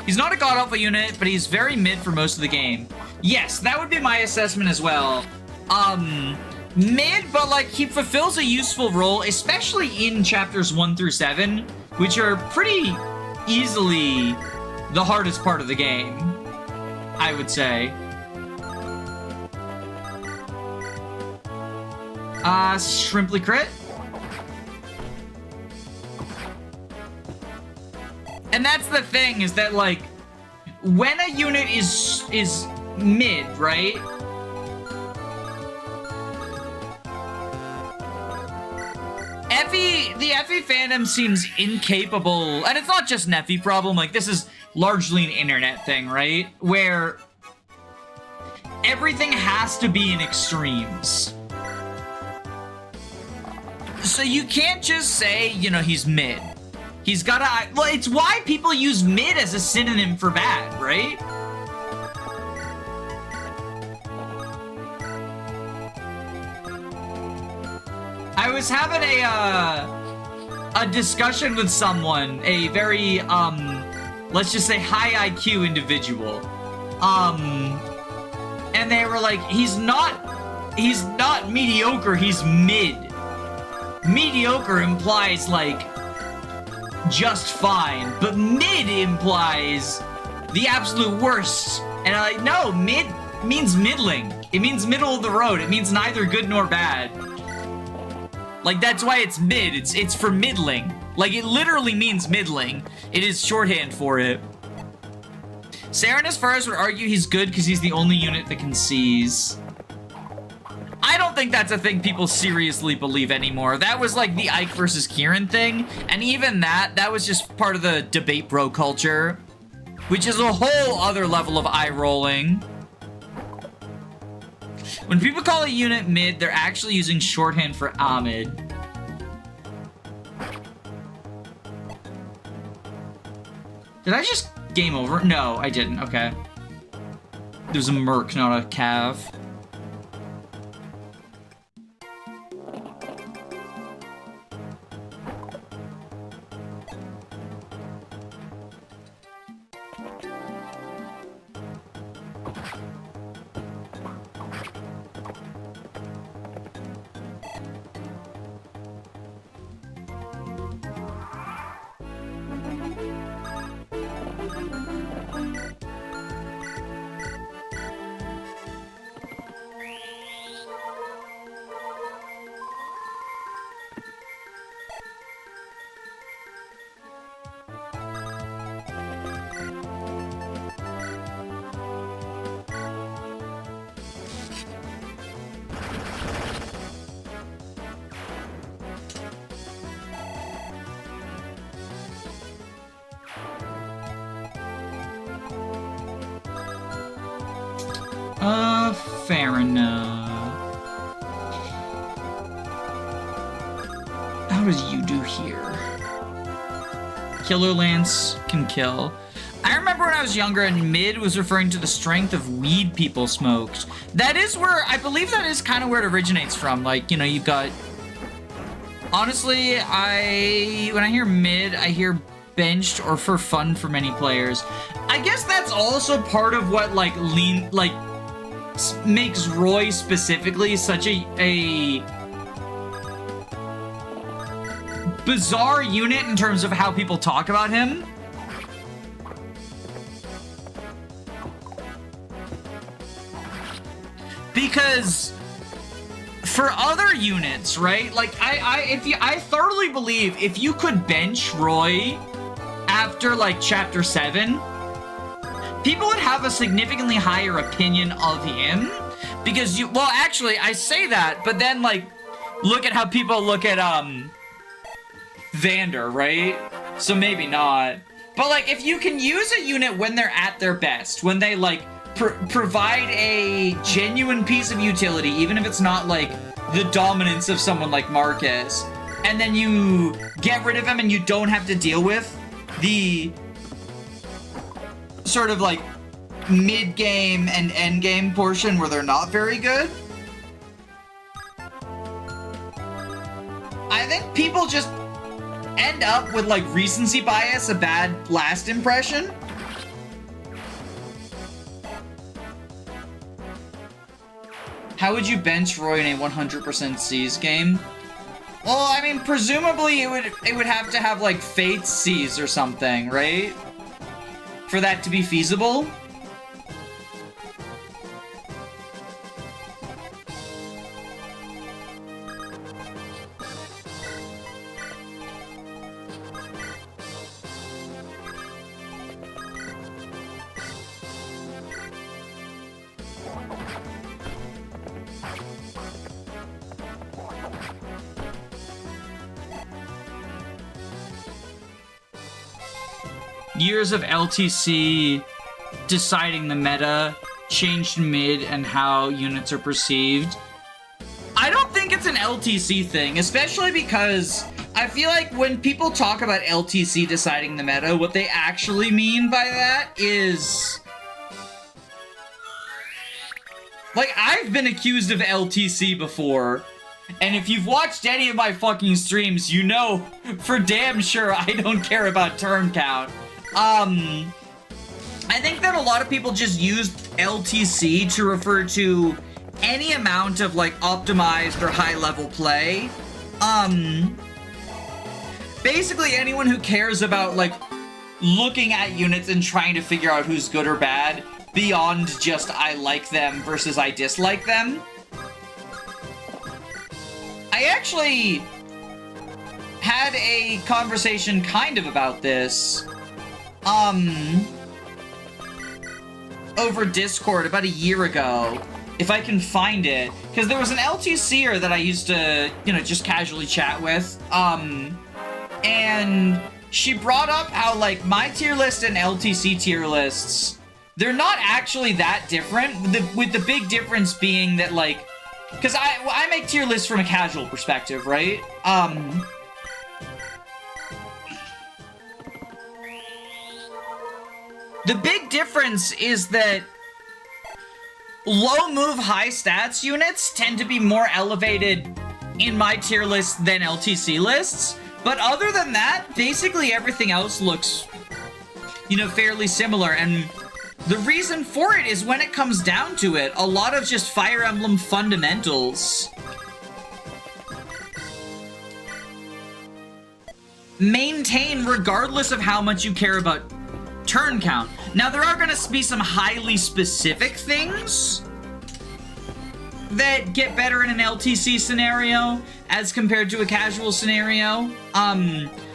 He's not a God Alpha unit, but he's very mid for most of the game. Yes, that would be my assessment as well. Mid, but like he fulfills a useful role, especially in chapters 1 through 7, which are pretty easily the hardest part of the game, I would say. Shrimply crit. And that's the thing, is that, like, when a unit is mid, right? The Effie fandom seems incapable, and it's not just an Effie problem, like, this is largely an internet thing, right? Where everything has to be in extremes. So you can't just say, you know, he's mid. He's gotta, well, it's why people use mid as a synonym for bad, right? I was having a discussion with someone, a very, let's just say high IQ individual. And they were like, he's not mediocre, he's mid. Mediocre implies, like, just fine, but mid implies the absolute worst. And I'm like, no, mid means middling. It means middle of the road. It means neither good nor bad. Like, that's why it's mid. It's for middling. Like, it literally means middling. It is shorthand for it. Saren, as far as would argue he's good because he's the only unit that can seize. I don't think that's a thing people seriously believe anymore. That was like the Ike versus Kieran thing. And even that was just part of the debate bro culture. Which is a whole other level of eye rolling. When people call a unit mid, they're actually using shorthand for Ahmed. Did I just game over? No, I didn't. Okay. There's a merc, not a cav. Fair enough. How does you do here? Killer Lance can kill. I remember when I was younger and mid was referring to the strength of weed people smoked. That is where, I believe that is kind of where it originates from. Like, you know, you've got... Honestly, when I hear mid, I hear benched or for fun for many players. I guess that's also part of what, like, makes Roy specifically such a bizarre unit in terms of how people talk about him. Because for other units, right? Like I thoroughly believe if you could bench Roy after like chapter 7, people would have a significantly higher opinion of him because well, actually, I say that, but then, like, look at how people look at, Vander, right? So maybe not. But, like, if you can use a unit when they're at their best, when they, like, provide a genuine piece of utility, even if it's not, like, the dominance of someone like Marcus, and then you get rid of him and you don't have to deal with the sort of like mid-game and end-game portion where they're not very good. I think people just end up with like recency bias, a bad last impression. How would you bench Roy in a 100% C's game? Well, I mean, presumably it would have to have like Fate's C's or something, right? For that to be feasible. Years of LTC deciding the meta, changed mid and how units are perceived. I don't think it's an LTC thing, especially because I feel like when people talk about LTC deciding the meta, what they actually mean by that is... Like, I've been accused of LTC before, and if you've watched any of my fucking streams, you know for damn sure I don't care about turn count. I think that a lot of people just use LTC to refer to any amount of, like, optimized or high-level play. Basically anyone who cares about, like, looking at units and trying to figure out who's good or bad beyond just I like them versus I dislike them. I actually had a conversation kind of about this, over Discord about a year ago, if I can find it, because there was an LTCer that I used to, you know, just casually chat with, and she brought up how, like, my tier list and LTC tier lists, they're not actually that different, with the big difference being that, like, because I make tier lists from a casual perspective, right? The big difference is that low move, high stats units tend to be more elevated in my tier list than LTC lists. But other than that, basically everything else looks, you know, fairly similar. And the reason for it is when it comes down to it, a lot of just Fire Emblem fundamentals maintain regardless of how much you care about turn count. Now, there are gonna be some highly specific things that get better in an LTC scenario as compared to a casual scenario,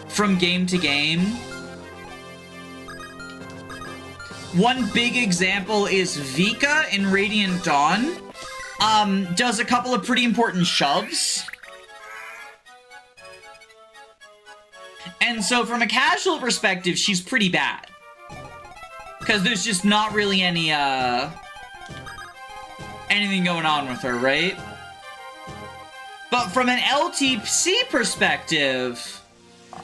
from game to game. One big example is Vika in Radiant Dawn. Does a couple of pretty important shoves. And so from a casual perspective, she's pretty bad. Because there's just not really any, anything going on with her, right? But from an LTC perspective,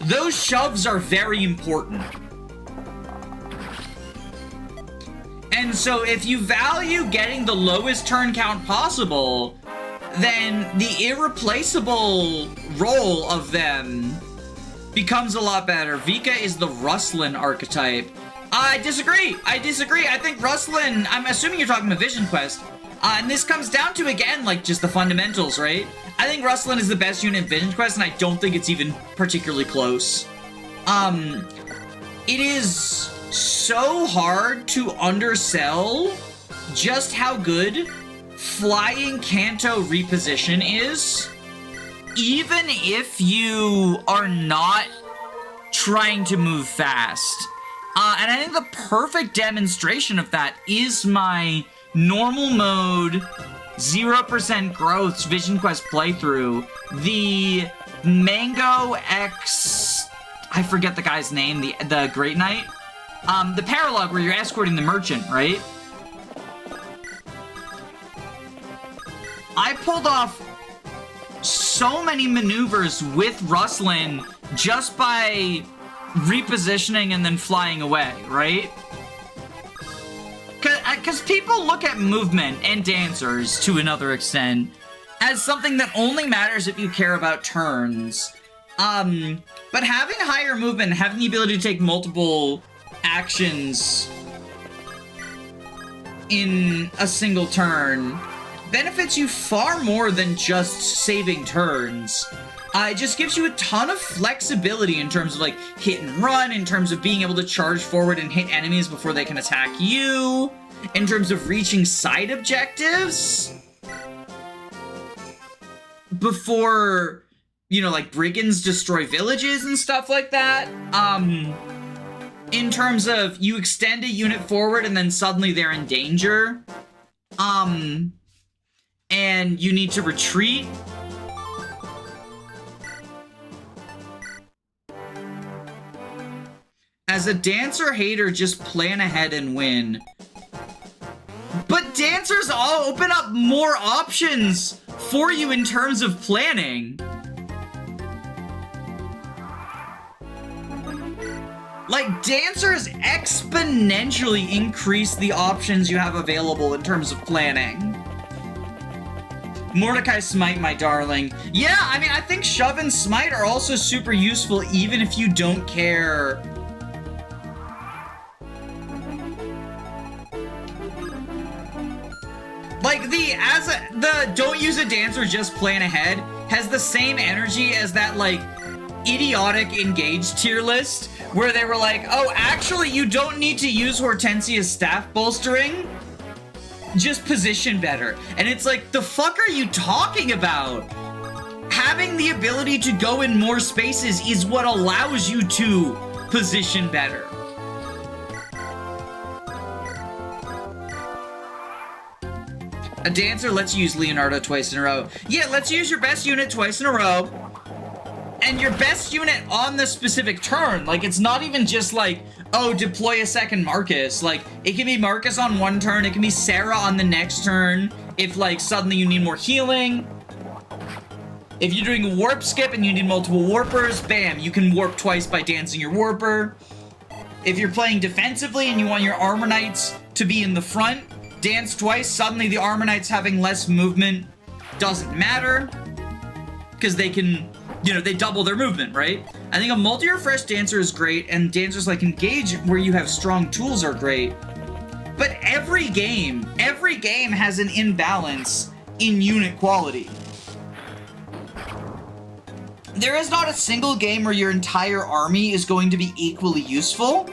those shoves are very important. And so if you value getting the lowest turn count possible, then the irreplaceable role of them becomes a lot better. Vika is the Rustlin archetype. I disagree. I think Rustlin, I'm assuming you're talking about Vision Quest, and this comes down to, again, like, just the fundamentals, right? I think Rustlin is the best unit in Vision Quest, and I don't think it's even particularly close. It is so hard to undersell just how good Flying Canto Reposition is, even if you are not trying to move fast. And I think the perfect demonstration of that is my normal mode 0% growth Vision Quest playthrough. The Mango X... I forget the guy's name, the Great Knight. The paralogue where you're escorting the merchant, right? I pulled off so many maneuvers with Rustlin just by repositioning and then flying away, right? Because people look at movement and dancers, to another extent, as something that only matters if you care about turns. But having higher movement, having the ability to take multiple actions in a single turn benefits you far more than just saving turns. It just gives you a ton of flexibility in terms of, like, hit and run, in terms of being able to charge forward and hit enemies before they can attack you, in terms of reaching side objectives before, you know, like, brigands destroy villages and stuff like that. In terms of you extend a unit forward and then suddenly they're in danger, and you need to retreat. As a dancer hater, just plan ahead and win. But dancers all open up more options for you in terms of planning. Like, dancers exponentially increase the options you have available in terms of planning. Mordecai Smite, my darling. Yeah, I mean, I think Shove and Smite are also super useful even if you don't care. Like, the don't use a dancer, just plan ahead has the same energy as that, like, idiotic engaged tier list where they were like, oh, actually, you don't need to use Hortensia's staff bolstering. Just position better. And it's like, the fuck are you talking about? Having the ability to go in more spaces is what allows you to position better. A dancer lets you use Leonardo twice in a row. Yeah, let's use your best unit twice in a row. And your best unit on the specific turn. Like, it's not even just like, oh, deploy a second Marcus. Like, it can be Marcus on one turn. It can be Sarah on the next turn. If, like, suddenly you need more healing. If you're doing a warp skip and you need multiple warpers, bam, you can warp twice by dancing your warper. If you're playing defensively and you want your Armor Knights to be in the front, dance twice. Suddenly the Armor Knights having less movement doesn't matter. Because they can, you know, they double their movement, right? I think a multi-refresh dancer is great, and dancers like Engage, where you have strong tools, are great. But every game has an imbalance in unit quality. There is not a single game where your entire army is going to be equally useful.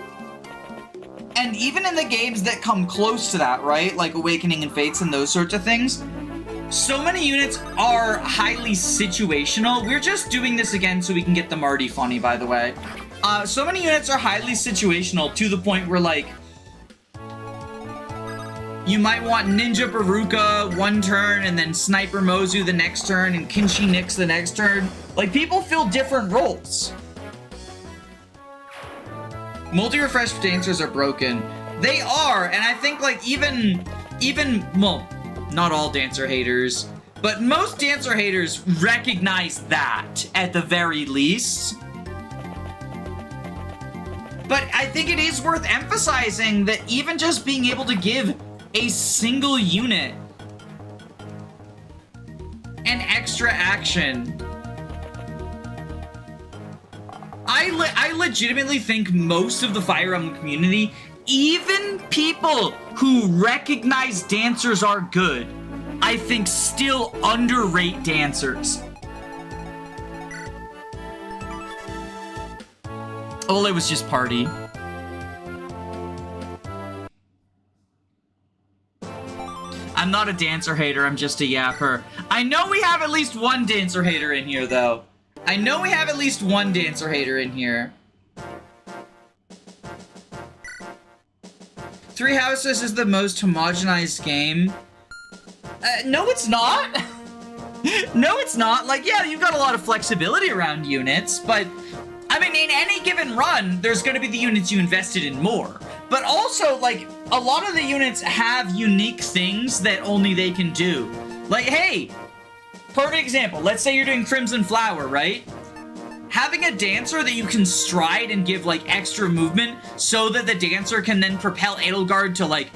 And even in the games that come close to that, right? Like Awakening and Fates and those sorts of things, so many units are highly situational. We're just doing this again so we can get the Marty funny, by the way. So many units are highly situational to the point where, like, you might want Ninja Baruka one turn and then Sniper Mozu the next turn and Kinshi Nix the next turn. Like, people fill different roles. Multi-refresh dancers are broken. They are, and I think, like, even, well, not all dancer haters, but most dancer haters recognize that, at the very least. But I think it is worth emphasizing that even just being able to give a single unit an extra action, I legitimately think most of the Fire Emblem community, even people who recognize dancers are good, I think still underrate dancers. Ole was just party. I'm not a dancer hater, I'm just a yapper. I know we have at least one dancer hater in here, though. I know we have at least one dancer hater in here. Three Houses is the most homogenized game. No, it's not. No, it's not. Like, yeah, you've got a lot of flexibility around units, but I mean, in any given run, there's going to be the units you invested in more. But also, like, a lot of the units have unique things that only they can do. Like, hey, perfect example. Let's say you're doing Crimson Flower, right? Having a dancer that you can stride and give, like, extra movement so that the dancer can then propel Edelgard to, like,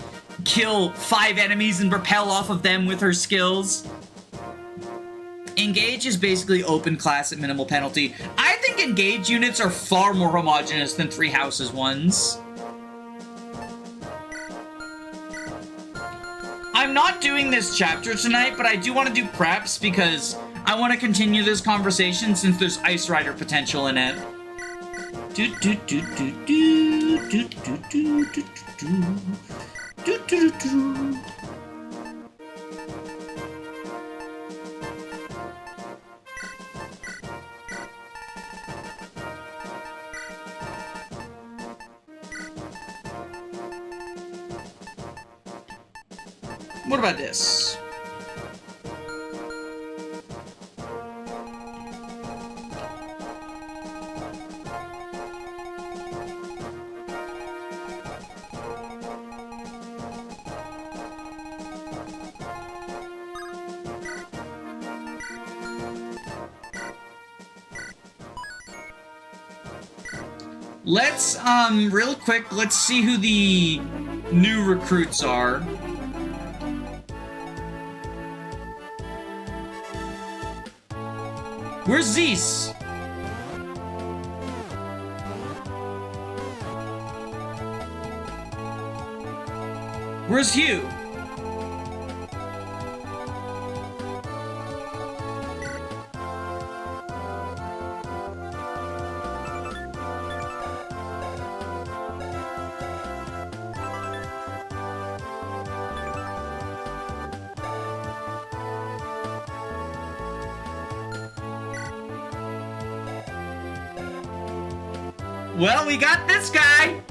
kill 5 enemies and propel off of them with her skills. Engage is basically open class at minimal penalty. I think Engage units are far more homogeneous than Three Houses ones. I'm not doing this chapter tonight, but I do want to do preps because I want to continue this conversation since there's Ice Rider potential in it. What about this? Let's, real quick, let's see who the new recruits are. Where's Zeus? Where's Hugh? Well, we got this guy!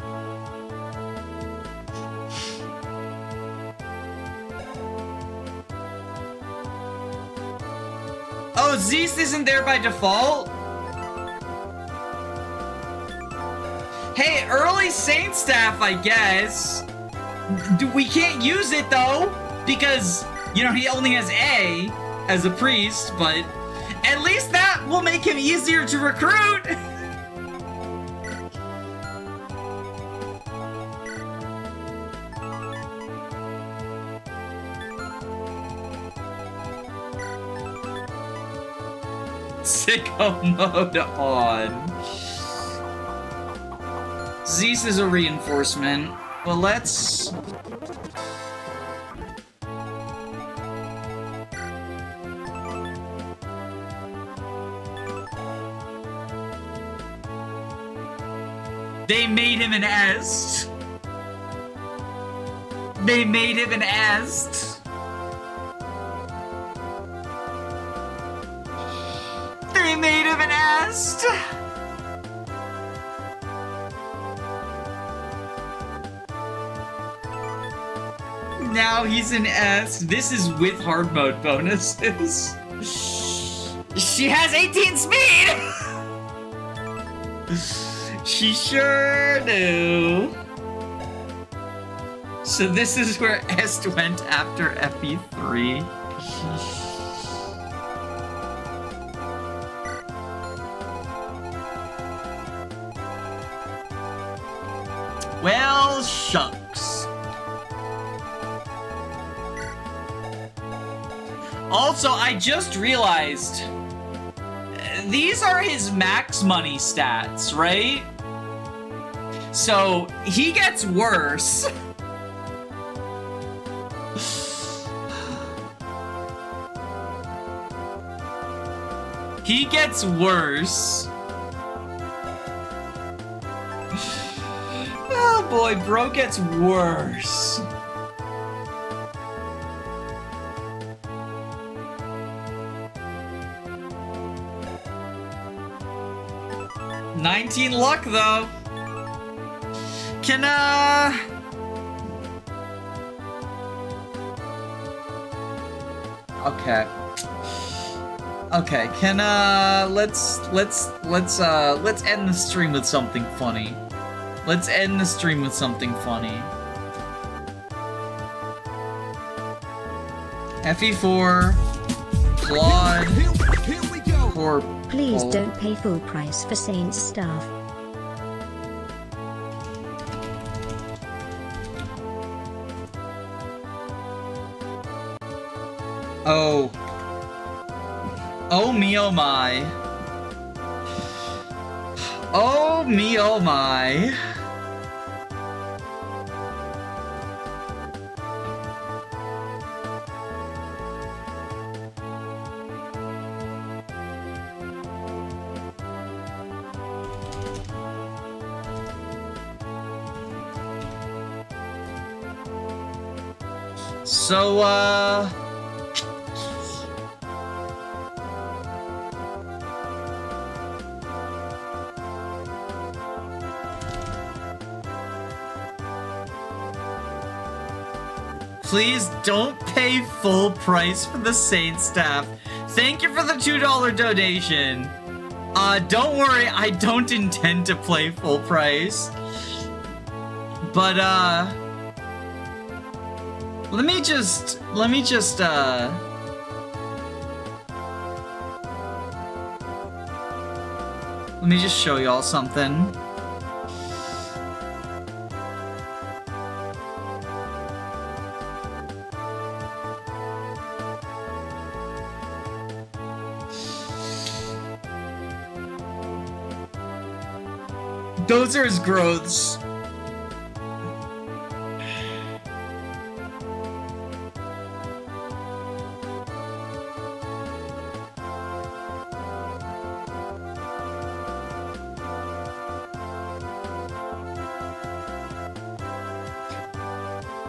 Oh, Zeus isn't there by default? Hey, early Saint staff, I guess. We can't use it, though, because, you know, he only has A as a priest, but at least that will make him easier to recruit! Sicko mode on. Zeus is a reinforcement. Well, let's... They made him an est. They made him an est. They made him an est. Now he's an est. This is with hard mode bonuses. She has 18 speed. She sure do. So this is where est went after FE3. Well, shucks. Also, I just realized these are his max money stats, right? So he gets worse. He gets worse. Oh boy, bro gets worse. $19 luck though. Can Okay. Okay, can let's end the stream with something funny. Let's end the stream with something funny. FE4, Claude, Here we go. or Please don't pay full price for Saints staff. Oh. Oh me oh my. Oh me oh my. So, please don't pay full price for the Saint staff. Thank you for the $2 donation. Don't worry, I don't intend to play full price. But, let me just, let me just show y'all something. Those are his growths.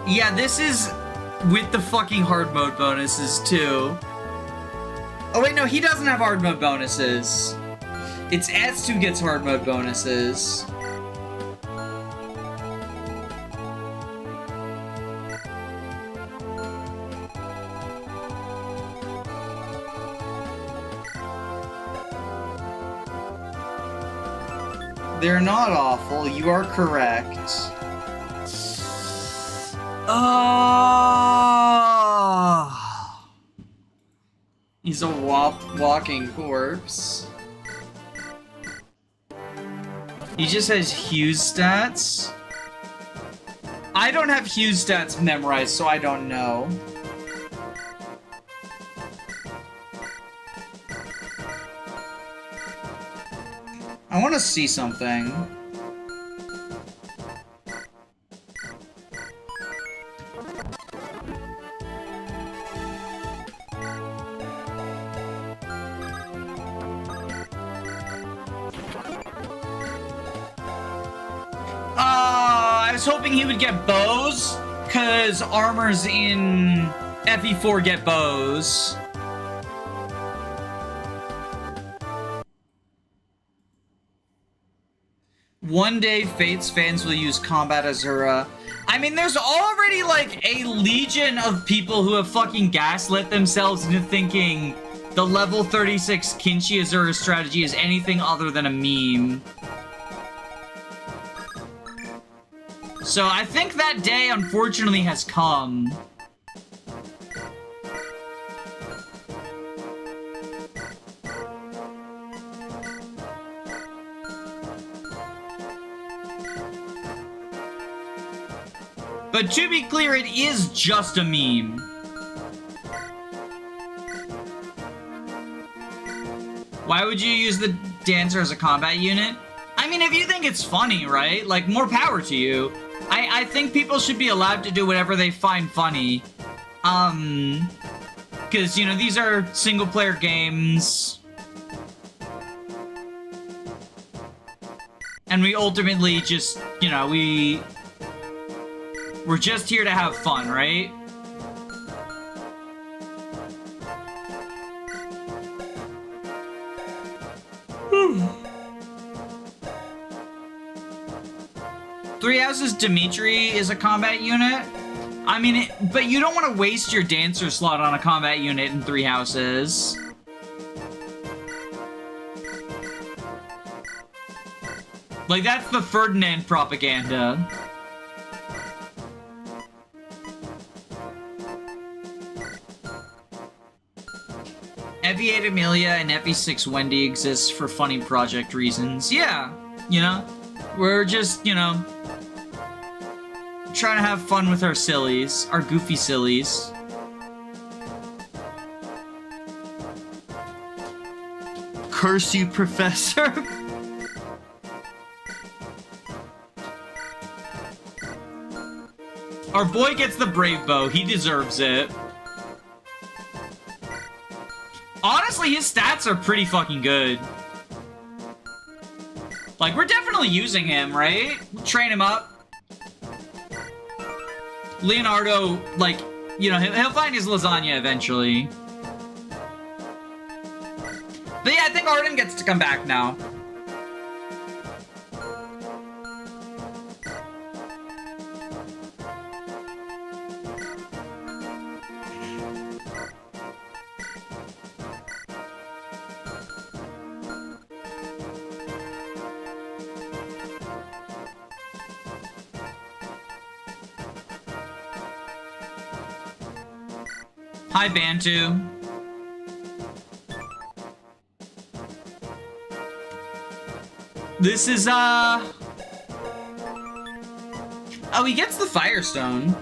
Yeah, this is with the fucking hard mode bonuses, too. Oh, wait, no, he doesn't have hard mode bonuses. It's S who gets hard mode bonuses. They're not awful, you are correct. Oh, he's a walking corpse. He just has Hughes stats. I don't have Hughes stats memorized, so I don't know. I want to see something. I was hoping he would get bows, cause armors in FE4 get bows. One day, Fate's fans will use Combat Azura. I mean, there's already, like, a legion of people who have fucking gaslit themselves into thinking the level 36 Kinshi Azura strategy is anything other than a meme. So I think that day, unfortunately, has come. But to be clear, it is just a meme. Why would you use the dancer as a combat unit? I mean, if you think it's funny, right? Like, more power to you. I think people should be allowed to do whatever they find funny. Because, you know, these are single-player games. And we ultimately just, you know, we're just here to have fun, right? Three Houses Dimitri is a combat unit. I mean, but you don't want to waste your dancer slot on a combat unit in Three Houses. Like, that's the Ferdinand propaganda. FE8 Amelia and FE6 Wendy exists for funny project reasons. Yeah, you know, we're just, you know, trying to have fun with our sillies, our goofy sillies. Curse you, Professor. Our boy gets the brave bow. He deserves it. Honestly, his stats are pretty fucking good. Like, we're definitely using him, right? Train him up. Leonardo, like, you know, he'll find his lasagna eventually. But yeah, I think Arden gets to come back now. Hi, Bantu. This is, Oh, he gets the Firestone.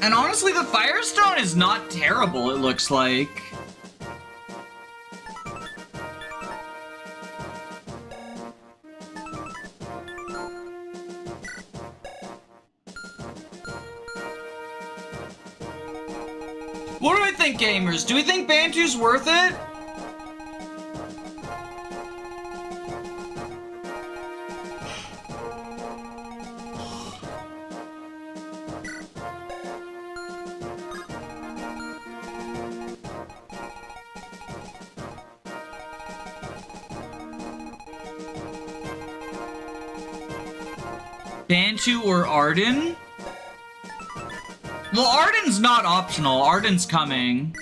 And honestly, the Firestone is not terrible, it looks like. What do we think, gamers? Do we think Bantu's worth it? Bantu or Arden? Well, Arden's not optional. Arden's coming.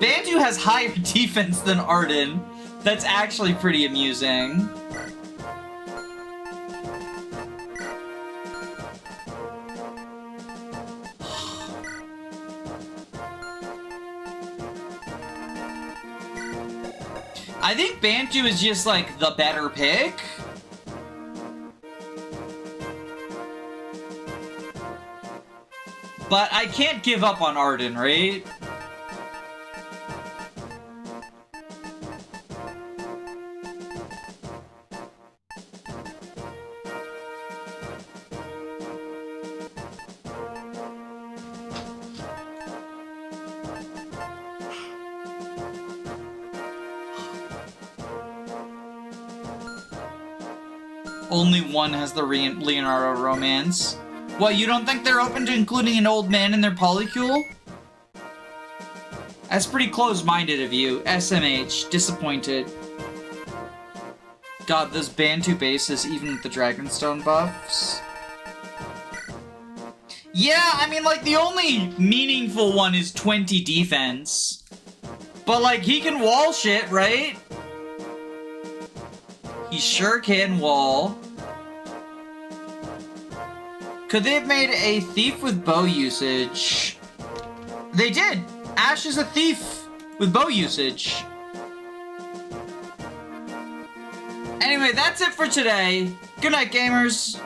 Bantu has higher defense than Arden. That's actually pretty amusing. I think Bantu is just, like, the better pick. But I can't give up on Arden, right? Only one has the Leonardo romance. What, you don't think they're open to including an old man in their polycule? That's pretty close-minded of you. SMH, disappointed. God, those Bantu bases, even with the Dragonstone buffs. Yeah, I mean, like, the only meaningful one is 20 defense. But, like, he can wall shit, right? He sure can wall. Could they have made a thief with bow usage? They did! Ash is a thief with bow usage. Anyway, that's it for today. Good night, gamers.